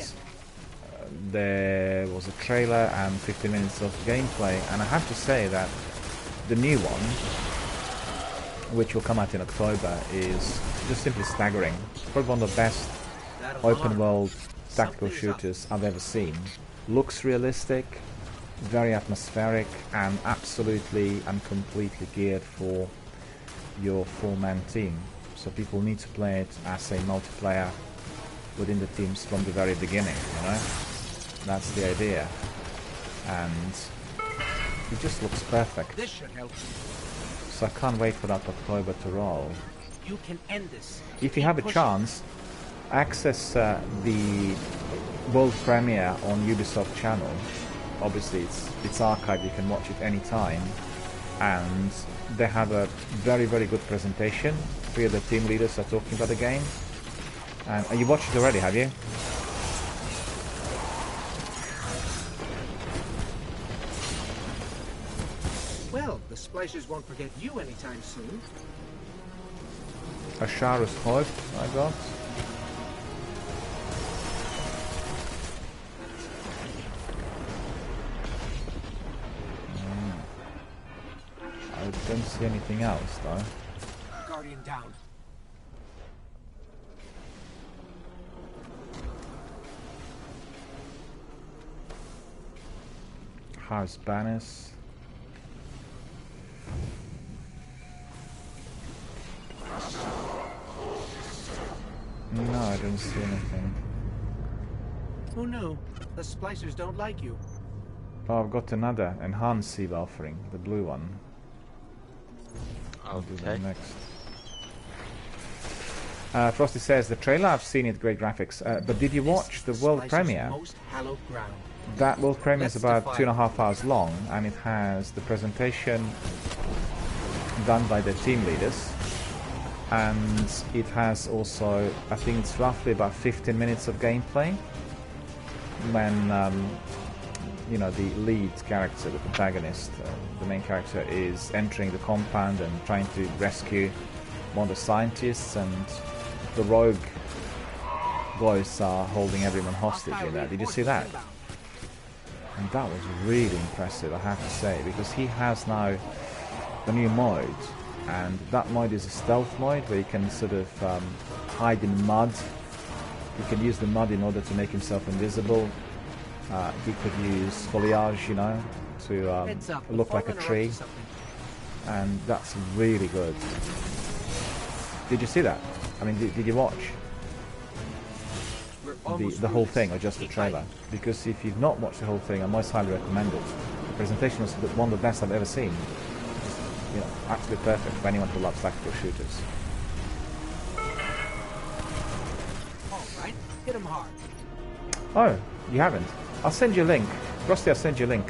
there was a trailer and 15 minutes of gameplay, and I have to say that the new one, which will come out in October, is just simply staggering. Probably one of the best open world tactical shooters I've ever seen. Looks realistic, very atmospheric, and absolutely and completely geared for your 4-man team. So people need to play it as a multiplayer within the teams from the very beginning, you know? That's the idea. And it just looks perfect. This should help. So I can't wait for that October to roll. You can end this. If you have a chance, access the world premiere on Ubisoft channel. Obviously it's archived, you can watch it anytime, and they have a very good presentation. 3 of the team leaders are talking about the game, and you watched it already, have you? Well, the Splishers won't forget you anytime soon. A Sharus Hope I got. I don't see anything else though. Guardian down. House banners. No, I don't see anything. Who knew? The Splicers don't like you. Oh, I've got another enhanced SIV offering, the blue one. I'll do that next. Frosty says, the trailer I've seen it, great graphics. But did you watch the world premiere? That world premiere is about 2.5 hours long, and it has the presentation done by the team leaders. And it has also, I think it's roughly about 15 minutes of gameplay. When, you know, the lead character, the protagonist, the main character, is entering the compound and trying to rescue one of the scientists, and the rogue boys are holding everyone hostage in there. Did you see that? And that was really impressive, I have to say, because he has now a new mode, and that mode is a stealth mode where you can sort of hide in mud. He can use the mud in order to make himself invisible. He could use foliage, you know, to look like a tree, and that's really good. Did you see that? I mean, did you watch the whole thing, or just the trailer? Because if you've not watched the whole thing, I most highly recommend it. The presentation was one of the best I've ever seen. Just, you know, absolutely perfect for anyone who loves tactical shooters. All right, hit him hard. Oh, you haven't? I'll send you a link. Rusty, I'll send you a link.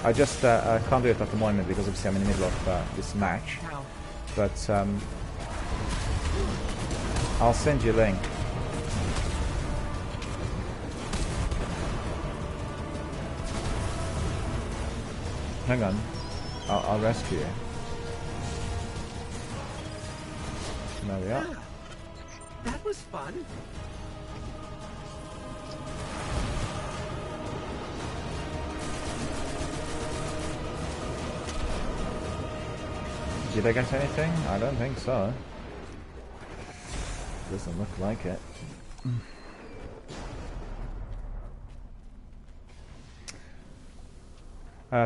I just can't do it at the moment because obviously I'm in the middle of this match. Now, But I'll send you a link. Hang on. I'll rescue you. There we are. that was fun. Did I get anything? I don't think so. Doesn't look like it.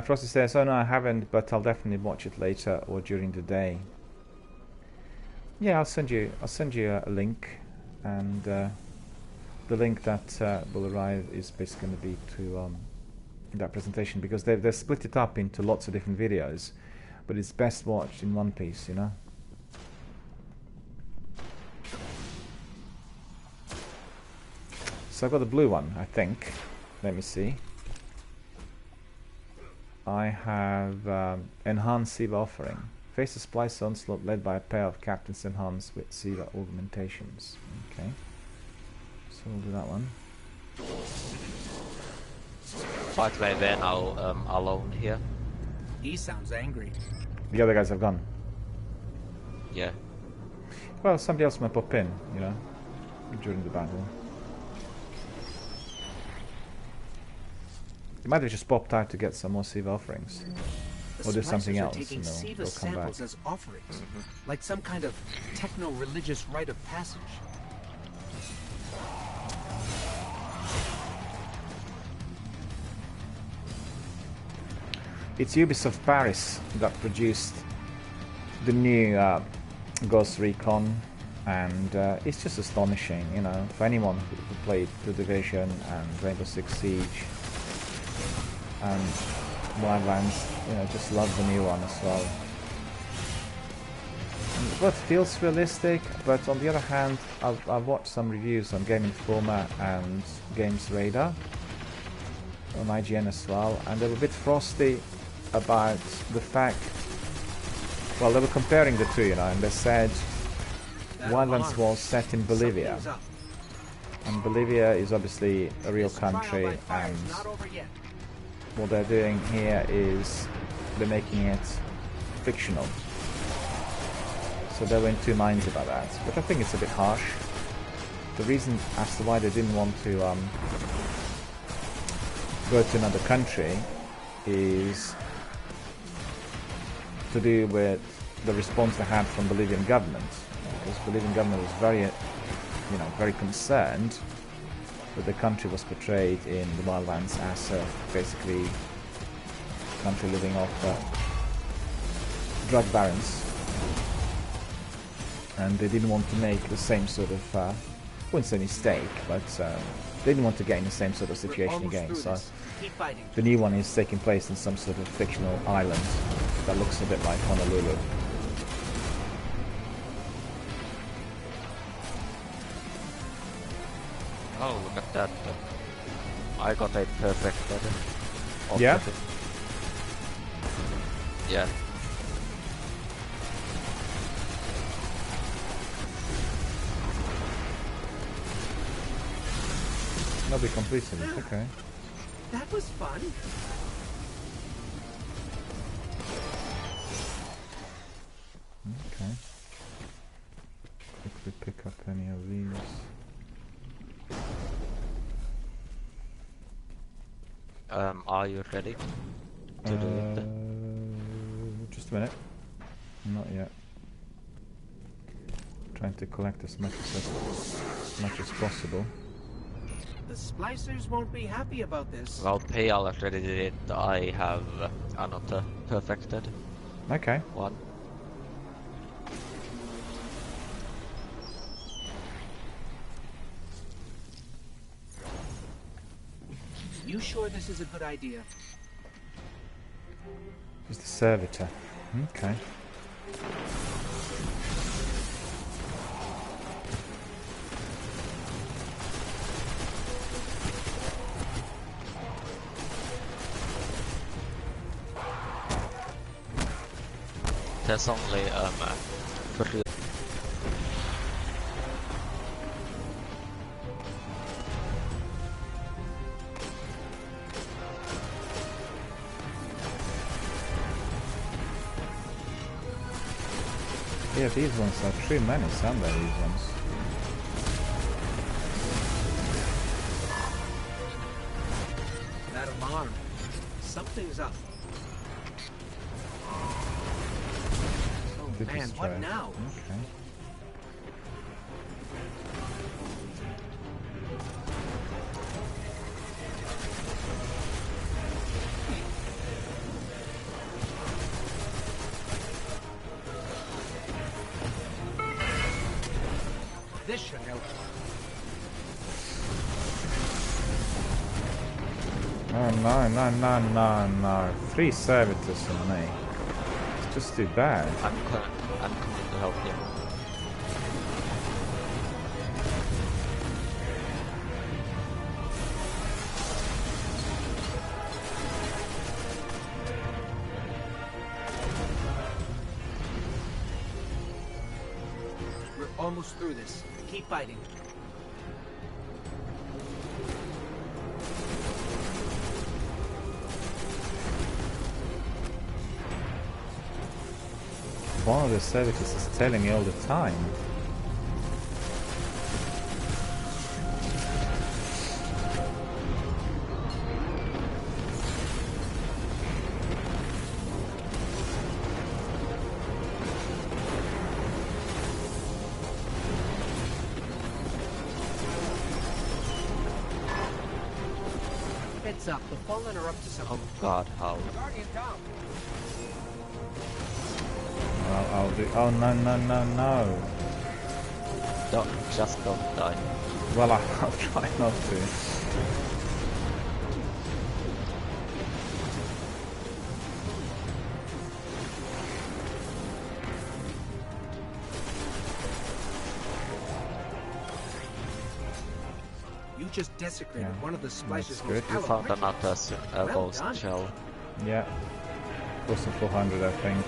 Frosty says, "Oh no, I haven't, but I'll definitely watch it later or during the day." Yeah, I'll send you a link, and the link that will arrive is basically going to be to that presentation, because they've split it up into lots of different videos, but it's best watched in one piece, you know. So I've got the blue one, I think. Let me see. I have enhanced SIVA offering. Face a splice onslaught led by a pair of captains enhanced with SIVA augmentations. Okay. So we'll do that one. By the way, we're now alone here. He sounds angry. The other guys have gone. Yeah. Well, somebody else might pop in, you know, during the battle. They might have just popped out to get some more SIVA offerings. Or do something else, taking and SIVA they'll come back. samples as offerings, like some kind of techno-religious rite of passage. It's Ubisoft Paris that produced the new Ghost Recon, and it's just astonishing, you know, for anyone who played The Division and Rainbow Six Siege and Wildlands, you know, just love the new one as well. And what feels realistic, but on the other hand, I've watched some reviews on Game Informer and Games Radar on IGN as well, and they were a bit frosty about the fact, well, they were comparing the two, you know, and they said Wildlands was set in Bolivia, and Bolivia is obviously a real country, and what they're doing here is they're making it fictional. So they were in two minds about that, which I think it's a bit harsh. The reason as to why they didn't want to go to another country is to do with the response they had from Bolivian government, because Bolivian government was very, you know, very concerned that the country was portrayed in the Wildlands as a basically country living off drug barons, and they didn't want to make the same sort of, I wouldn't say mistake, but they didn't want to get in the same sort of situation again. So the new one is taking place in some sort of fictional island that looks a bit like Honolulu. Oh, look at that. I got a perfect opposite. Yeah? Yeah. Nobody completed it, okay. That was fun. Okay. Quickly pick up any of these. Are you ready to do it? Just a minute. Not yet. Trying to collect as much as possible. The splicers won't be happy about this. Well, Pay already did it. I have another perfected Okay. one. You sure this is a good idea? It's the servitor. Okay. there's only three. Yeah, these ones are too many, some of these ones. That alarm. Something's up. Oh Did man, destroy what it. now? Okay. This should help. Oh no. 3 servitors on me. It's just too bad. I'm coming to help you. We're almost through this. Keep fighting. One of the servitors is telling me all the time. Heads up, the fallen are up to something. Oh God, how? Guardian down. I'll do. Oh no. Don't die. Well, I'll try not to. You just desecrated Yeah, one of the Splash's that's most good. You found hallowed another Well ghost done. shell. Yeah. Close to 400, I think.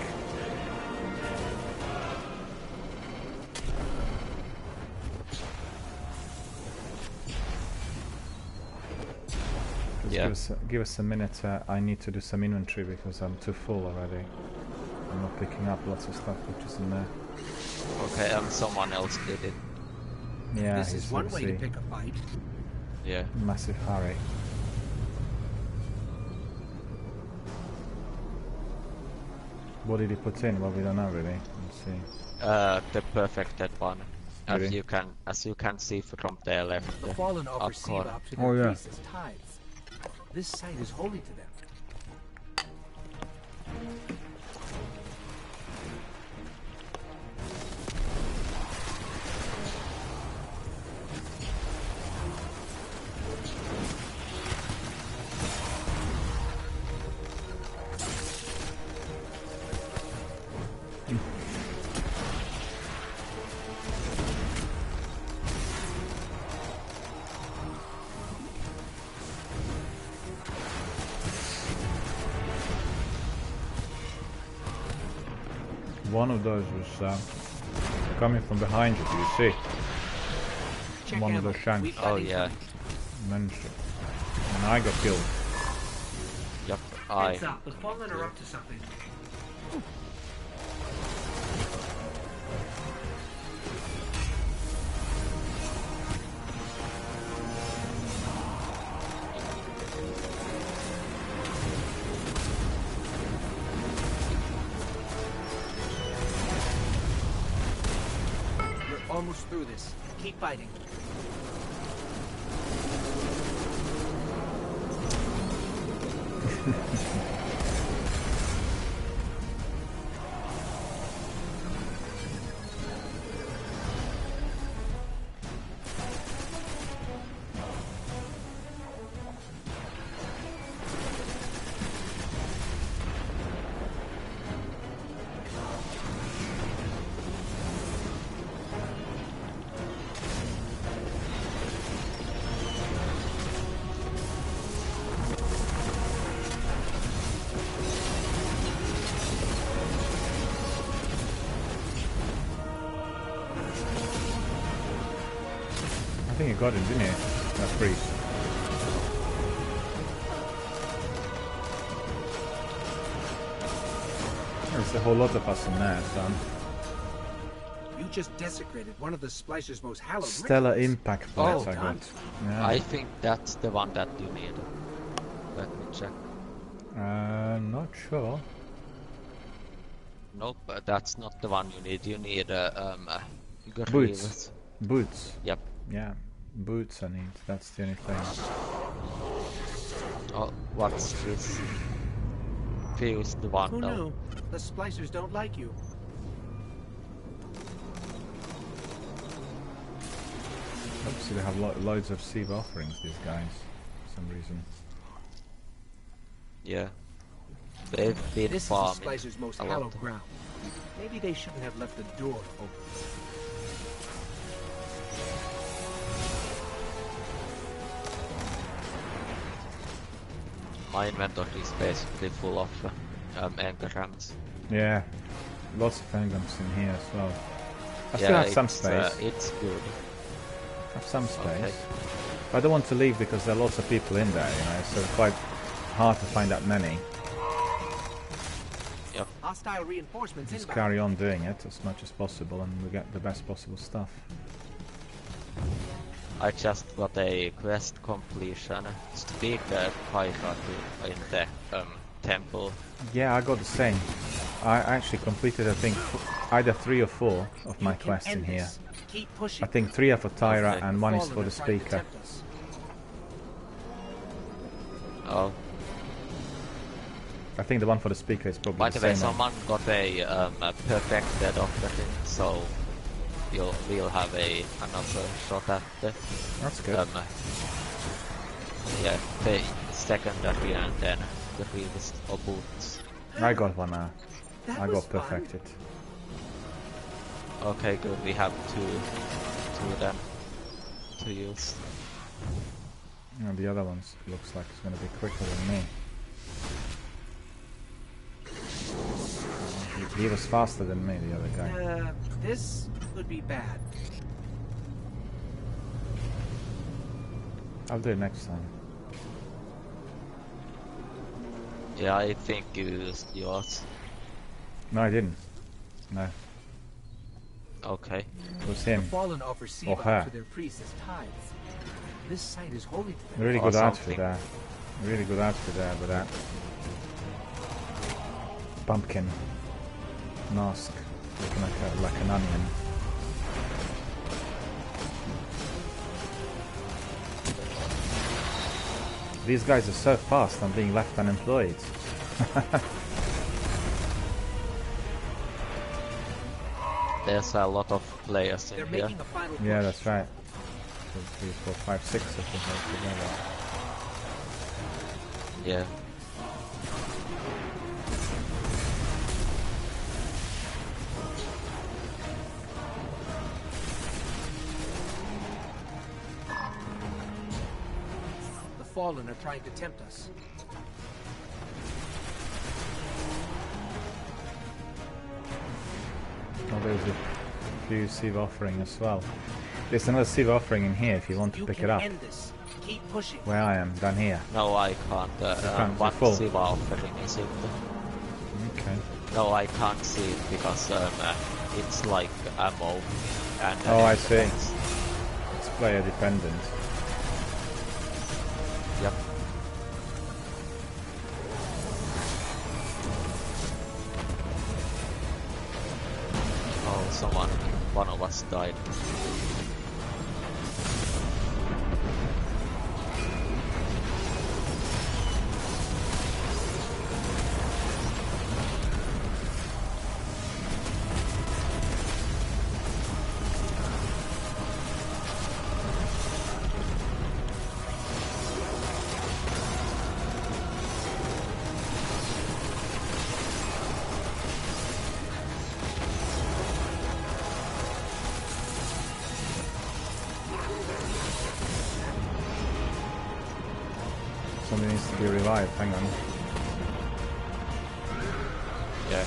Just Yeah. give us a minute. I need to do some inventory because I'm too full already. I'm not picking up lots of stuff which is in there. Okay, someone else did it. Yeah, This he's is one way to obviously pick a fight. Yeah. massive hurry. What did he put in? Well, we don't know really. Let's see. The perfected one. As Really? you can see from the left. The fallen offer up Siva corner. up to Oh, their yeah. priests as tithes. This site is holy to them. One of those was coming from behind you. Do you see? Check One of ammo. those shanks. We've got Oh incoming. yeah. Managed it. And I got killed. Yup. Heads up, the fallen are up to something. We're almost through this. Keep fighting. you got it, didn't you? That priest. There's a whole lot of us in there, son. You just desecrated one of the Splicer's most hallowed Stellar rituals. impact points I done. got. Yeah. I think that's the one that you need. Let me check. Not sure. Nope, that's not the one you need. You need Boots. Grievous. Boots. Yep. Yeah. Boots I need. That's the only thing. Oh, what's this? Feels the one Who though. knew? The Splicers don't like you. Obviously they have loads of Siva offerings, these guys, for some reason. Yeah. They've been This is the farming Splicer's most a lot. hallowed ground. Maybe they shouldn't have left the door open. My inventory is basically full of engrams. Yeah. Lots of engrams in here as well. I still Yeah, have some space. it's good. I have some space. Okay. But I don't want to leave because there are lots of people in there, you know, so it's quite hard to find that many. Yep. Hostile reinforcements Just inbound. carry on doing it as much as possible and we get the best possible stuff. I just got a quest completion. Speak Kaira in the temple. Yeah, I got the same. I actually completed, I think, either 3 or 4 of my You can quests in end here. this. Keep pushing. I think 3 are for Tyra Okay. and 1 is Fallen for are the trying to speaker. tempt us. Oh, I think the one for the speaker is probably by the the way, same one. someone got a perfected offering, so we'll have another shot at the That's good. yeah, the secondary and then the previous boots. I got one now. That I was got fun. perfected. Okay, good. We have two of them to use. And the other ones looks like it's going to be quicker than me. He was faster than me, the other guy. This could be bad. I'll do it next time. Yeah, I think you used yours. No, I didn't. No, Okay. it was him. Fallen offer Or her. Siva to their priests as tithes. This site is holy to them. Really Or good outfit something. there. Really good outfit there with that pumpkin mask, looking like an onion. These guys are so fast. I'm being left unemployed. There's a lot of players They're in here. making a final push. Yeah, that's right. 2, 3, 4, 5, 6 of them altogether. Yeah. The Fallen are trying to tempt us. Oh, there's a few Siva offering as well. There's another Siva offering in here if you want to You pick can it up. end this. Keep pushing. Where I am, down here. No, I can't. can't, What it's full. Siva offering is it? Okay. No, I can't see it because it's like ammo. And Oh, I see. it's- It's player dependent. Yep. Oh, one of us died. Somebody needs to be revived. Hang on. Yeah.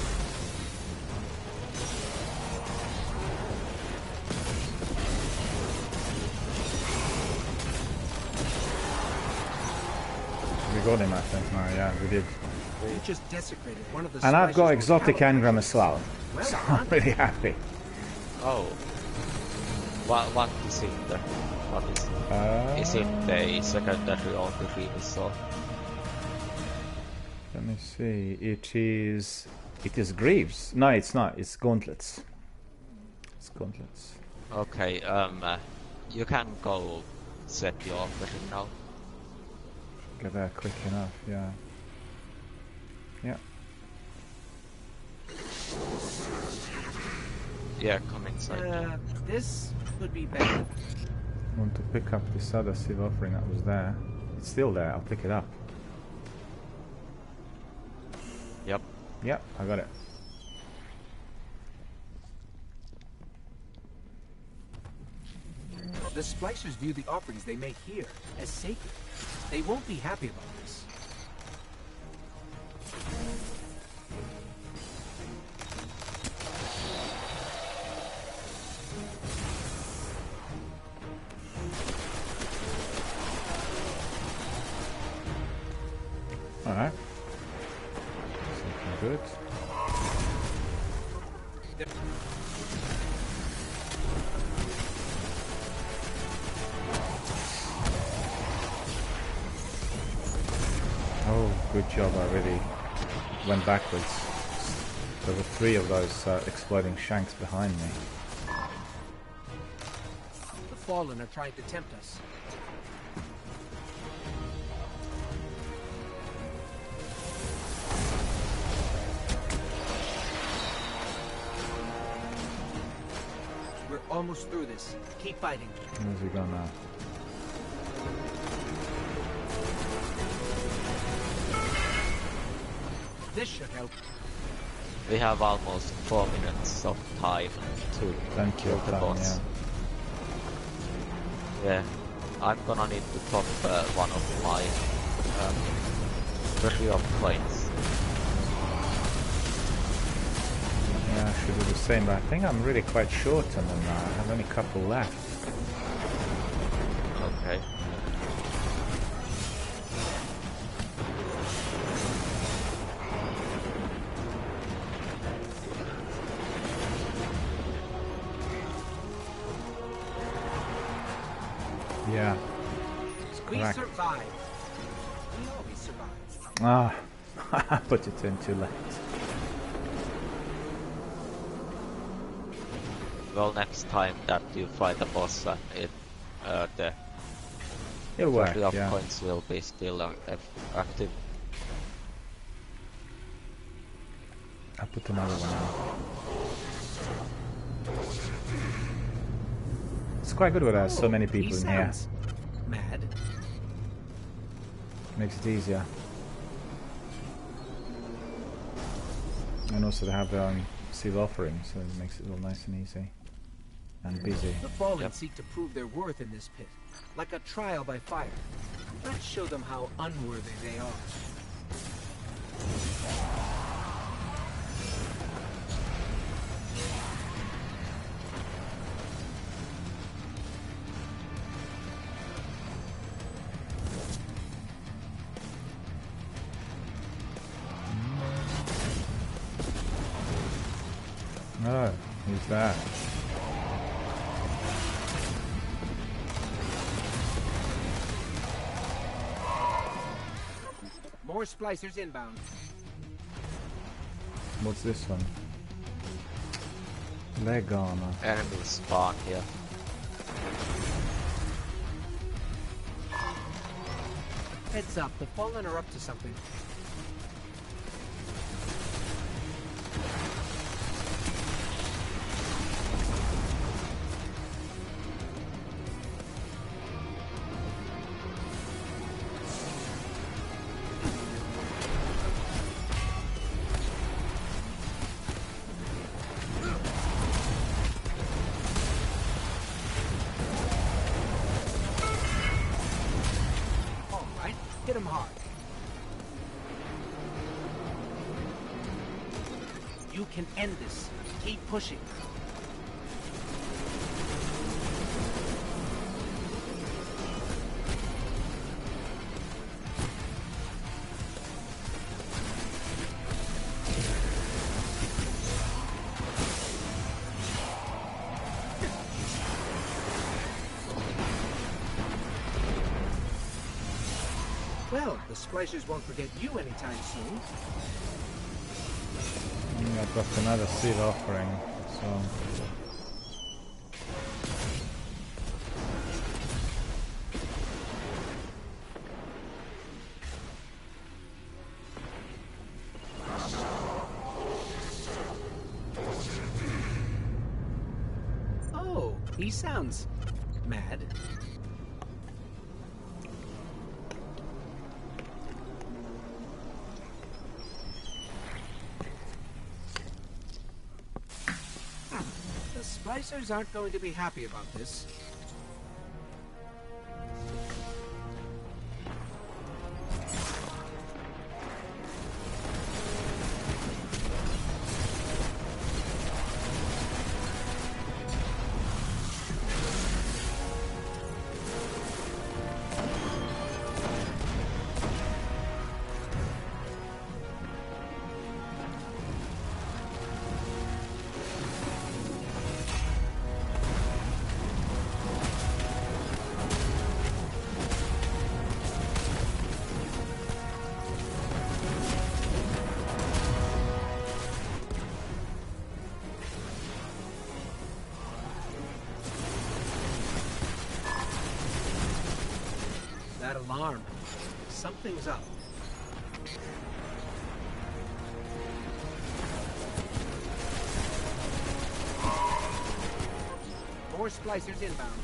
got him, I think. No, yeah, we did. You just desecrated one of the And I've got Splash's exotic most engram as well. Well So done. I'm really happy. Oh. What is it? What is it a secondary or the reversal? Let me see. It is greaves. No, it's not. It's gauntlets. It's gauntlets. Okay, you can go set your offering now. Get there quick enough, yeah. Yeah. Yeah, come inside. This would be better. I want to pick up this other silver offering that was there. It's still there. I'll pick it up. Yep. Yep, I got it. The Splicers view the offerings they make here as sacred. They won't be happy about this. Alright. Something good. Oh, good job, I really went backwards. There were 3 of those exploding shanks behind me. The Fallen are trying to tempt us. We're almost through this. Keep fighting. Where's he gone now? This should help. We have almost 4 minutes of time to Thank kill you, the time, boss. Yeah, I'm gonna need to top one of my treasury of coins. Yeah, I should do the same, but I think I'm really quite short on them now. I have only a couple left. Okay. Yeah, it's We correct. survived. We always survive. Ah, I put it in too late. Well, next time that you fight a boss, the It'll work, treasury of yeah. coins will be still active. I'll put another one out. It's quite good with us, so many people in here. Mad. Makes it easier. And also they have their own seal offering, so it makes it all nice and easy. And busy. The Fallen Yep. seek to prove their worth in this pit, like a trial by fire. Let's show them how unworthy they are. Oh, who's that? More splicers inbound. What's this one? Leg armor. Enemies spawn here. Heads up, the Fallen are up to something. All right, hit him hard. You can end this. Keep pushing. Well, the splicers won't forget you anytime soon. I've got another seed offering, so... Oh, he sounds mad. The splicers aren't going to be happy about this. That alarm. Something's up. More splicers inbound.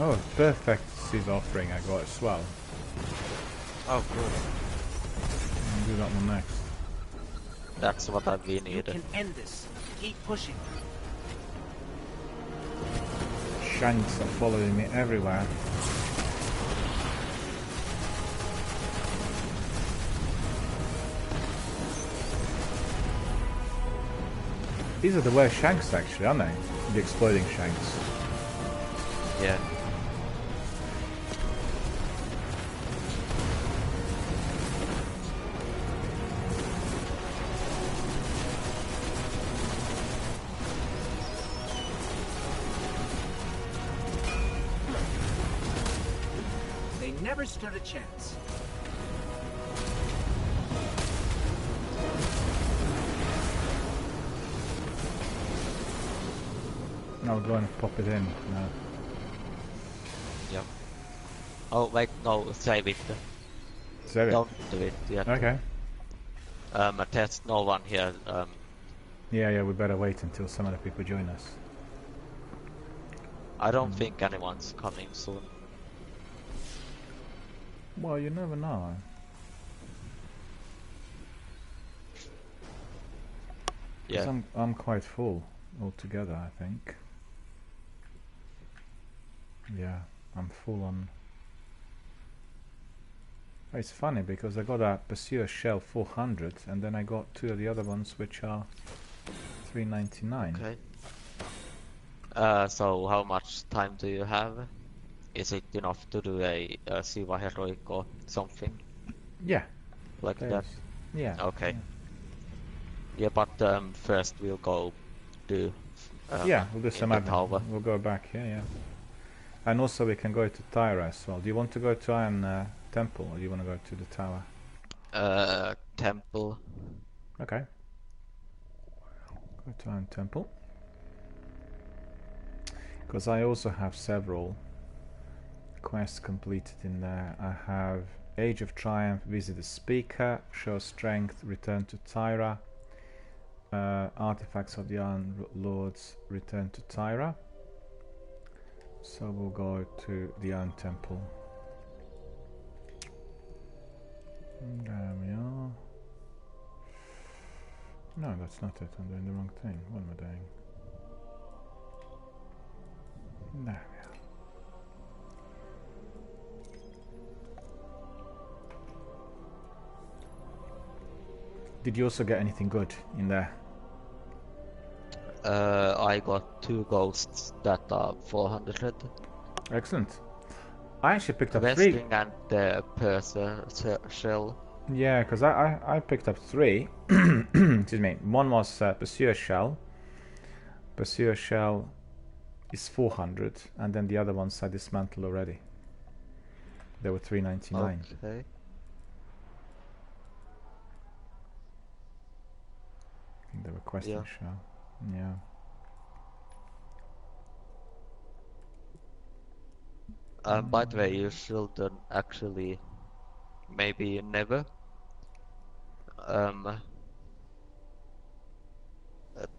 Oh, perfect seed offering I got as well. Oh, cool. I'll do that one next. That's what we You needed. can end this. Keep pushing. Shanks are following me everywhere. These are the worst shanks actually, aren't they? The exploding shanks. Yeah. They never stood a chance. I'll go and pop it in. No. Yep. Oh wait, no, save it. Save it. Don't do it yet. Okay. There's no one here. Yeah, we better wait until some other people join us. I don't think anyone's coming soon. Well, you never know. 'Cause Yeah. I'm quite full altogether, I think. Yeah, I'm full on. It's funny because I got a Pursuer Shell 400 and then I got two of the other ones which are 399. Okay. So how much time do you have? Is it enough to do a Siva Heroic or something Yeah, like there's- that? yeah. Okay. Yeah. Yeah, but first we'll go do. Yeah, we'll do some the admin. tower. We'll go back here, yeah. And also we can go to Tyra as well. Do you want to go to Iron Temple or do you want to go to the tower? Temple. Okay. Go to Iron Temple. Because I also have several quests completed in there. I have Age of Triumph, visit the speaker, show strength, return to Tyra. Artifacts of the Iron Lords, return to Tyra. So we'll go to the Iron Temple. There we are. No, that's not it. I'm doing the wrong thing. What am I doing? There we are. Did you also get anything good in there? I got 2 ghosts that are 400. Excellent. I actually picked up 3. Wrestling and the Purser shell. Yeah, because I picked up 3. Excuse me. One was Pursuer Shell. Pursuer Shell is 400, and then the other ones I dismantled already. They were 399. Okay. I think they were Questing Shell. Yeah. By the way, you shouldn't actually, maybe never,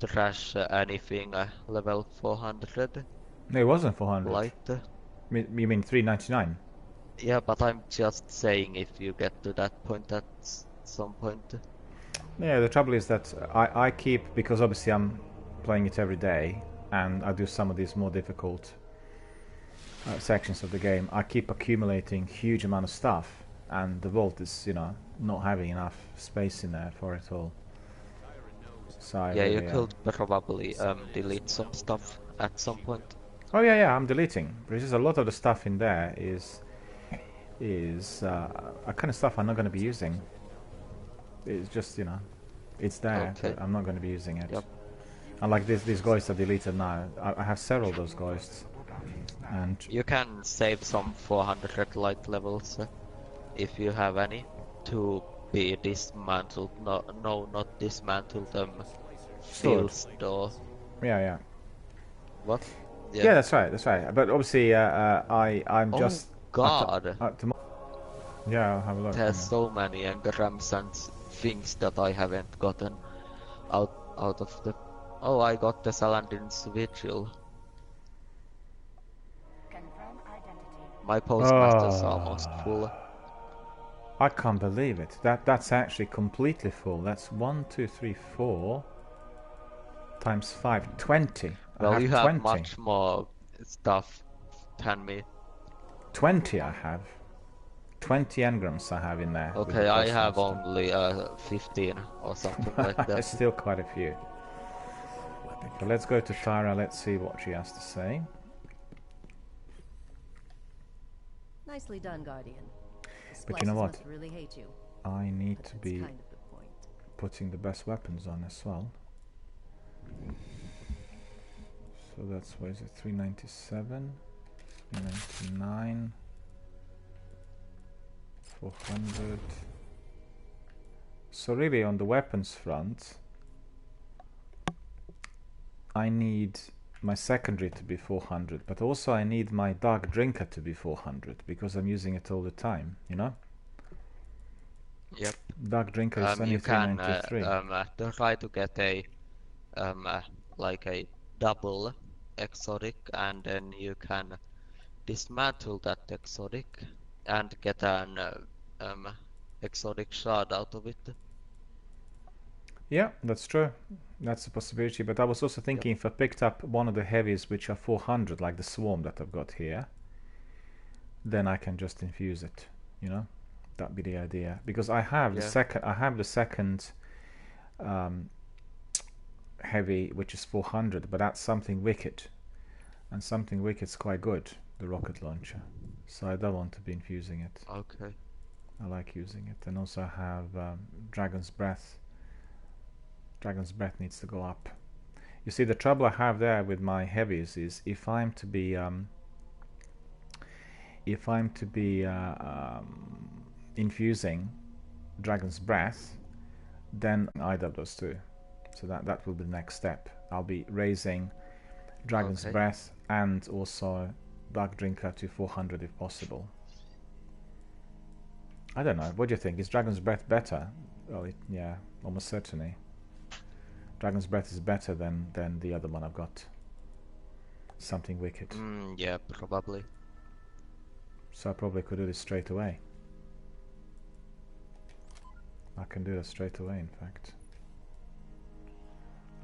trash anything level 400. No, it wasn't 400. Light. You mean 399? Yeah, but I'm just saying if you get to that point at some point. Yeah, the trouble is that I keep, because obviously I'm playing it every day, and I do some of these more difficult sections of the game, I keep accumulating huge amount of stuff, and the vault is, you know, not having enough space in there for it all. So Yeah, you could probably delete some stuff at some point. Oh yeah, I'm deleting. Because a lot of the stuff in there is a kind of stuff I'm not going to be using. It's just, you know, it's there, Okay. but I'm not going to be using it. Yep. And like these ghosts are deleted now. I have several of those ghosts. And You can save some 400 light levels if you have any to be dismantled. No, not dismantled. Stored. Fused or yeah. what? Yeah, that's right. But obviously, I'm Oh just. God! Yeah, I'll have a look. There's so many engrams and things that I haven't gotten out of the. Oh, I got the Saladin's Vigil. Confirm identity. My postmaster's almost full. I can't believe it. That's actually completely full. That's 1, 2, 3, 4 times 5, 20. Well, you 20. have much more stuff than me. 20 I have. 20 engrams I have in there. with Okay, the I have postmaster. only 15 or something like that. There's still quite a few. But let's go to Tyra. Let's see what she has to say. Nicely done, Guardian. The But you know Splices what? must really hate you. I need But to that's be kind of the point. putting the best weapons on as well. So that's, what is it, 397, 399, 400. So really on the weapons front, I need my secondary to be 400, but also I need my dark drinker to be 400 because I'm using it all the time, you know? Yep. Dark drinker is only You can 393. try to get a like a double exotic, and then you can dismantle that exotic and get an exotic shard out of it. Yeah, that's true. That's a possibility. But I was also thinking if I picked up one of the heavies which are 400, like the swarm that I've got here, then I can just infuse it. You know, that'd be the idea. Because I have the second. I have the second heavy, which is 400, but that's something wicked, and something wicked's quite good. The rocket launcher. So I don't want to be infusing it. Okay. I like using it, and also I have Dragon's Breath. Dragon's Breath needs to go up. You see, the trouble I have there with my heavies is if I'm to be infusing Dragon's Breath, then either of those two. So that will be the next step. I'll be raising Dragon's Breath and also Dark Drinker to 400 if possible. I don't know. What do you think? Is Dragon's Breath better? Oh, yeah, almost certainly. Dragon's Breath is better than the other one I've got. Something Wicked. Yeah, probably. So I probably could do this straight away. I can do that straight away, in fact.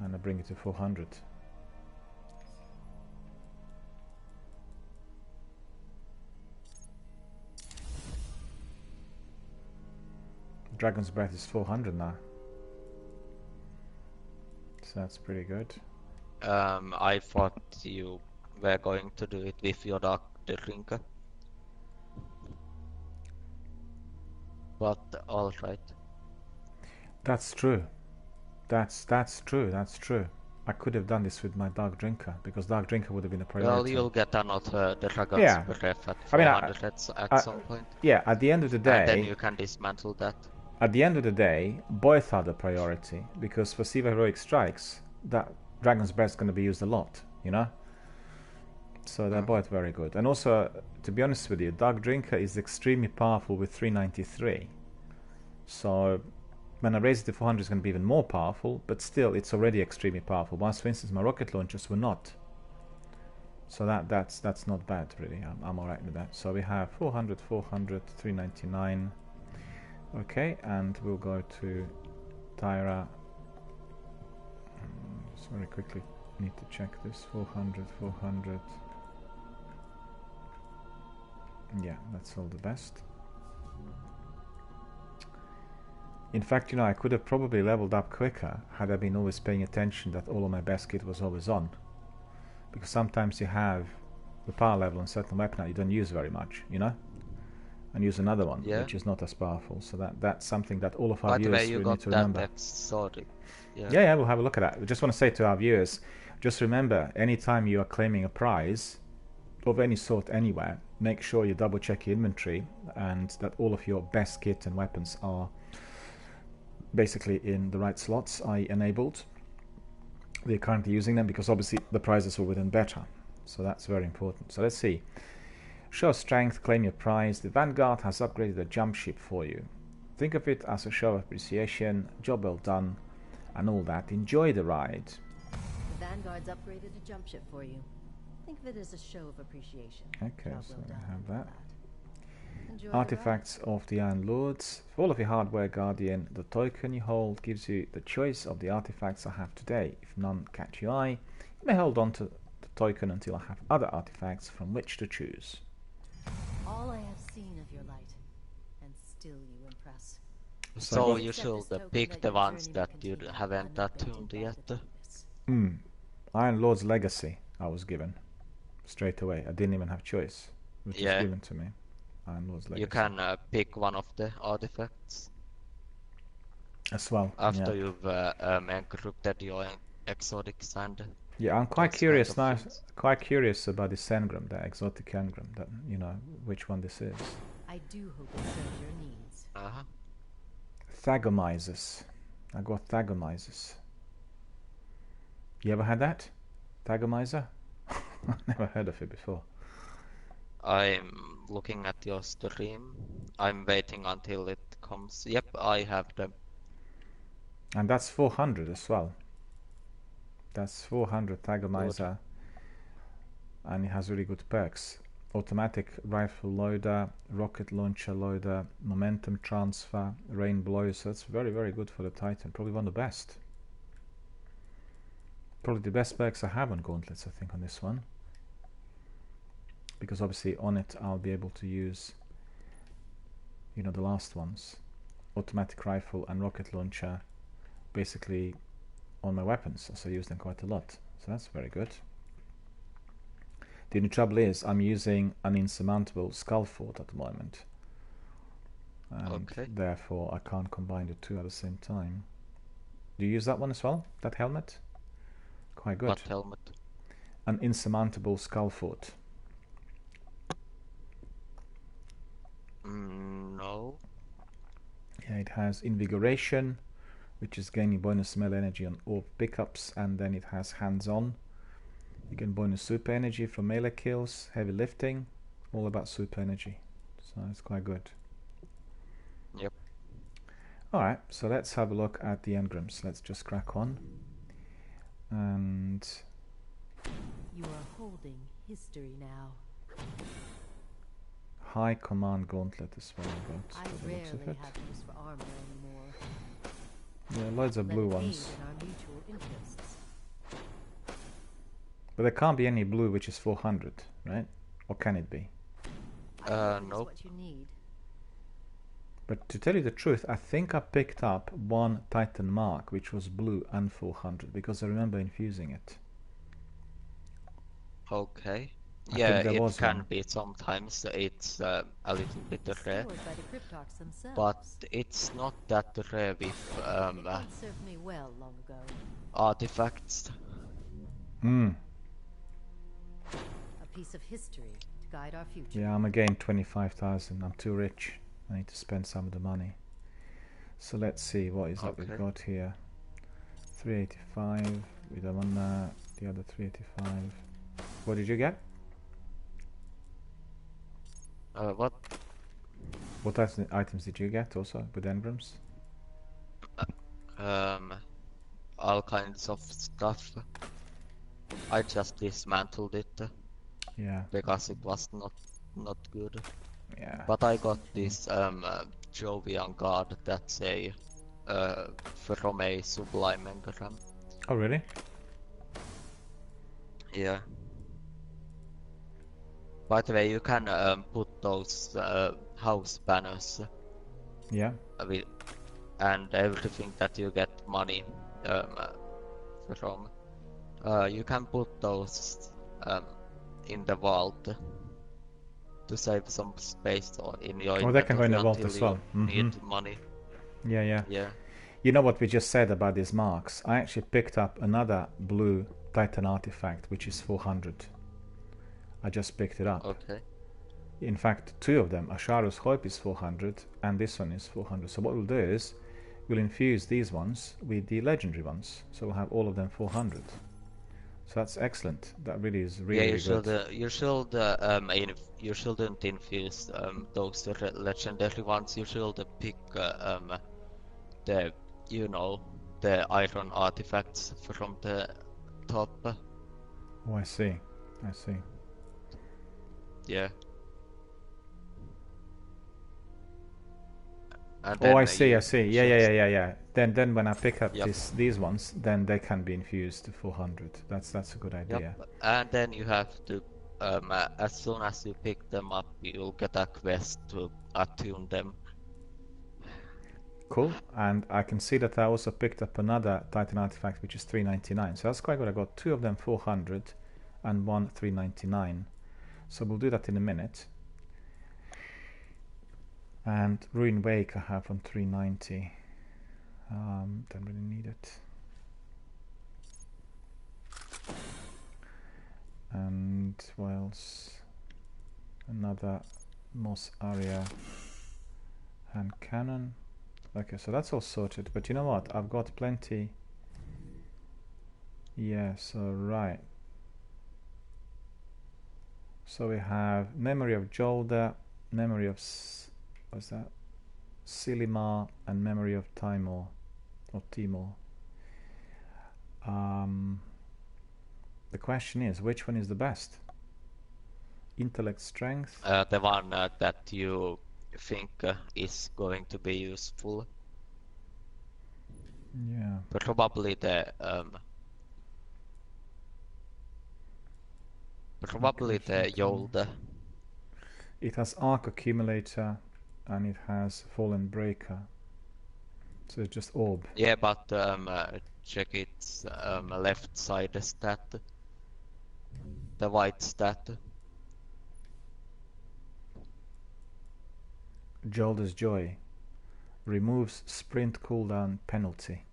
And I bring it to 400. Dragon's Breath is 400 now. So that's pretty good. I thought you were going to do it with your Dark Drinker. But alright. That's true. That's true. That's true. I could have done this with my Dark Drinker because Dark Drinker would have been a priority. Well, you'll get another Dragon's Breath at 400 at some point. Yeah, at the end of the day... And then you can dismantle that. At the end of the day, both are the priority because for Siva Heroic Strikes, that Dragon's Breath is going to be used a lot, you know? So they're both very good. And also, to be honest with you, Dark Drinker is extremely powerful with 393. So when I raise it to 400, it's going to be even more powerful, but still, it's already extremely powerful. Whilst, for instance, my rocket launchers were not. So that's not bad, really. I'm alright with that. So we have 400, 400, 399. Okay, and we'll go to Tyra. Just very quickly need to check this. 400, 400. Yeah, that's all the best. In fact, you know, I could have probably leveled up quicker had I been always paying attention that all of my best kit was always on. Because sometimes you have the power level on certain weapon that you don't use very much, you know? And use another one, which is not as powerful. So that's something that all of our viewers really need to remember. Yeah, we'll have a look at that. I just want to say to our viewers, just remember, anytime you are claiming a prize of any sort anywhere, make sure you double check your inventory and that all of your best kit and weapons are basically in the right slots, i.e. enabled. They're currently using them because obviously the prizes will be then better. So that's very important. So let's see. Show strength, claim your prize. The Vanguard has upgraded a jump ship for you. Think of it as a show of appreciation, job well done, and all that. Enjoy the ride. The Vanguard's upgraded a jump ship for you. Think of it as a show of appreciation. Okay, Job so well we done, have that. Enjoy Artifacts of the Iron Lords. For all of your hardware guardian, the token you hold gives you the choice of the artifacts I have today. If none catch your eye, you may hold on to the token until I have other artifacts from which to choose. All I have seen of your light, and still you impress. So you should pick the ones that you haven't attuned yet. Iron Lord's Legacy I was given straight away. I didn't even have choice. Which was given to me. Iron Lord's Legacy. You can pick one of the artifacts as well after you've encrypted your exotics and I'm quite curious now. Quite curious about this engram, the exotic engram. That you know which one this is. I do hope it serves your needs. Thagomizers. I got Thagomizers. You ever had that? Thagomizer? I've never heard of it before. I'm looking at your stream. I'm waiting until it comes. Yep, I have them. And that's 400 as well. That's 400 Thagomizer. And it has really good perks. Automatic rifle loader, rocket launcher loader, momentum transfer, rain blow. So that's very, very good for the Titan. Probably one of the best. Probably the best perks I have on gauntlets, I think, on this one. Because obviously on it I'll be able to use, you know, the last ones. Automatic rifle and rocket launcher basically on my weapons. So I use them quite a lot. So that's very good. The only trouble is I'm using an insurmountable skull fort at the moment. And therefore I can't combine the two at the same time. Do you use that one as well? That helmet? Quite good. What helmet? An insurmountable skull fort. No. Yeah, it has invigoration, which is gaining bonus melee energy on all pickups, and then it has hands-on. You can bonus super energy from melee kills, heavy lifting, all about super energy. So it's quite good. Yep. Alright, so let's have a look at the engrams. Let's just crack on. And You are holding history now. high command gauntlet as well. I By the looks of rarely it. have use for armor anymore. Yeah, loads of Let blue it aid ones. in our mutual interests. But there can't be any blue which is 400, right? Or can it be? I think Nope. what you need. But to tell you the truth, I think I picked up one Titan Mark which was blue and 400 because I remember infusing it. Okay. I Yeah, think there it was can one. be sometimes. It's a little bit rare, Stored by the Cryptarchs themselves. but it's not that rare with It once served me well long ago. artifacts. Hmm. A piece of history to guide our future. Yeah, I'm again 25,000. I'm too rich. I need to spend some of the money. So let's see what is that we've Okay. got here. 385 with the one the other 385. What did you get? What? What items did you get also with engrams? All kinds of stuff. I just dismantled it Yeah, because it was not good. yeah. But I got this Jovian guard that's a from a sublime engram. Oh really? Yeah. By the way, you can put those house banners Yeah. with, and everything that you get money from. You can put those in the vault to save some space or in your Oh, they can go in the inventory vault until as you well. need money. Yeah, yeah. Yeah. You know what we just said about these marks? I actually picked up another blue Titan artifact, which is 400. I just picked it up. Okay. In fact, two of them, Asharu's Hope is 400, and this one is 400. So what we'll do is, we'll infuse these ones with the legendary ones. So we'll have all of them 400. So that's excellent. That really is really, Yeah, good. you shouldn't infuse those legendary ones. You should pick the the iron artifacts from the top. Oh, I see. I see. Yeah. And Oh, I then see. you I see. Yeah. just- Yeah. Then when I pick up Yep. these ones, then they can be infused to 400. That's a good idea. Yep. And then you have to as soon as you pick them up, you'll get a quest to attune them. Cool. And I can see that I also picked up another Titan artifact, which is 399. So that's quite good. I got two of them 400 and one 399. So we'll do that in a minute. And Ruin Wake I have on 390. Don't really need it. And what else? Another Moss Area hand cannon. Okay, so that's all sorted. But you know what? I've got plenty. Yeah, so right. So we have Memory of Jolda, Memory of what's that? Silima, and Memory of Timor, or Timor. The question is, which one is the best? Intellect, strength. The one that you think is going to be useful. Yeah. Probably the Yolda. It has Arc Accumulator, and it has Fallen Breaker. So it's just Orb. Yeah, but check its left side stat. The white stat. Jolda's Joy removes sprint cooldown penalty.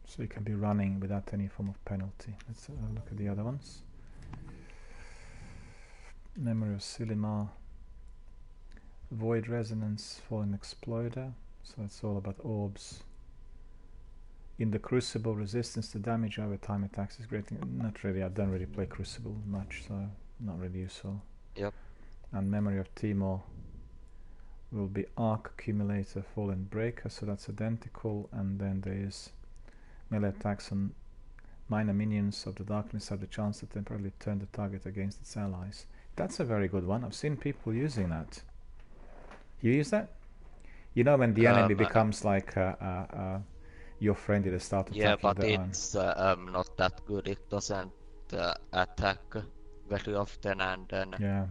So you can be running without any form of penalty. Let's look at the other ones. Memory of Silima, Void Resonance, Fallen Exploder. So that's all about orbs. In the Crucible, resistance to damage over time attacks is great. Not really. I don't really play Crucible much, so not really useful. Yep. And Memory of Timor will be Arc Accumulator, Fallen Breaker, so that's identical. And then there is melee attacks on minor minions of the darkness have the chance to temporarily turn the target against its allies. That's a very good one. I've seen people using that. You use that? You know, when the enemy becomes like your friend at the start of yeah, but it's not that good. It doesn't attack very often, and then yeah,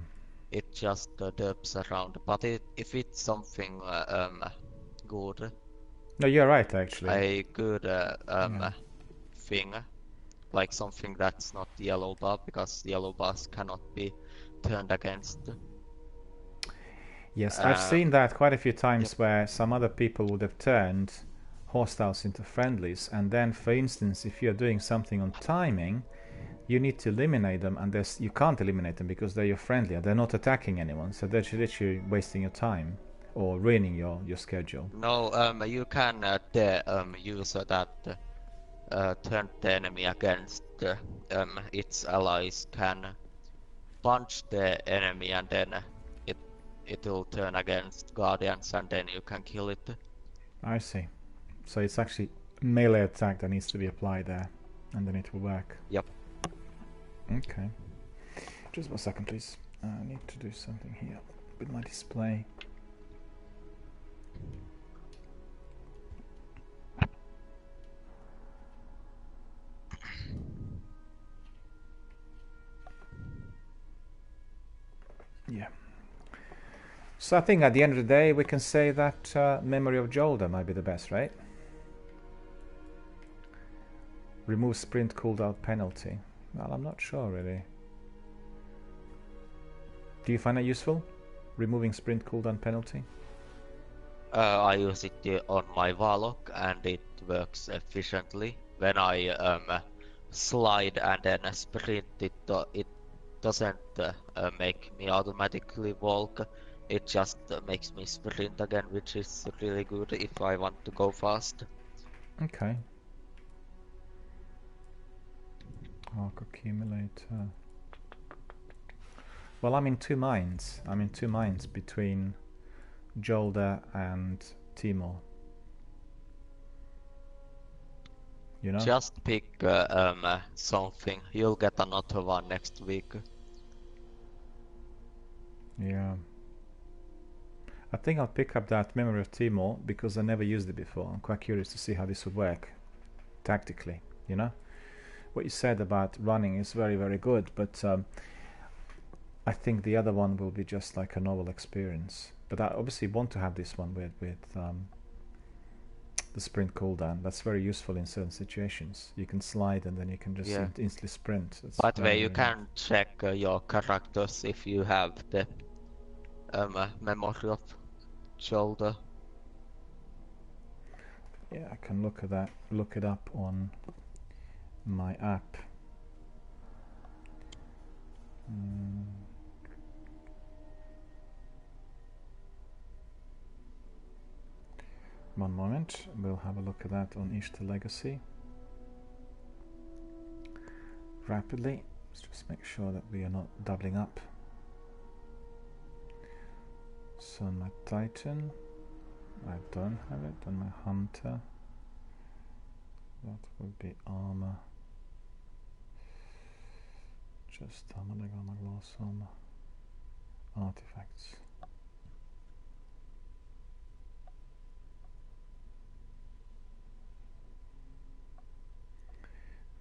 it just derps around. But if it's something good, no, you're right actually. a good thing, like something that's not yellow buff, because yellow buffs cannot be turned against. Yes, I've seen that quite a few times, yep. where some other people would have turned hostiles into friendlies, and then, for instance, if you're doing something on timing, you need to eliminate them, and you can't eliminate them because they're your friendly, they're not attacking anyone, so they're literally wasting your time or ruining your schedule. No, you can use that turn the enemy against its allies can punch the enemy, and then it will turn against guardians, and then you can kill it. I see. So it's actually melee attack that needs to be applied there, and then it will work. Yep. Okay. Just 1 second, please. I need to do something here with my display. Yeah. So I think at the end of the day we can say that Memory of Jolda might be the best, right? Remove sprint cooldown penalty. Well, I'm not sure really. Do you find that useful? Removing sprint cooldown penalty? I use it on my Warlock, and it works efficiently. When I slide and then sprint, it doesn't make me automatically walk. It just makes me sprint again, which is really good if I want to go fast. Okay. Arc accumulator. Well, I'm in two minds. I'm in two minds between Jolda and Timor. You know? Just pick something. You'll get another one next week. Yeah. I think I'll pick up that Memory of Timor because I never used it before. I'm quite curious to see how this would work tactically, you know? What you said about running is very, very good, but I think the other one will be just like a novel experience. But I obviously want to have this one with the sprint cooldown. That's very useful in certain situations. You can slide and then you can just instantly sprint. That's By the way, you can check your characters if you have the memory of shoulder. Yeah, I can look at that. Look it up on my app. One moment, we'll have a look at that on Ishtar Legacy. Rapidly, let's just make sure that we are not doubling up. So on my Titan, I don't have it. On my Hunter, that would be armor. Just armor, glass armor. Artifacts.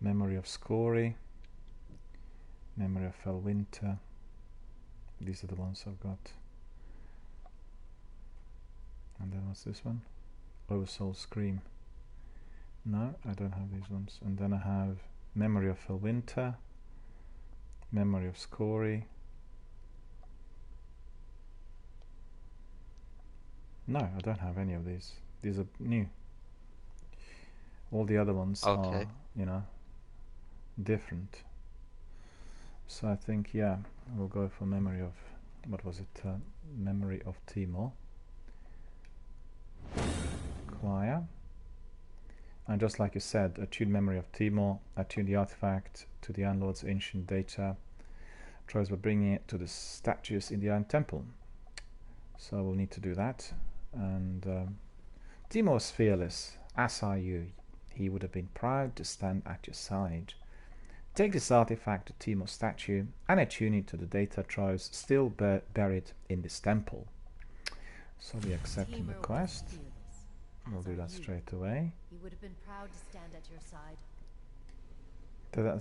Memory of Scory, Memory of Felwinter. These are the ones I've got. And then what's this one? Oversoul Scream. No, I don't have these ones. And then I have Memory of Felwinter, Memory of Scory. No, I don't have any of these. These are new. All the other ones are, you know, different. So I think, yeah, we'll go for Memory of, what was it? Memory of Timor. Acquire. And just like you said, attune memory of Timor, attune the artifact to the Iron Lord's ancient data. Tries by bringing it to the statues in the Iron Temple. So we'll need to do that. And Timor's fearless, as are you. He would have been proud to stand at your side. Take this artifact to Timor's statue and attune it to the data troves still buried in this temple. So we're accepting the quest. We'll do that straight away. He would have been proud to stand at your side.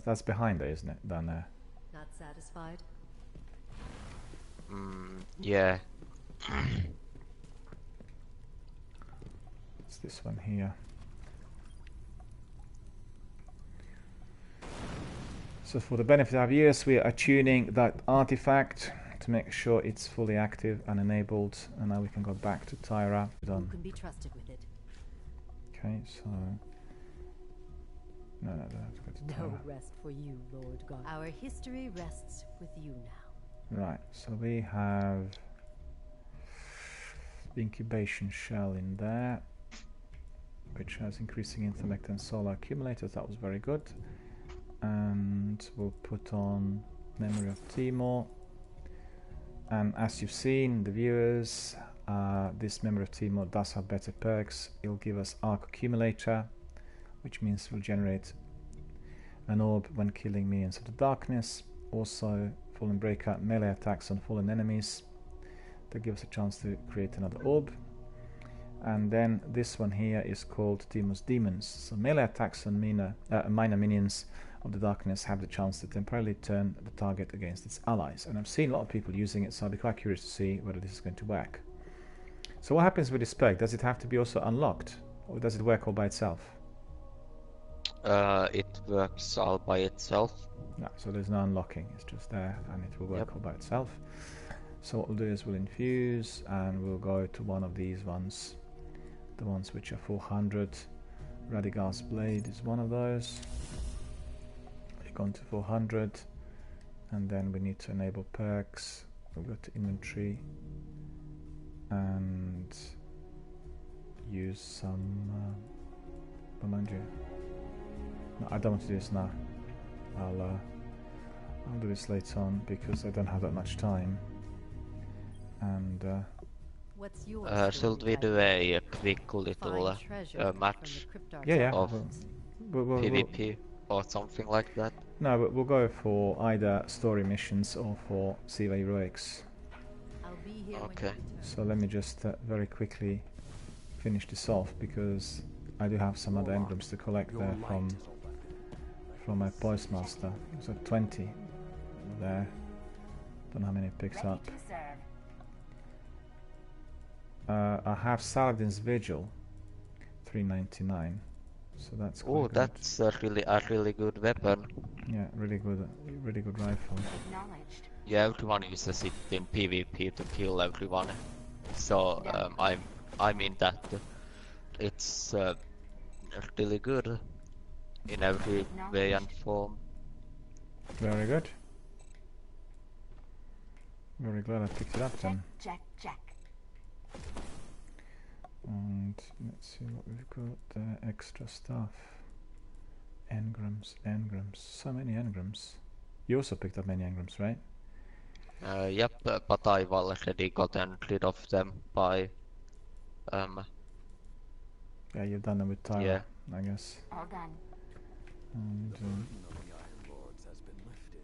That's behind there, isn't it? Down there. Not satisfied? Yeah. It's this one here. So for the benefit of viewers, we are attuning that artifact to make sure it's fully active and enabled, and now we can go back to Tyra. Who can be trusted with it? Okay, so no, let's go to No Tyra. rest for you, Lord God. Our history rests with you now. Right, so we have the incubation shell in there, which has increasing intellect and solar accumulators. That was very good. And we'll put on memory of Timor. And as you've seen, the viewers, this memory of Timor does have better perks. It'll give us arc accumulator, which means we'll generate an orb when killing minions of the darkness. Also, fallen breakout melee attacks on fallen enemies. That gives us a chance to create another orb. And then this one here is called Timor's Demons. So melee attacks on minor minions of the darkness have the chance to temporarily turn the target against its allies. And I've seen a lot of people using it, so I'll be quite curious to see whether this is going to work. So what happens with this perk? Does it have to be also unlocked, or does it work all by itself? It works all by itself. No, so there's no unlocking, it's just there and it will work all by itself. So what we'll do is we'll infuse and we'll go to one of these ones, the ones which are 400. Radigar's Blade is one of those. We're going to 400, and then we need to enable perks. We'll go to inventory and use some mind you, no, I don't want to do this now. I'll do this later on because I don't have that much time. And What's yours? Should we do a quick little match yeah, of we'll PvP or something like that? No, but we'll go for either story missions or for Siva Heroics. I'll be here when Okay. you return. So let me just very quickly finish this off because I do have some other emblems to collect there from my Postmaster. So 20 there. Don't know how many I picked up. Ready to serve. I have Saladin's Vigil, 399. So that's quite Oh, good. that's a really good weapon. Yeah, really good rifle. Acknowledged. Yeah, everyone uses it in PvP to kill everyone. So I mean that it's really good in every way and form. Very good. Very glad I picked it up then. Check. And let's see what we've got there. Extra stuff. Engrams. So many engrams. You also picked up many engrams, right? Yep, but I've already gotten rid of them by Yeah, you've done them with Tyra, Yeah. I guess. All done. And The burden of the Iron Lords has been lifted,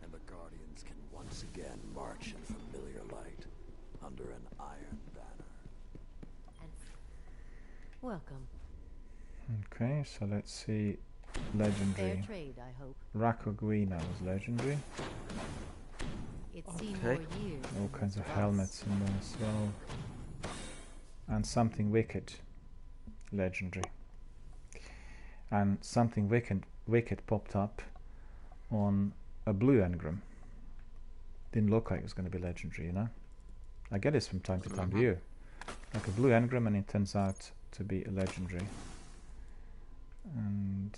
and the Guardians can once again march in familiar light under an iron banner. And welcome. okay, so let's see. Fair Legendary. trade, I hope. Rakoguina was legendary. It's seen Okay. more years. All than kinds of us. helmets in there as well. And something wicked. Legendary. And something wicked popped up on a blue engram. Didn't look like it was going to be legendary, you know? I get this from time to time, do you? Like a blue engram and it turns out to be a legendary. And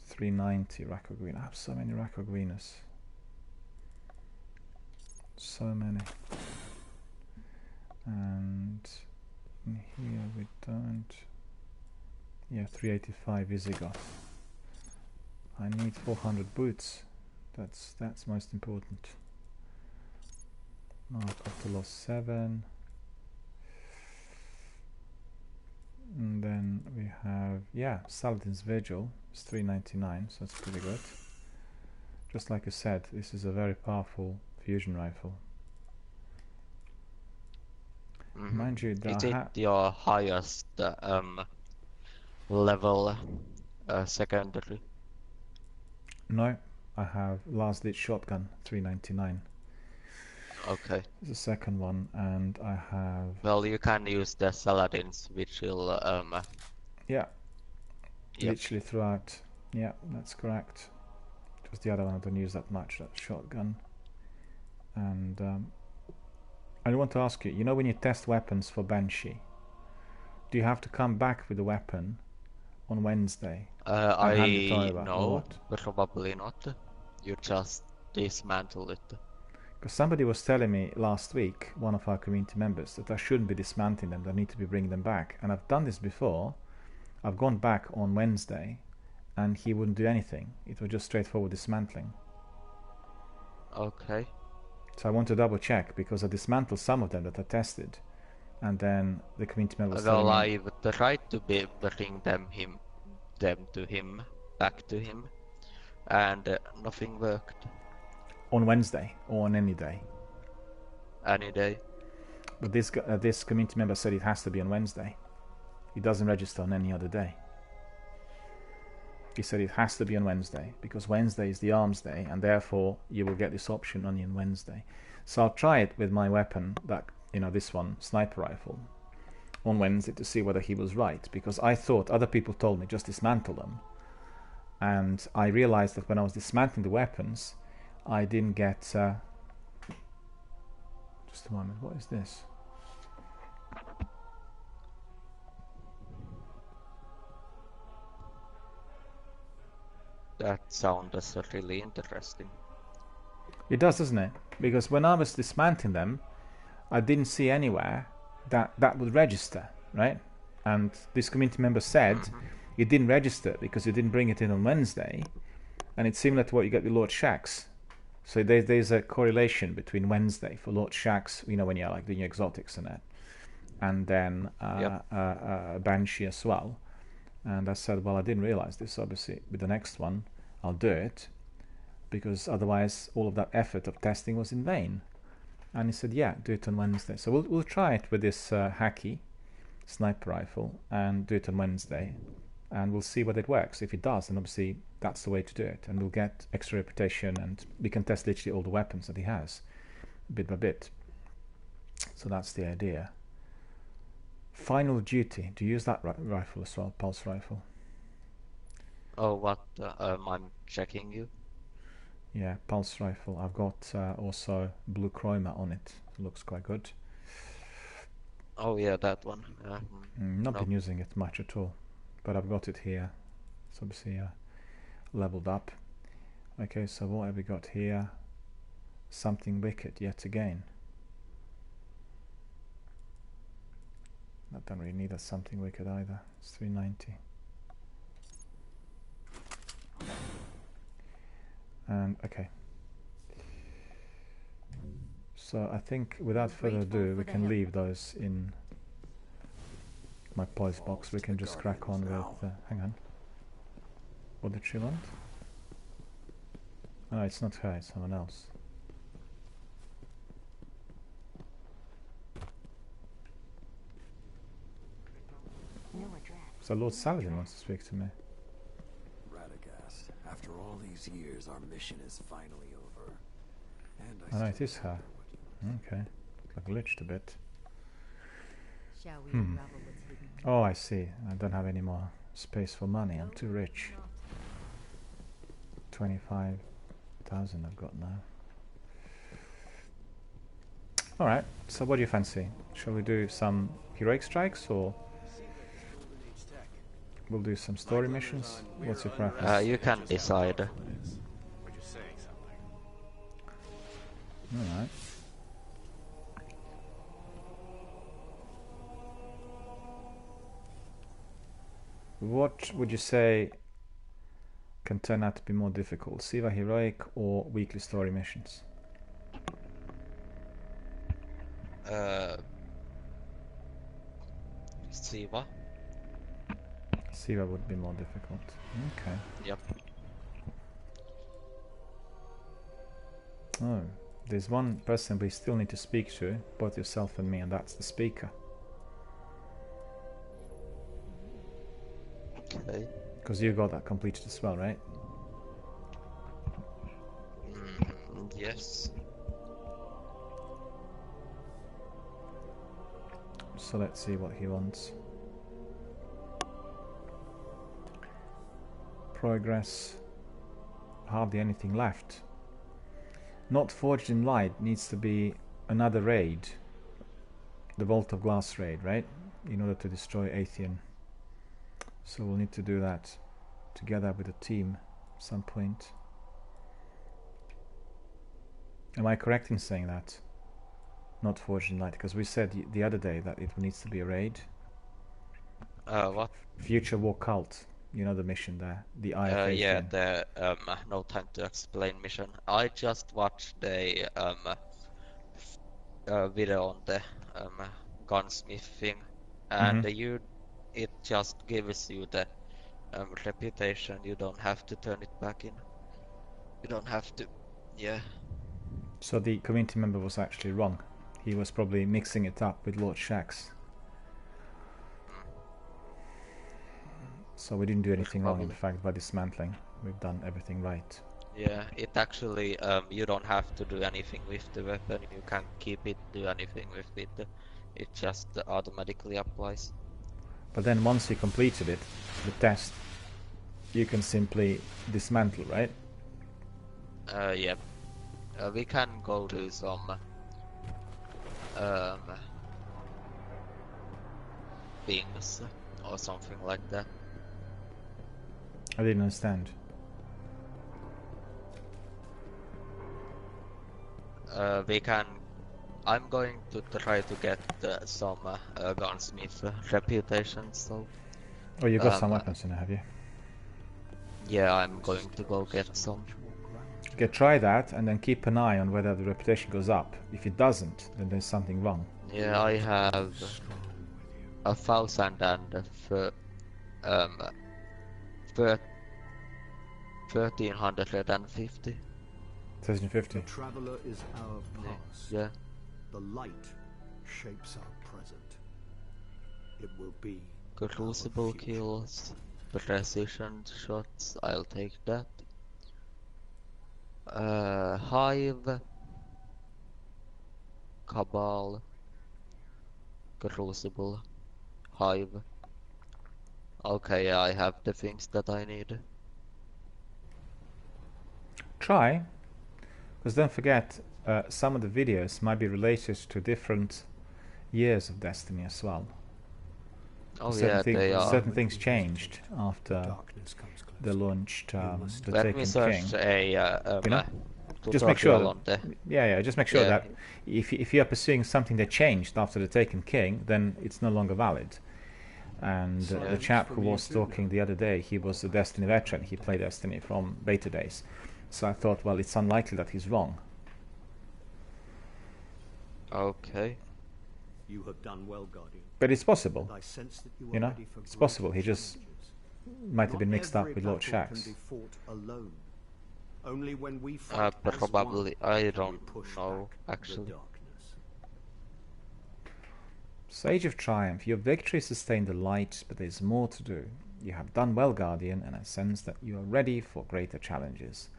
390 Rakoguina. I have so many Rakoguinas. So many. And in here we don't. Yeah, 385 Visigoth. I need 400 boots. That's most important. Mark up to loss 7. And then we have, yeah, Saladin's Vigil. It's 399, so that's pretty good. Just like I said, this is a very powerful fusion rifle. Mind you, is it your highest level secondary? No, I have Last Ditch Shotgun, 399. Okay. It's the second one, and I have... Well, you can use the Saladin's Vigil. Yeah, yep. literally throughout. Yeah, that's correct. Just the other one I don't use that much, that shotgun. And I want to ask you, you know when you test weapons for Banshee, do you have to come back with the weapon on Wednesday? I know, probably not. You just dismantle it. Because somebody was telling me last week, one of our community members, that I shouldn't be dismantling them, I need to be bringing them back. And I've done this before. I've gone back on Wednesday and he wouldn't do anything. It was just straightforward dismantling. Okay. So I want to double check, because I dismantled some of them that I tested, and then the community member was telling me... I've tried to bring them to him, back to him, and nothing worked. On Wednesday or on any day? Any day. But this community member said it has to be on Wednesday. It doesn't register on any other day. He said it has to be on Wednesday because Wednesday is the arms day, and therefore you will get this option only on Wednesday. So I'll try it with my weapon, that, you know, this one, sniper rifle, on Wednesday to see whether he was right, because I thought other people told me just dismantle them, and I realized that when I was dismantling the weapons, I didn't get... just a moment, what is this? That sounds really interesting. It does, doesn't it? Because when I was dismantling them, I didn't see anywhere that would register, right? And this community member said it didn't register because you didn't bring it in on Wednesday, and it's similar to what you get with Lord Shaxx. So there's a correlation between Wednesday for Lord Shaxx, you know, when you're like doing your exotics and that, and then Banshee as well. And I said, well, I didn't realize this. Obviously, with the next one, I'll do it, because otherwise all of that effort of testing was in vain. And he said, yeah, do it on Wednesday. So we'll try it with this Hacky sniper rifle and do it on Wednesday, and we'll see whether it works. If it does, then obviously that's the way to do it, and we'll get extra reputation, and we can test literally all the weapons that he has, bit by bit. So that's the idea. Final Duty. Do you use that rifle as well, pulse rifle? Oh, what? I'm checking you. Yeah, pulse rifle. I've got also blue chroma on it. It looks quite good. Oh yeah, that one. Not been using it much at all, but I've got it here. It's obviously leveled up. Okay, so what have we got here? Something wicked yet again. I don't really need a something wicked either. It's 390. And okay. So I think without further ado, we can leave those in my police box. We can just crack on with... hang on. What did she want? Oh, it's not her, it's someone else. So Lord Saladin wants to speak to me. Radagast, after all these years, our mission is finally over. And Oh no, it is her. Okay. I glitched a bit. Shall we unravel what's hidden? Oh, I see. I don't have any more space for money. I'm too rich. 25,000 I've got now. Alright, so what do you fancy? Shall we do some heroic strikes, or we'll do some story missions? What's your preference? You can decide. Alright. what would you say can turn out to be more difficult, Siva Heroic or weekly story missions? Siva. Siva would be more difficult. Okay. Yep. Oh, there's one person we still need to speak to, both yourself and me, and that's the speaker. Okay. Because you got that completed as well, right? Yes. So let's see what he wants. Progress. Hardly anything left. Not Forged in Light needs to be another raid. The Vault of Glass raid, right? In order to destroy Atheon. So we'll need to do that together with a team at some point. Am I correct in saying that? Not Forged in Light, because we said the other day that it needs to be a raid. What? Future War Cult. You know the mission there, the IFA Yeah, thing. the no time to explain mission. I just watched a video on the gunsmithing, and it just gives you the reputation. You don't have to turn it back in. You don't have to, yeah. So the community member was actually wrong. He was probably mixing it up with Lord Shax. So we didn't do anything wrong, in fact, by dismantling. We've done everything right. Yeah, it actually, you don't have to do anything with the weapon. You can keep it, do anything with it. It just automatically applies. But then once you completed it, the test, you can simply dismantle, right? Yeah. We can go to some things or something like that. I didn't understand. We can. I'm going to try to get some gunsmith reputation. So. Oh, you got some weapons in there, have you? Yeah, I'm going to go get some. Okay, try that, and then keep an eye on whether the reputation goes up. If it doesn't, then there's something wrong. Yeah, I have 1,013. 1350. 1350. The traveler is our past. Yeah. The light shapes our present. It will be Crucible kills, precision shots, I'll take that. Hive, Cabal, Crucible, Hive. Okay, I have the things that I need. Try, because don't forget, some of the videos might be related to different years of Destiny as well. Oh yeah, they are. Certain things changed after they launched the Let Taken me search King. a Just make sure on the... yeah, just make sure Yeah. that if you are pursuing something that changed after the Taken King, then it's no longer valid. And the chap who was talking the other day, he was a Destiny veteran. He played Destiny from beta days. So I thought, well, it's unlikely that he's wrong. Okay. You have done well, Guardian. But it's possible. I sense that you You are know, ready for it's possible. He greater just challenges. might have been Not mixed up every with Lord battle can Shax. be fought alone. Only when we fight as Probably, one I can we don't push know, back actually. the darkness. Sage of Triumph. Your victory sustained the light, but there's more to do. You have done well, Guardian, and I sense that you are ready for greater challenges.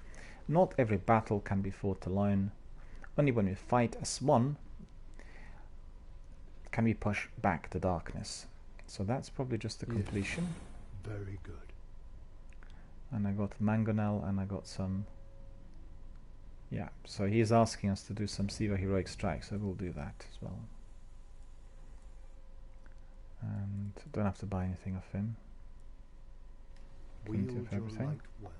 Not every battle can be fought alone. Only when we fight as one can we push back the darkness. So that's probably just the completion. Very good. And I got Mangonel and I got some... Yeah, so he's asking us to do some Siva Heroic Strikes, so we'll do that as well. And don't have to buy anything off him. Plenty Wield of your everything. light well.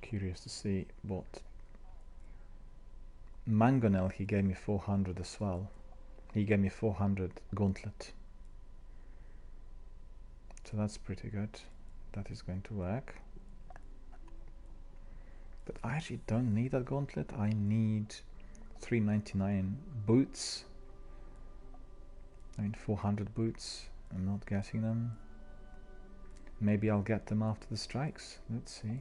Curious to see what... Mangonel, he gave me 400 as well. He gave me 400 gauntlet. So that's pretty good. That is going to work. But I actually don't need that gauntlet. I need 399 boots. I mean 400 boots. I'm not getting them. Maybe I'll get them after the strikes. Let's see.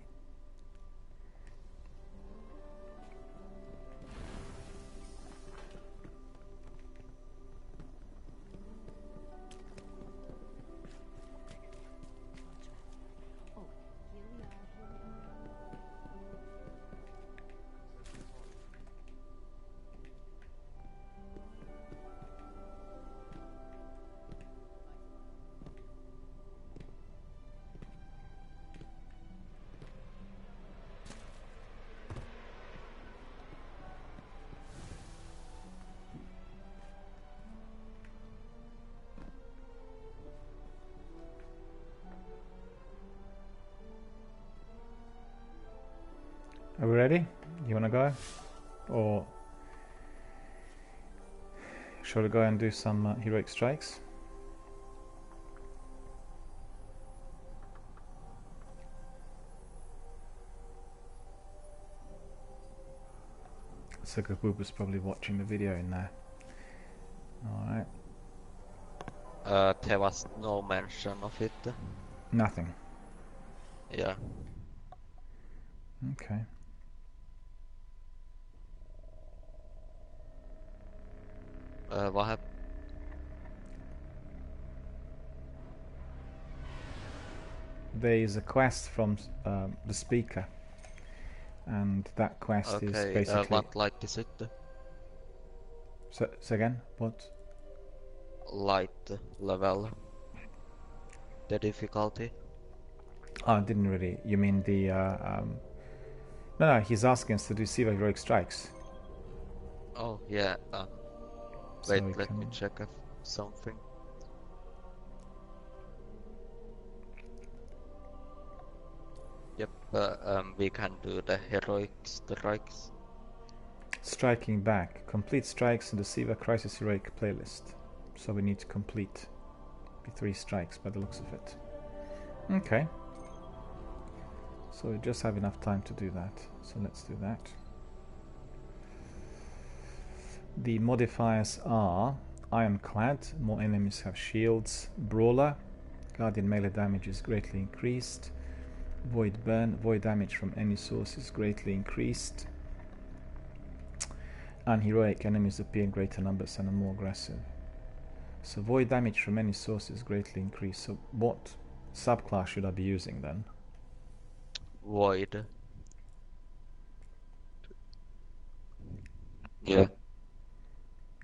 Are we ready? You wanna go? Or shall we go and do some heroic strikes? Sucker Poop is probably watching the video in there. Alright. There was no mention of it. Nothing. Yeah. Okay. What happened? There is a quest from the speaker, and that quest is basically. What light is it? So again, what? Light level. The difficulty. Oh, I didn't really. You mean the? No, he's asking us to do Siva heroic strikes. Oh yeah. So Wait, we let can- me check something. Yep, we can do the heroic strikes. Striking back. Complete strikes in the Siva Crisis Heroic playlist. So we need to complete the 3 strikes by the looks of it. Okay. So we just have enough time to do that. So let's do that. The modifiers are Ironclad, more enemies have shields. Brawler, Guardian melee damage is greatly increased. Void Burn, void damage from any source is greatly increased. And heroic enemies appear in greater numbers and are more aggressive. So void damage from any source is greatly increased. So what subclass should I be using then? Void. Yeah.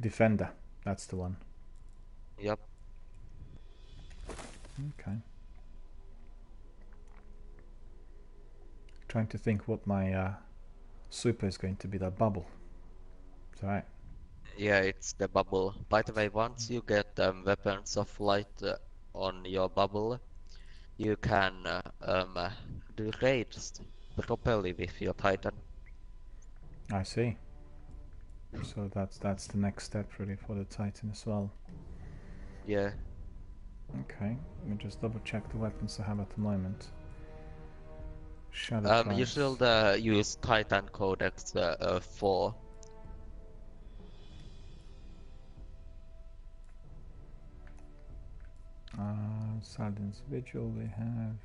Defender, that's the one. Yep. Okay. Trying to think what my super is going to be. That bubble. It's alright. Yeah, it's the bubble. By the way, once you get weapons of light on your bubble, you can do raids properly with your Titan. I see. So that's the next step really for the Titan as well. Yeah. Okay, let me just double check the weapons I have at the moment. Shadow You Tribes. should use Titan Codex 4. Saladin's Vigil we have.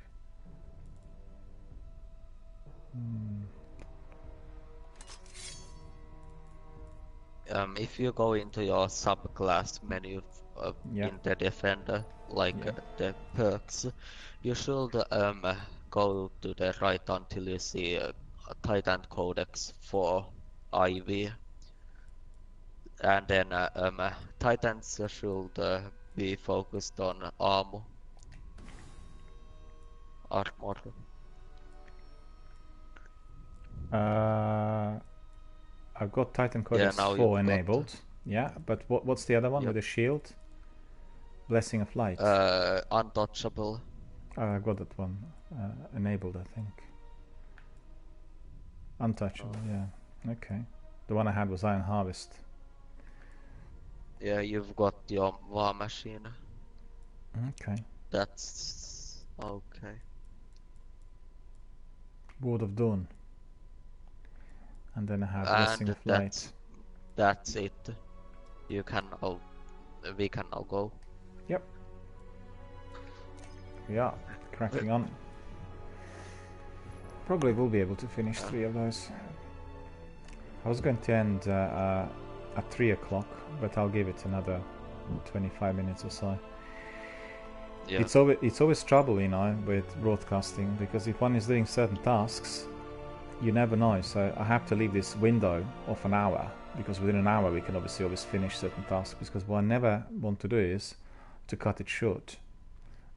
If you go into your subclass menu Yeah. in the Defender, like Yeah. the perks, you should go to the right until you see Titan Codex 4 IV. And then Titans should be focused on armor. I've got Titan Codex now 4 you've got- enabled. Yeah, but what's the other one Yep. with the shield? Blessing of Light. Untouchable. I've got that one enabled, I think. Untouchable, yeah. Okay. The one I had was Iron Harvest. Yeah, you've got your war machine. Okay. That's Okay. Ward of Dawn. And then I have Blessing And of Light. that's it. You can we can now go. Yep. We are cracking on. Probably will be able to finish 3 of those. I was going to end at 3 o'clock, but I'll give it another 25 minutes or so. Yeah. It's always trouble, you know, with broadcasting, because if one is doing certain tasks, you never know. So I have to leave this window of an hour, because within an hour we can obviously always finish certain tasks. Because what I never want to do is to cut it short.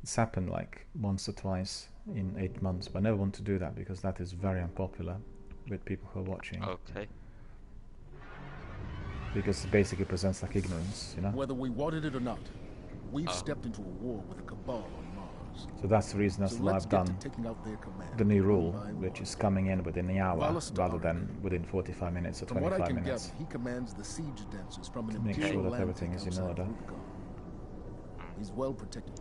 It's happened like once or twice in 8 months, but I never want to do that because that is very unpopular with people who are watching. Okay. Because it basically presents like ignorance, you know. Whether we wanted it or not, we've stepped into a war with the Cabal on Mars. So that's the reason as So to why let's I've get done to taking out their command the new rule, one by which one. is coming in within the hour Wallace rather Stark. than within 45 minutes or From what I 25 can minutes. gather, he commands the siege dancers from an To make imperial sure that land everything is in outside order. Rubicon. He's well protected.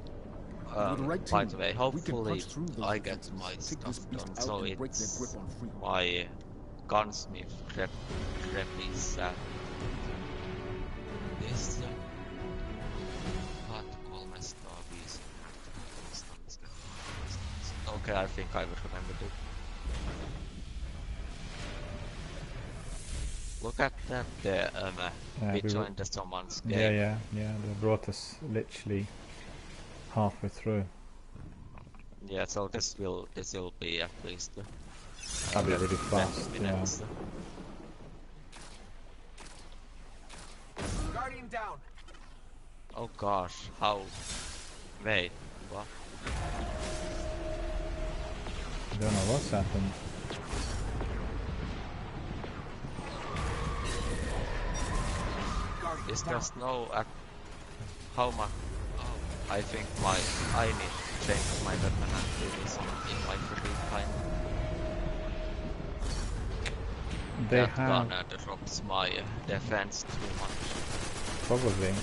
With the right By team, the way, we can hopefully punch through those I get defenses, my take this stuff beast done, out so and break their it's grip on Freehold. my gunsmith rep is this okay, I think I would remember it. Look at that there, we joined someone's game. Yeah. They brought us literally halfway through. Yeah, so this will be at least I'll be a little fast, 20 minutes. Guardian down. Oh gosh, how? Wait, what? I don't know what's happened. Is there no how much? Oh, I think I need to change my weapon and do this in my free time. They that have gun drops my defense too much. probably. Yeah.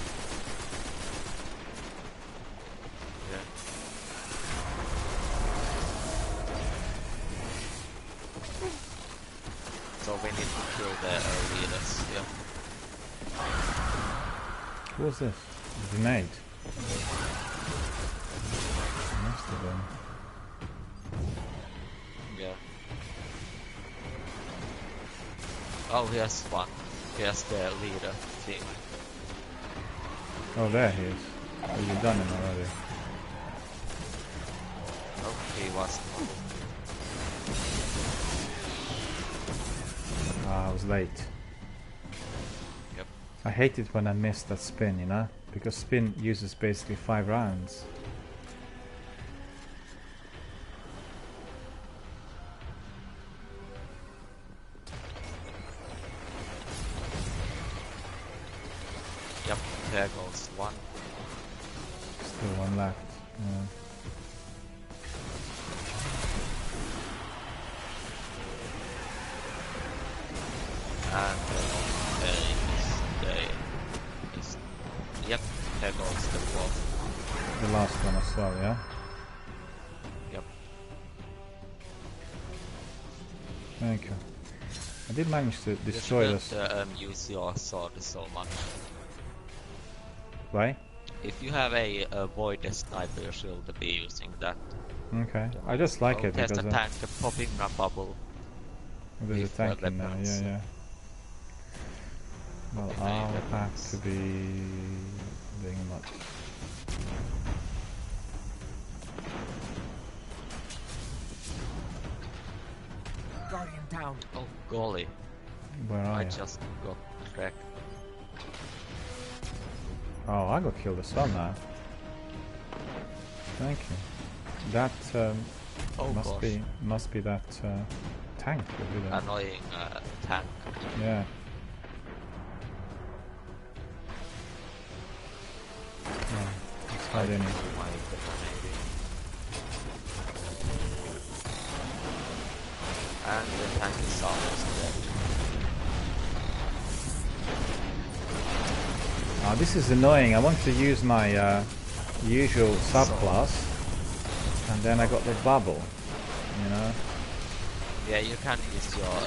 So we need to kill the leaders. Yeah. What was this? A grenade. Must have been. Yeah. Oh, here's one. Here's the leader thing. Oh, there he is. Oh, you've done him already. Oh, he was. Ah, I was late. Yep. I hate it when I miss that spin, you know? Because spin uses basically 5 rounds. Yep, there goes one. Still one left. Yeah. And yep, there goes the fourth. The last one as well, yeah? Yep. Thank you. I did manage to destroy you this. shouldn't use your sword so much. Why? If you have a void sniper, you should be using that. Okay. I just like it there's because a tank popping a bubble. there's a with, tank in there, weapons. yeah. Well, I'll have to be doing much. Guardian down. Oh golly, Where are I you? just got wrecked. Oh, I got killed as well now. Thank you. That Oh gosh. must be that tank over there. Annoying tank. Yeah. Yeah, it's hard any. And the tank is almost dead. Oh, this is annoying. I want to use my usual subclass, And then I got the bubble, you know. Yeah, you can use your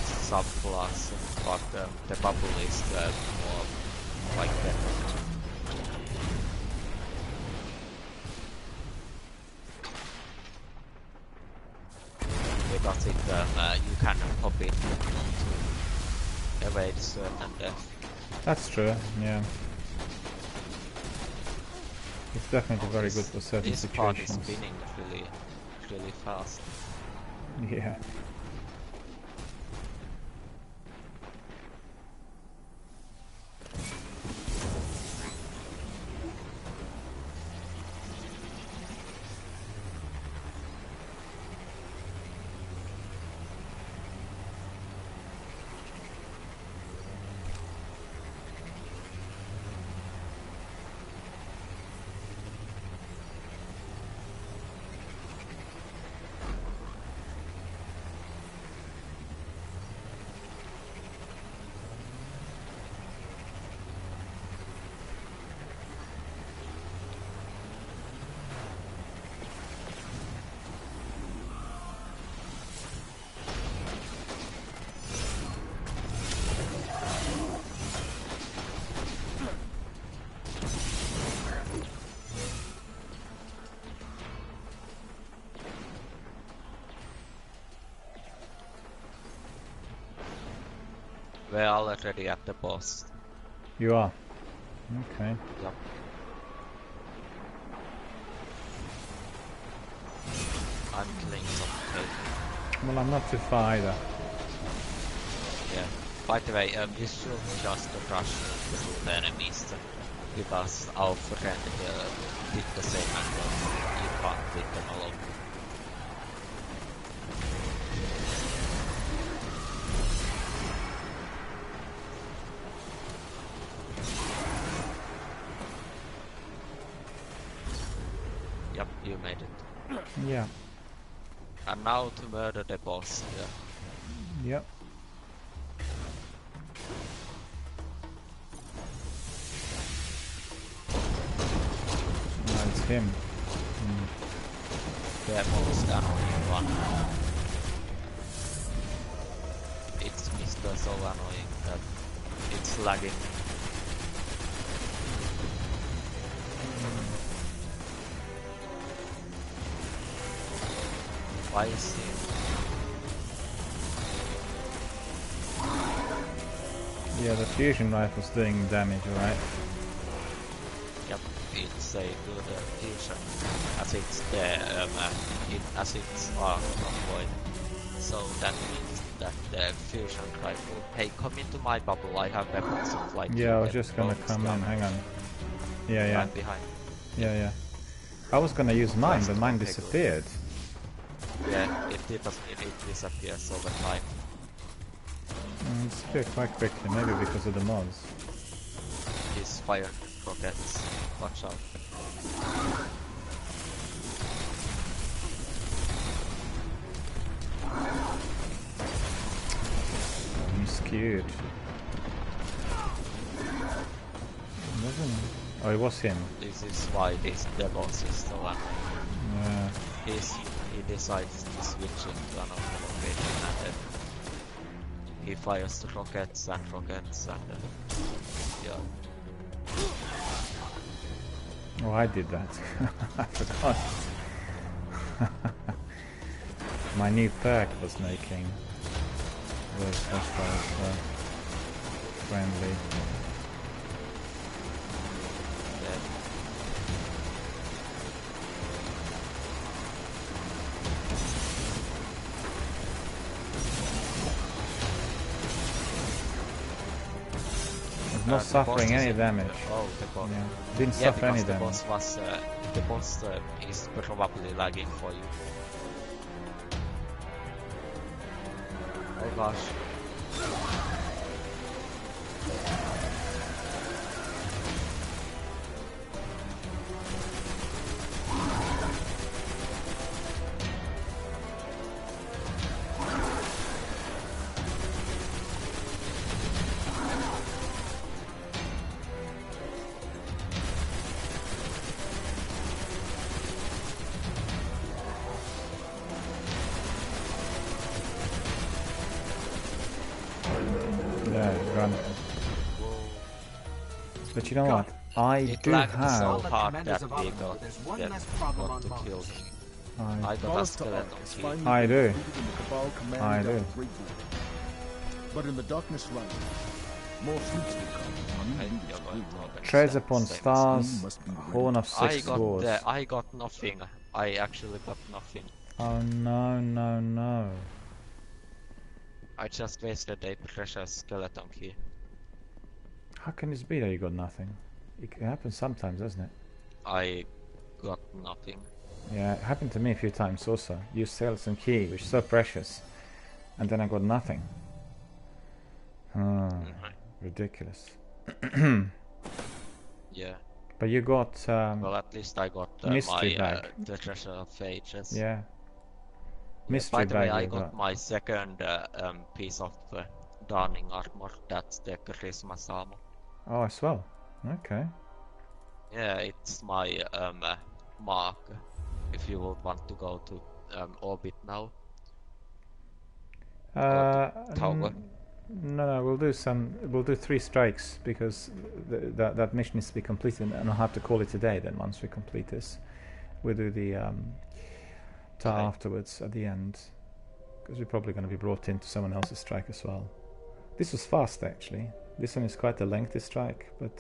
sub-class, but the bubble is more like that. Because it, you can copy it to evade certain death. That's true, yeah. It's definitely very good for certain this part is situations. spinning really fast. Yeah. We're already at the boss. You are? Okay. Yep. I'm killing some cake. Well, I'm not too far either. Yeah. By the way, we should just rush through the enemies because our friend did the same and you can't beat them alone. Yep, you made it. Yeah. And now to murder the boss. Yeah. Yep. No, it's him. The most annoying one. It's Mr. so annoying that it's lagging. Why is he? Yeah, the fusion rifle's doing damage, right? Yep, it's a good fusion, as it's the as it's arc void. So that means that the fusion rifle. Hey, come into my bubble. I have weapons of like. Yeah, I was just gonna come in. Hang on. Yeah, yeah. Right behind. Yeah, yeah. I was gonna use mine, but mine disappeared. Yeah, it disappears over time. It disappeared quite quickly, maybe because of the mods. These fire rockets. Watch out. I'm skewed. Wasn't it? Oh, it was him. This is why the boss is so annoying. Yeah. He decides to switch into another location and then he fires the rockets and yeah. Oh, I did that. I forgot. My new perk was making those hostiles friendly. Not suffering any damage. Oh, the boss. Yeah. Didn't suffer any damage. The boss is probably lagging for you. Oh gosh. But you know what? I It do lagged have. so hard Commanders that of we Oliver, got, there's one get, less problem got on to Mars. kill. I I got a Wallace to skeleton Ark is key. finally I do. defeated in the Cabal command I and got do. a great war. But in the darkness running, more fleets will come. You Okay, leaders you're will going to rise. open Treads the upon same. stars, You must be ready. horn of I six got wars. I got nothing. I actually got nothing. Oh no, no, no. I just wasted a precious skeleton key. How can this be that you got nothing? It happens sometimes, doesn't it? I got nothing. Yeah, it happened to me a few times also. Used skeleton key, which is so precious, and then I got nothing. Ridiculous. Yeah. But you got Well, at least I got mystery my bag. the treasure of ages. Yeah. By Mystery the way, bag I you got my second piece of Dawning armor. That's the Christmas armor. Oh, as well. Okay. Yeah, it's my mark. If you would want to go to orbit now. Tower. No, we'll do 3 strikes because that mission needs to be completed, and I'll have to call it a day then once we complete this. We'll do the tower afterwards at the end, because we're probably going to be brought into someone else's strike as well. This was fast actually. This one is quite a lengthy strike, but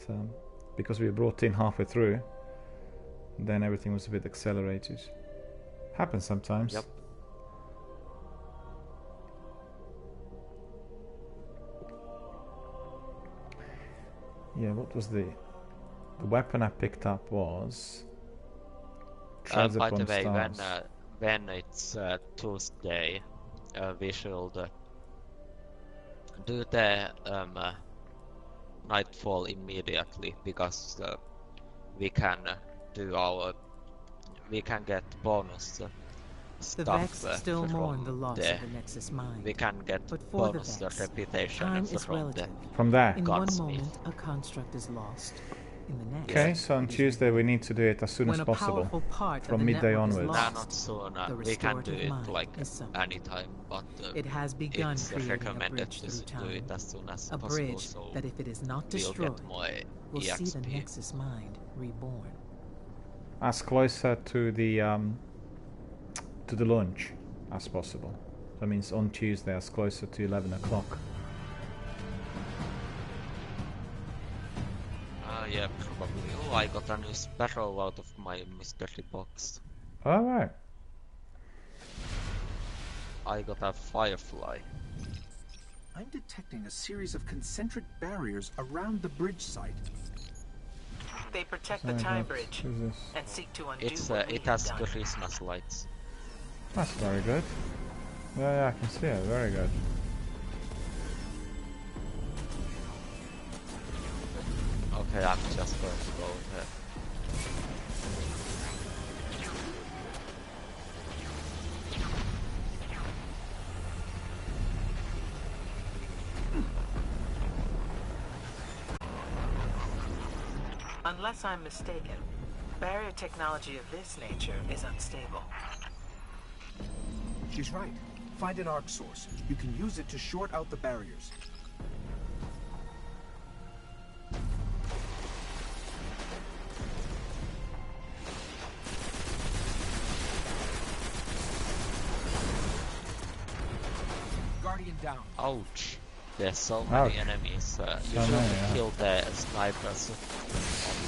because we were brought in halfway through, then everything was a bit accelerated. Happens sometimes. Yep. Yeah, what was the weapon I picked up was Treads By upon the way, stars. when it's Tuesday, we should do the nightfall immediately, because we can get bonus The stuff Vex still mourn the loss the of the Nexus Mind. we can get But for the bonus Vex, reputation time is from the relative. From there. In one Godsmith. moment, a construct is lost. In the next, Okay, so on Tuesday we need to do it as soon when as a possible. powerful part From of the midday network is onwards. Nah, lost, not soon. the We can do restorative it mind like is summoned. anytime, but It has begun it's creating a recommended bridge to through do it time. as soon as A possible, bridge so that, if it is not we'll destroyed, get more will see the EXP. Nexus Mind reborn. As closer to the launch as possible. That means on Tuesday as closer to 11 o'clock. Yeah, probably. Oh, I got a new sparrow out of my mystery box. Alright. I got a firefly. I'm detecting a series of concentric barriers around the bridge site. They protect the time bridge and seek to undo It's it has Christmas lights. That's very good. Yeah, I can see it. Very good. Okay, I'm just going to go ahead. Unless I'm mistaken, barrier technology of this nature is unstable. She's right. Find an arc source. You can use it to short out the barriers. Guardian down. Ouch. There's so many enemies. You should kill the snipers.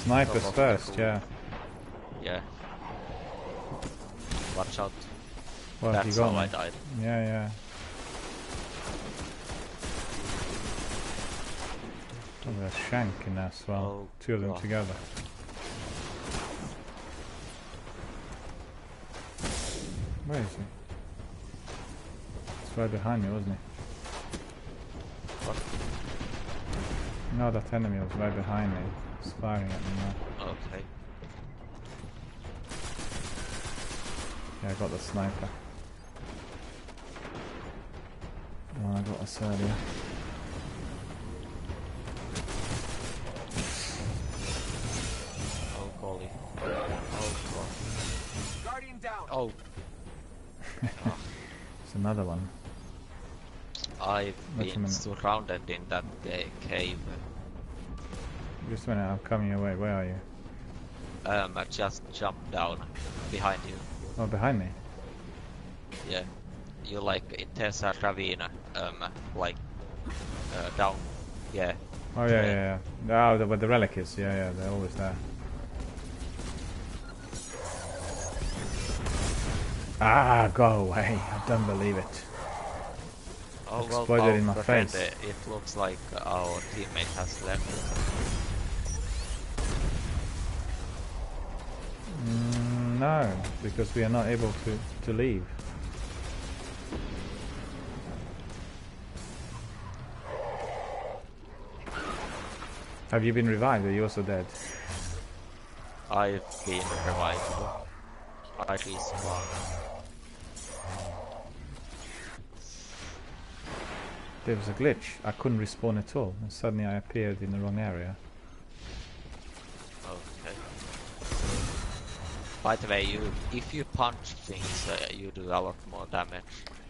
Snipers first, yeah. Yeah. Watch out. Well, That's you got how I me. died. Yeah. Oh, there's Shank in there as well. Oh, 2 of them God. together. Where is he? He's right behind me, wasn't he? What? No, that enemy was right behind me. He's firing at me now. Okay. Yeah, I got the sniper. Oh, I got this earlier. Oh, golly. Oh, God. Guardian down. Oh. It's another one. I've Wait a been minute. surrounded in that cave. Just a minute, I'm coming your way. Where are you? I just jumped down behind you. Oh, behind me. Yeah. You like, there's a ravine, like, down. Yeah. Oh, yeah. Oh, where the relic is. Yeah, they're always there. Ah, go away. I don't believe it. Oh, well, Exploded in my face. It looks like our teammate has left. No, because we are not able to leave. Have you been revived? Or are you also dead? I've been revived. I respawned. There was a glitch. I couldn't respawn at all, and suddenly I appeared in the wrong area. Okay. By the way, if you punch things, you do a lot more damage.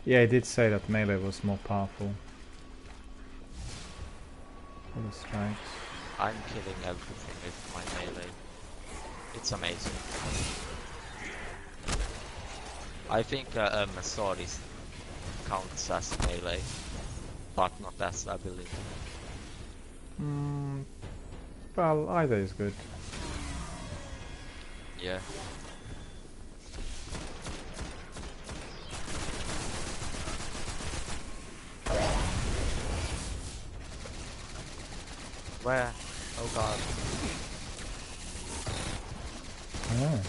Yeah, I did say that melee was more powerful. All the strikes. I'm killing everything with my melee. It's amazing. I think a sword counts as melee, but not as ability. Well, either is good. Yeah. Where? Oh god. Oh.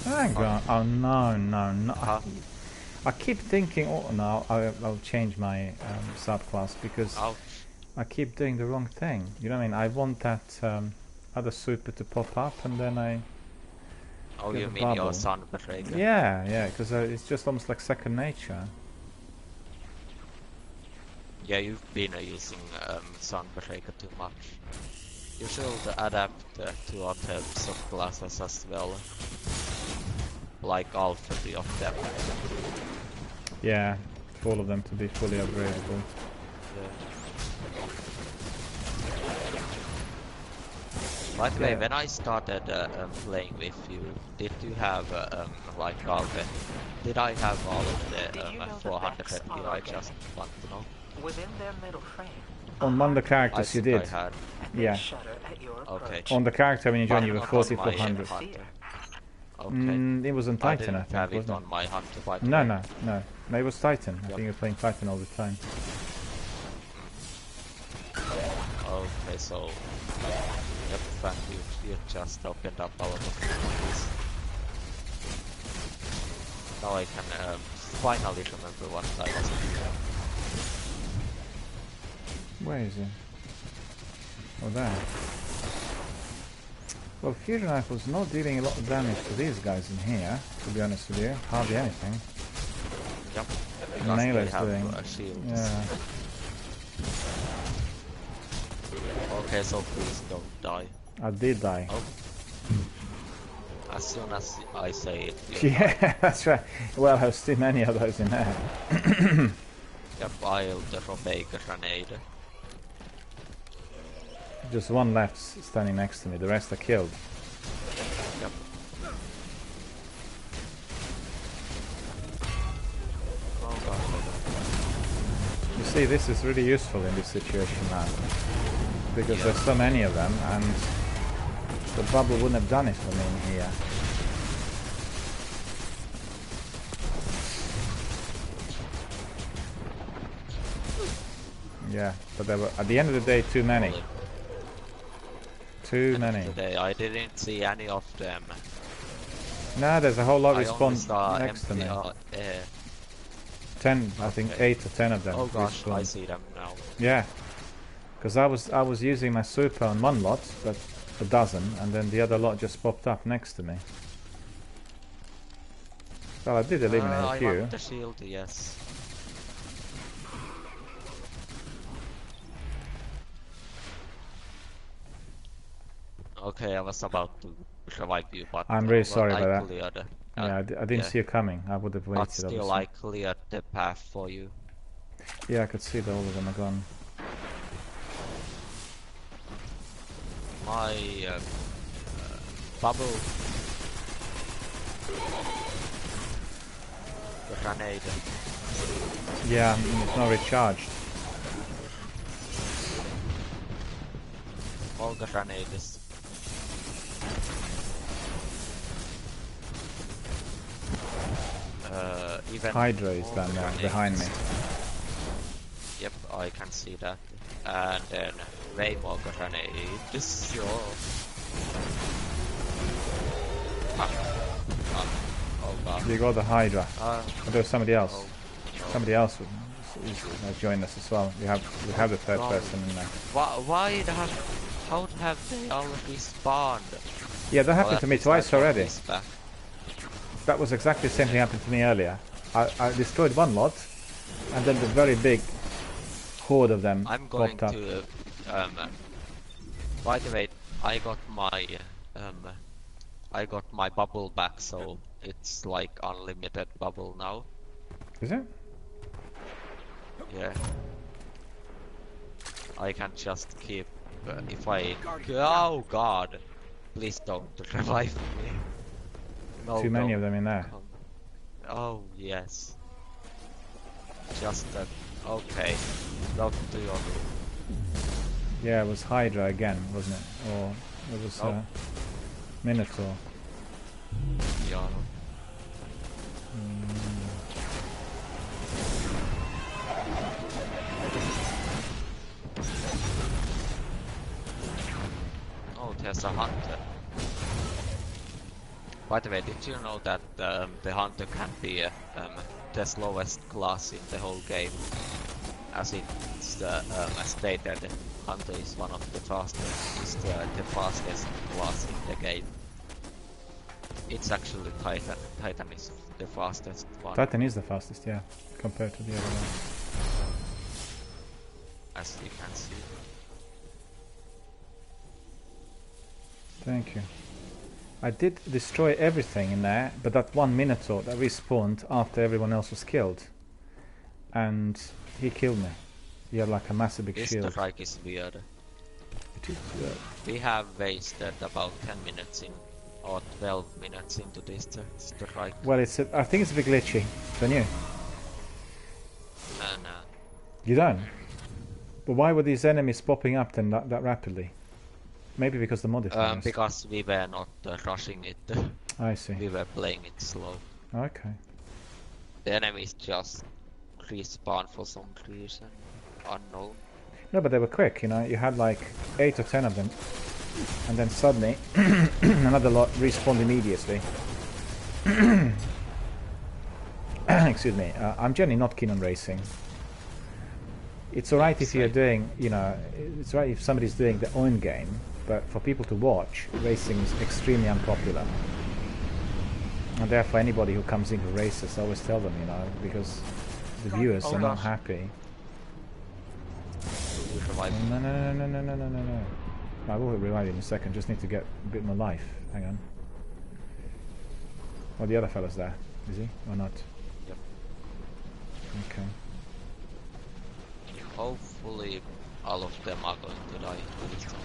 Hang on. Oh no. I keep thinking, oh no, I'll change my subclass because Ouch. I keep doing the wrong thing. You know what I mean? I want that other super to pop up and then I... Oh, you mean your Sun Betrayer? Yeah, because it's just almost like second nature. Yeah, you've been using Sun Betrayer too much. You should adapt to other subclasses as well. Like all 3 of them. Yeah, for all of them to be fully upgradable. Yeah. By the way, when I started playing with you, did you have like all the... Did I have all of the 400 FP? I just want to know. Within their middle frame. On one of the characters you did. I had. Yeah. Okay. On the character when you joined you were 4400. Okay. It was on Titan, I think, have wasn't it on my Hunter Fighter. No, it was Titan. I think you were playing Titan all the time. Okay, so... Yep, thank you. You just opened up a lot of things. Now I can finally remember what I was doing. Where is it? Oh, there. Well, fusion rifle's not dealing a lot of damage to these guys in here, to be honest with you. Hardly anything. Yep. Melee's doing. Yeah. Okay, so please don't die. I did die. Oh. As soon as I say it. Yeah, that's right. Well, there's too many of those in there. Yep, I'll drop a grenade. Just one left standing next to me, the rest are killed. Yep. Oh god. You see, this is really useful in this situation now. Because there's so many of them, and the bubble wouldn't have done it for me in here. Yeah, but there were, at the end of the day, too many. Too many. Today I didn't see any of them. No, there's a whole lot respawn next to me. 10, I think 8 or 10 of them. Oh gosh, respawn. I see them now. Yeah, because I was using my super on one lot, but a dozen, and then the other lot just popped up next to me. Well, I did eliminate a few. I want the shield, yes. Okay, I was about to revive you, but I'm really sorry about that. Cleared, yeah, I didn't see you coming. I would have waited. But still, I cleared the path for you. Yeah, I could see that all of them are gone. my bubble grenade. Yeah, it's not recharged. All grenades. Even Hydra is more down there grenades. behind me. Yep, I can see that. And then way more grenades. Oh god. You got the Hydra. Oh, there's somebody else. oh. Somebody else who joined us as well. We have the third God. person in there. How have they all respawned? Yeah, that happened Well, to me at least twice I got already. this back. That was exactly the same thing happened to me earlier. I destroyed one lot, and then the very big horde of them I'm going popped up. to by the way, I got my bubble back, so it's like unlimited bubble now. Is it? Yeah. I can just keep if I oh god. Please don't revive me. No, Too many don't of them in there. come. Oh yes. Just that. Okay. Don't do your Yeah, it was Hydra again, wasn't it? Or it was Minotaur. yeah. Oh, there's a hunter. By the way, did you know that the hunter can be the slowest class in the whole game? As it's stated, hunter is one of the fastest, the fastest class in the game. It's actually Titan. Titan is the fastest one. Titan is the fastest, yeah, compared to the other one. As you can see. Thank you. I did destroy everything in there, but that one Minotaur that respawned after everyone else was killed. And he killed me. He had like a massive big This shield. strike is weird. It is weird. We have wasted about 10 minutes in, or 12 minutes into this strike. Well, I think it's a bit glitchy. Don't you? And You don't? But why were these enemies popping up then that rapidly? Maybe because the modifiers. because we were not rushing it. I see. We were playing it slow. Okay. The enemies just respawn for some reason. Unknown. No, but they were quick, you know. You had like 8 or 10 of them. And then suddenly, another lot respawned immediately. Excuse me. I'm generally not keen on racing. It's alright if you're doing, you know, it's alright if somebody's doing their own game, but for people to watch, racing is extremely unpopular. And therefore anybody who comes into races, I always tell them, you know, because the viewers are not happy. No. I will revive you in a second, just need to get a bit more life. Hang on. Oh, the other fella's there, is he? Or not? Yep. Okay. Hopefully all of them are going to die this time.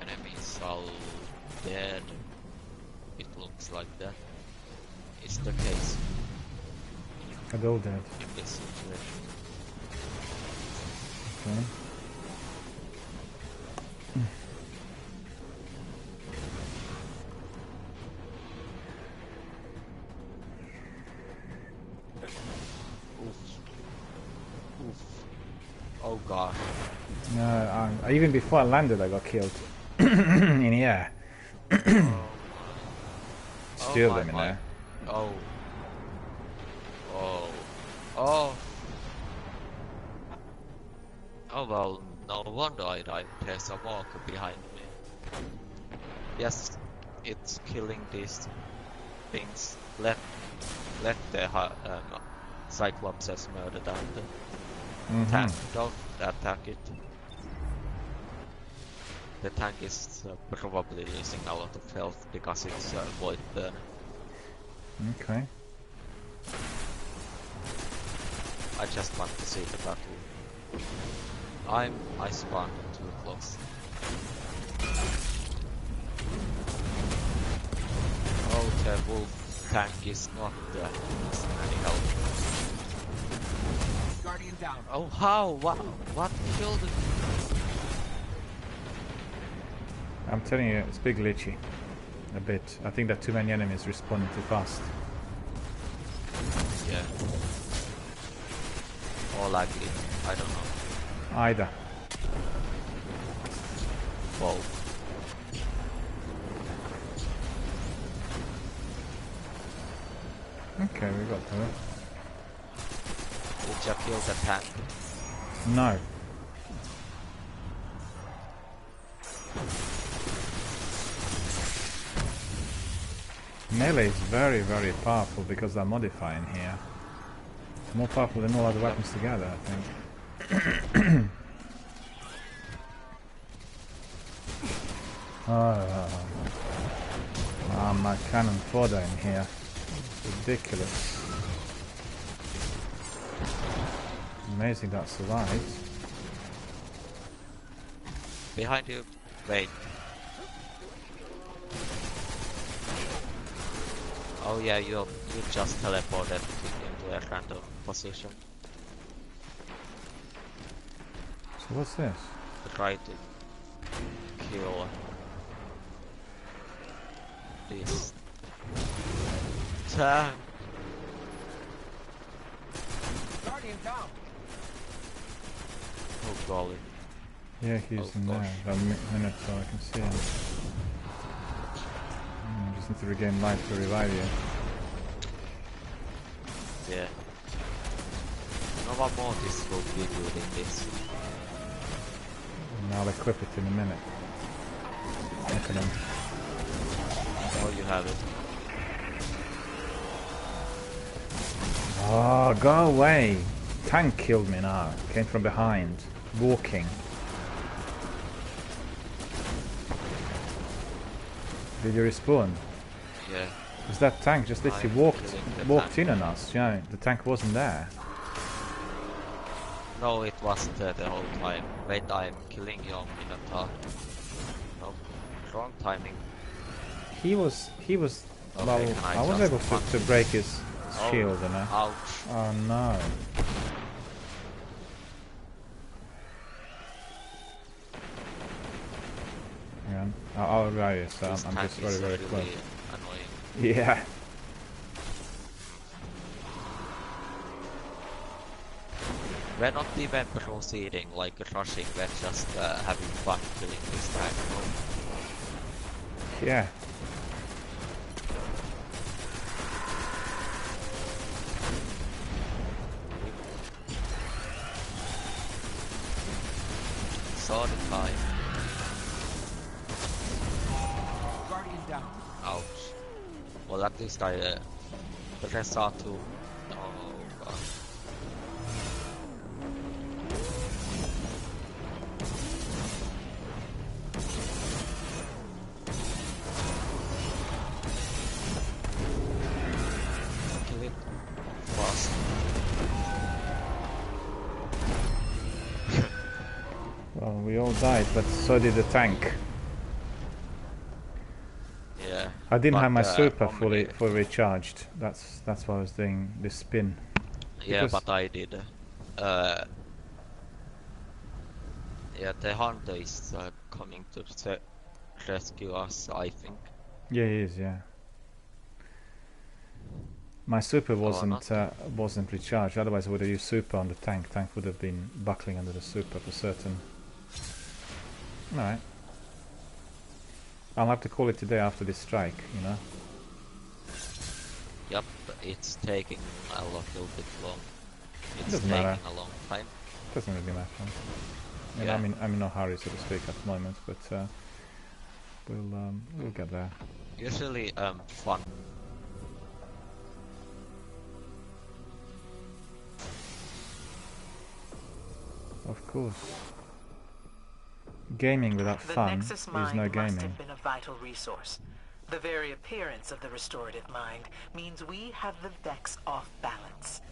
Enemies all dead. It looks like that is the case They're all dead. in this situation. Okay. Oh god. No, even before I landed I got killed. In the air. Still them in there. Oh. Oh. Oh well, no wonder I died. There's a walker behind me. Yes, it's killing these things. Let the Cyclopses murder that. Tank, don't attack it. The tank is probably losing a lot of health because it's void burn. Okay. I just want to see the battle. I spawned too close. Oh, the wolf tank is not any help. Guardian down. Oh, how? What killed it? I'm telling you, it's big glitchy. A bit. I think that too many enemies responding too fast. Yeah. Or laggy. I don't know. Either. Whoa. Okay, we got to it. Did you kill the tank? No. Melee is very, very powerful because they're modifying here. More powerful than all other weapons together, I think. My cannon fodder in here. Ridiculous. Amazing that survived. Behind you. Wait. Oh yeah, you just teleported into a random position. So what's this? Try to kill this tank. Guardian down. Oh golly. Yeah, he's in there. About a minute so I can see him. Just need to regain life to revive you. Yeah. Nova Mortis will be good in this. And I'll equip it in a minute. Look at him. Oh, you have it. Oh, go away! Tank killed me now. Came from behind. Walking. Did you respawn? Yeah. Because that tank just literally walked in on us, you know, the tank wasn't there. No, it wasn't there the whole time. Wait, I'm killing your Minotaur. No, wrong timing. He was, okay, well, I was able to break his shield, you know. Ouch. Oh no. Yeah, I'll revive you, so I'm just very, very close. Really annoying. Yeah. We're not even proceeding, like rushing, we're just having fun killing this tank. Yeah. Saw the time. Guardian down. Ouch. Well, at least I press R2. Oh god. Kill it fast. Well, we all died, but so did the tank. Yeah. I didn't have my super only- fully recharged. That's why I was doing this spin. Yeah, Because- but I did. Yeah, the hunter is coming to rescue us, I think. Yeah, he is. Yeah. My super not. wasn't recharged. Otherwise, I would have used super on the tank. Tank would have been buckling under the super for certain. All right. I'll have to call it today after this strike. You know. Yep, it's taking a little bit long. It's Doesn't taking matter. a long time. Doesn't really matter. And Yeah. I'm in no hurry, so to speak, at the moment. But we'll get there. Usually, fun. Of course. Gaming without The fun Nexus is mind no must gaming. have been a vital resource. The very appearance of the restorative mind means we have the Vex off balance.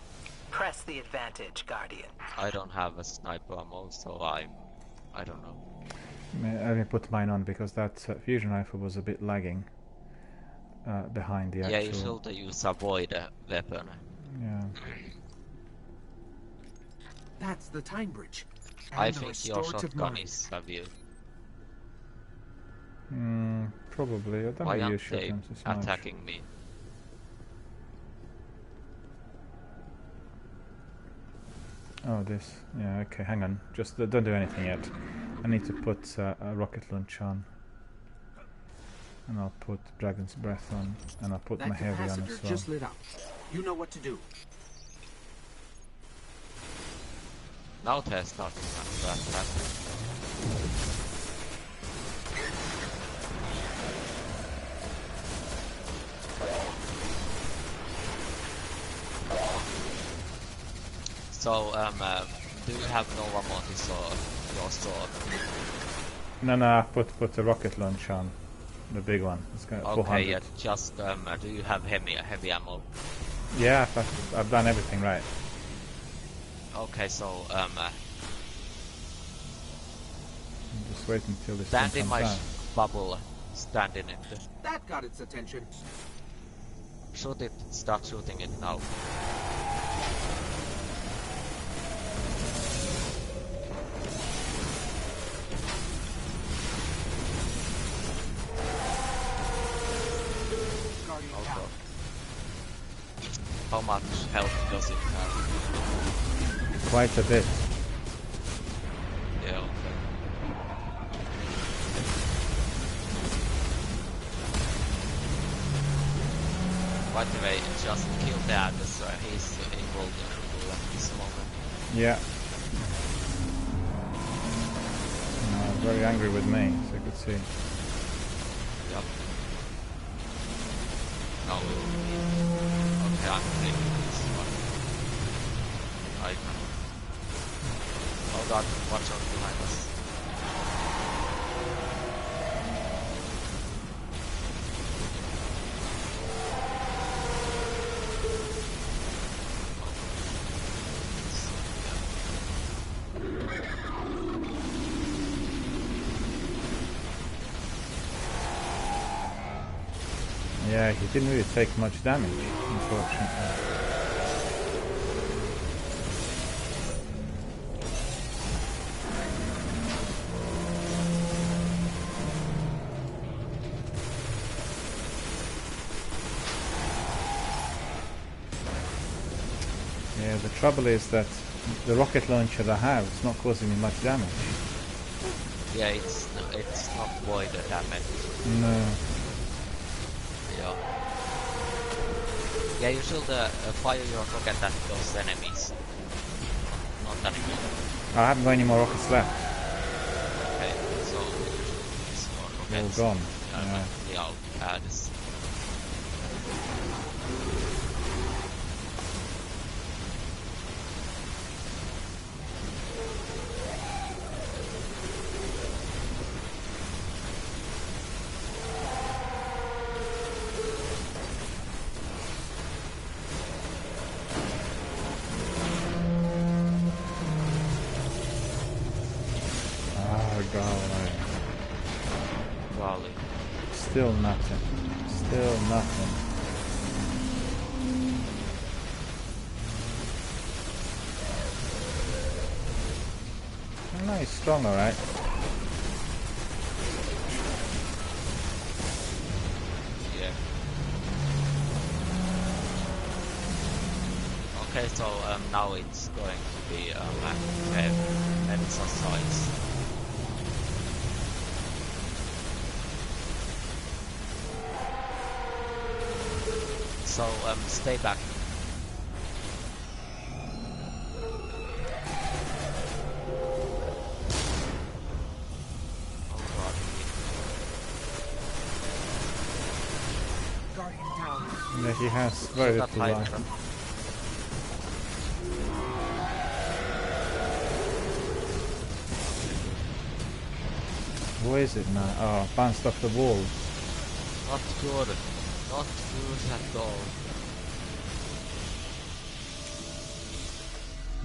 Press the advantage, Guardian. I don't have a sniper ammo, so I don't know. Let me put mine on because that fusion rifle was a bit lagging behind the actual. Yeah, you should use a void weapon. Yeah. That's the time bridge. I And the think your restorative shotgun mine. is a view. Probably. I don't Why really aren't use they shotguns as much. attacking me? Oh, this. Yeah, okay, hang on. Just don't do anything yet. I need to put a rocket launch on. And I'll put Dragon's Breath on. And I'll put That my heavy on capacitor as well. just lit up. You know what to do. Now they're starting to attack. So, do you have Nova Mortis or your sword? No, I put the rocket launch on. The big one. It's got 400. Okay, yeah, just, do you have heavy ammo? Yeah, I've done everything right. Okay, so, I'm just waiting until this stand thing in comes my down. bubble. Stand in it. That got its attention. Shoot it, start shooting it now. Guardian down. How much health does it have? Quite a bit. Yeah, okay. By the way, just kill the aggressor. He's invulnerable at this moment. Yeah. Very angry with me, as you could see. Yep. No. Okay, I'm taking this one. Oh god, watch out behind us. Yeah, he didn't really take much damage, unfortunately. Yeah, the trouble is that the rocket launcher I have is not causing me much damage. Yeah, it's not void damage. No. Yeah. Yeah, you should fire your rocket at those enemies. Not at me. I haven't got any more rockets left. Okay, so use more They're all rockets. gone. Yeah, this. Golly. Still nothing. Still nothing. Oh, no, he's strong, alright. Yeah. Okay, so now it's going to be exercise. So stay back. Oh god. Guardian down. Yeah, he has very Shoot that little life. Hydra. Where is it now? Oh, bounced off the wall. Not good. Not good at all.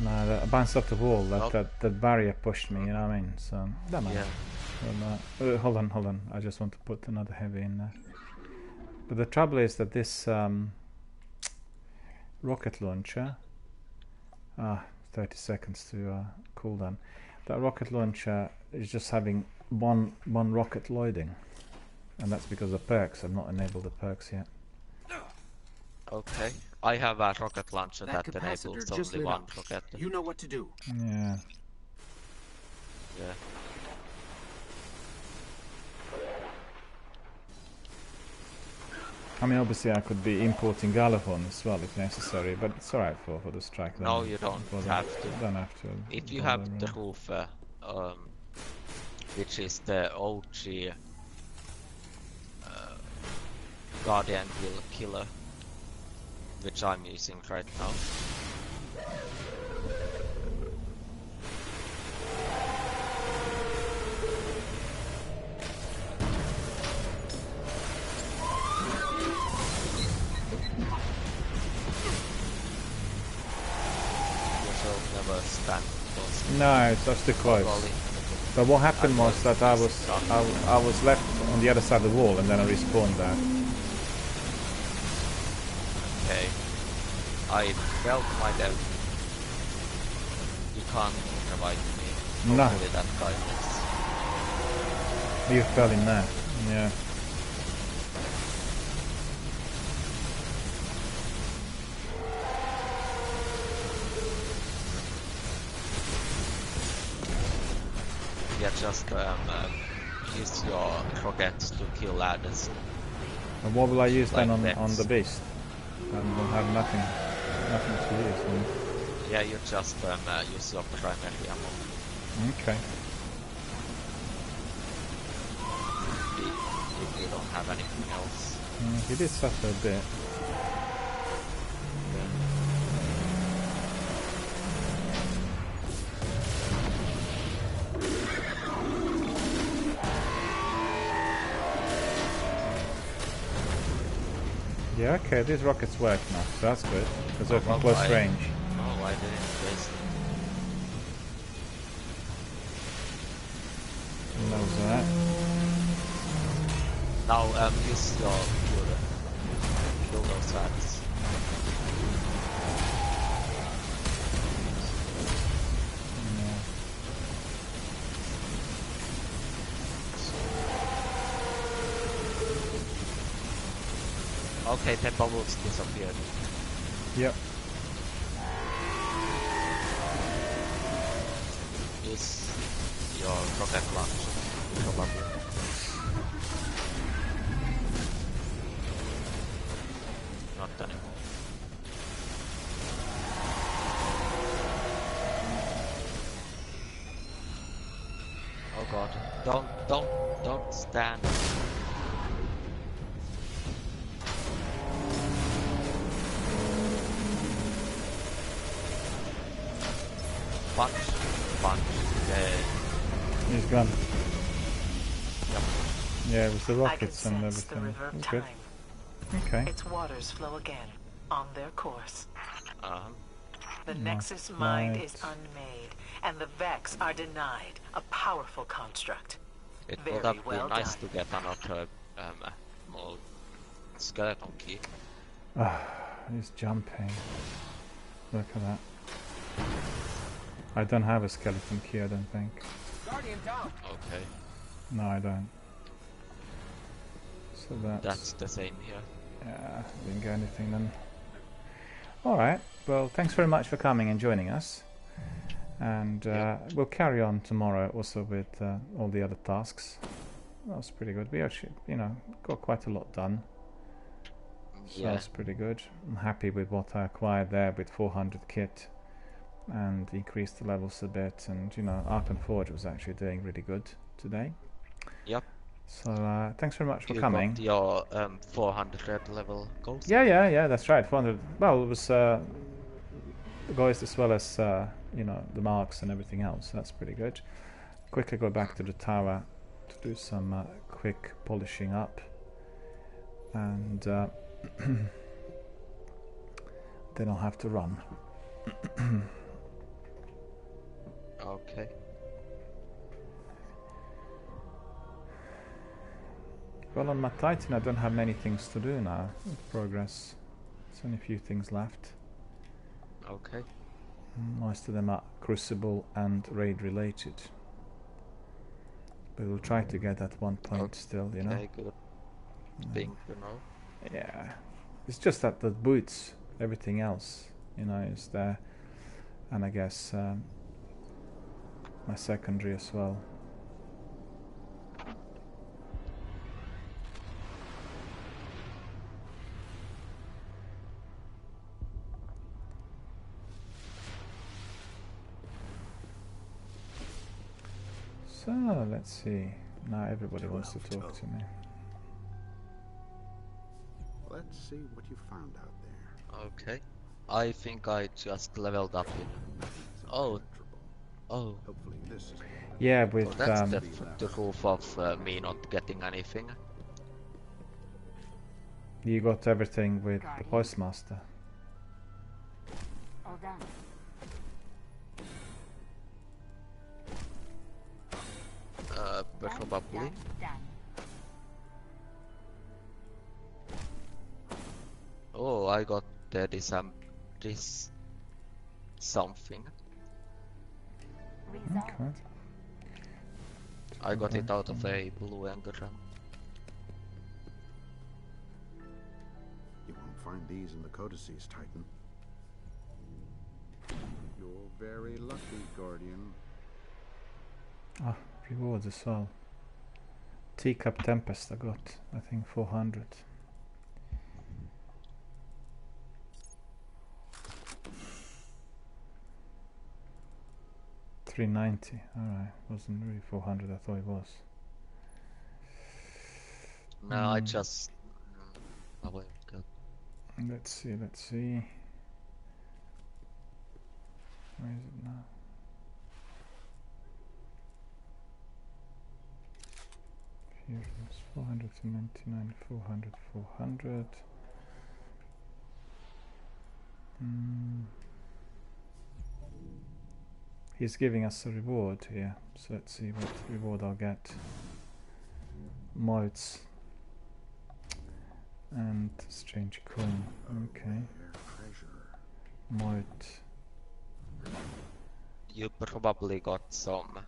No, I bounced off the wall. Nope. That barrier pushed me. You know what I mean? So don't matter. Yeah. Hold on. I just want to put another heavy in there. But the trouble is that this rocket launcher. 30 seconds to cool down. That rocket launcher is just having one rocket loading, and that's because of perks. I've not enabled the perks yet. Okay. I have a rocket launcher that capacitor enables just only lit one up. rocket. You know what to do. Yeah. Yeah. I mean, obviously I could be importing Galaphon as well if necessary, but it's alright for the strike. No, you don't have to. Don't have to. If you have the roof, which is the OG Guardian Killer, which I'm using right now. No, it's just too close. But what happened was that I was left on the other side of the wall and then I respawned there. Okay. I felt my death. You can't revive me. No. Hopefully that guy is. You fell in there. Yeah. Yeah, just use your rockets to kill ladders. And what will I use Like then that. on the beast? I will have nothing to use. Then. Yeah, you just use your primary ammo. Okay. If you don't have anything else. He did suffer a bit. Yeah, okay, these rockets work now, so that's good, because they're from close range. Oh, I didn't waste it. And that was that. Now, use your kill those rats. Okay, the bubbles disappeared. Yep. Use your rocket launcher, probably. Not anymore. Oh god, don't stand. Punch. He's gone. Yep. Yeah, it was the I can rockets and sense the everything. river of That's good. time. Okay. Its waters flow again, on their course. The Not Nexus mind right. is unmade, and the Vex are denied a powerful construct. It Very would have well been nice done. to get another more skeleton key. He's jumping. Look at that. I don't have a skeleton key, I don't think. Guardian down. Okay. No, I don't. So That's the same here. Yeah, didn't get anything then. Alright, well, thanks very much for coming and joining us. And we'll carry on tomorrow also with all the other tasks. That was pretty good. We actually, got quite a lot done. So that's pretty good. I'm happy with what I acquired there with 400 kit and increased the levels a bit. And, Arc and Forge was actually doing really good today. Yep. So thanks very much for you coming. Got your 400 level ghost? Yeah, that's right. 400. Well, it was the ghost as well as the marks and everything else. So that's pretty good. Quickly go back to the tower to do some quick polishing up, and then I'll have to run. Okay. Well, on my Titan I don't have many things to do now. Progress. There's only a few things left. Okay. Most of them are Crucible and Raid related. But we'll try to get at one point still, you know. Okay, good thing to know. Yeah. It's just that the boots, everything else, you know, is there. And I guess my secondary as well. So, let's see. Now everybody wants to talk to me. Let's see what you found out there. Okay. I think I just leveled up in... Oh. Oh. Hopefully this is... Yeah, with So that's the proof of me not getting anything. you got everything with the Postmaster. All done. Probably. Done. Oh, I got this something. Resolved. Okay. I got it out of a blue engram. You won't find these in the codices, Titan. You're very lucky, Guardian. Ah, rewards as well. Teacup Tempest I got, I think 400. $390. Alright, wasn't really 400, I thought it was. No, I just... Oh my god. Let's see, let's see. Where is it now? Here it is, 499, 400, 400. He's giving us a reward here, so let's see what reward I'll get. Mods and strange coin. Okay. Mod. You probably got some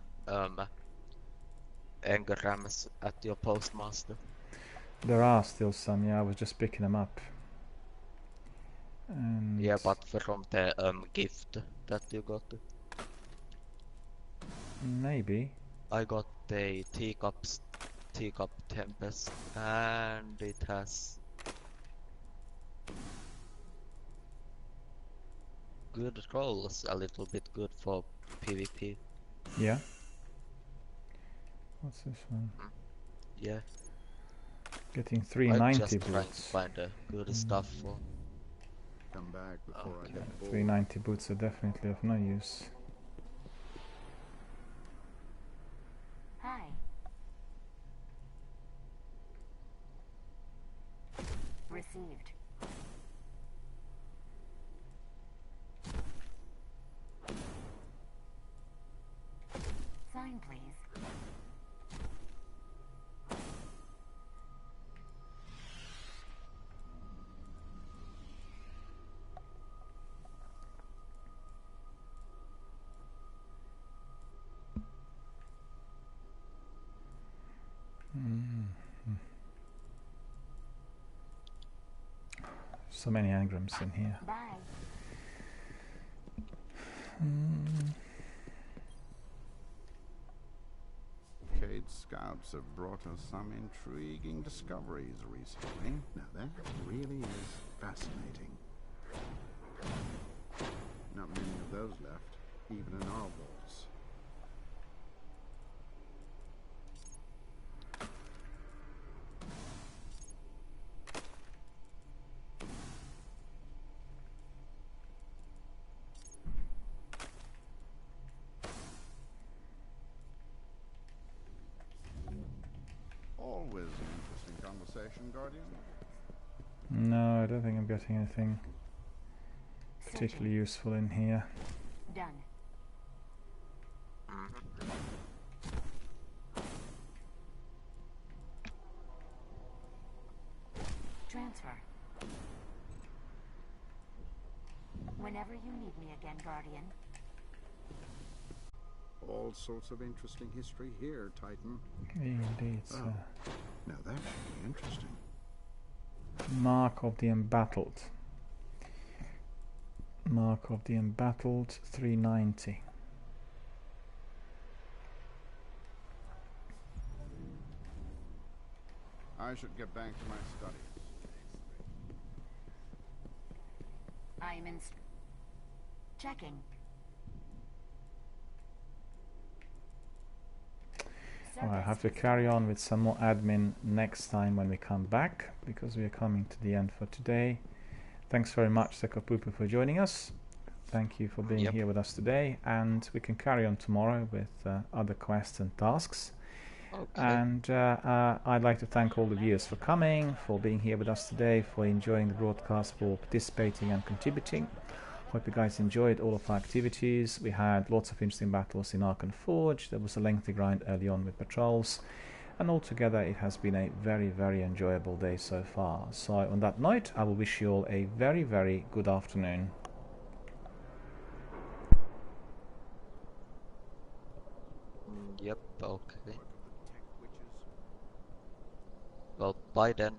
engrams at your postmaster. There are still some, yeah, I was just picking them up. And Yeah, but from the gift that you got. maybe. I got a teacup tempest, and it has good rolls, a little bit good for PvP. Yeah. What's this one? Yeah. Getting I'm 390 just trying to boots. find good stuff for. Come back before I get bored. 390 boots are definitely of no use. Hi. Received. Sign, please. So many engrams in here. Bye. Cade scouts have brought us some intriguing discoveries recently. Now that really is fascinating. Not many of those left, even in our vaults. Always an interesting conversation, Guardian. No, I don't think I'm getting anything particularly useful in here. Done. transfer. Whenever you need me again, Guardian. All sorts of interesting history here, Titan. Indeed, Oh. sir. Now that should be interesting. Mark of the Embattled. Mark of the Embattled 390. I should get back to my studies. I'm in... Checking. Well, I'll have to carry on with some more admin next time when we come back, because we are coming to the end for today. Thanks very much, Sekopupu, for joining us. Thank you for being here with us today, and we can carry on tomorrow with other quests and tasks. Okay. And I'd like to thank all the viewers for coming, for being here with us today, for enjoying the broadcast, for participating and contributing. Hope you guys enjoyed all of our activities. We had lots of interesting battles in Ark and Forge. There was a lengthy grind early on with patrols, and altogether it has been a very, very enjoyable day so far. So on that note, I will wish you all a very, very good afternoon. Yep, okay. Well, bye then.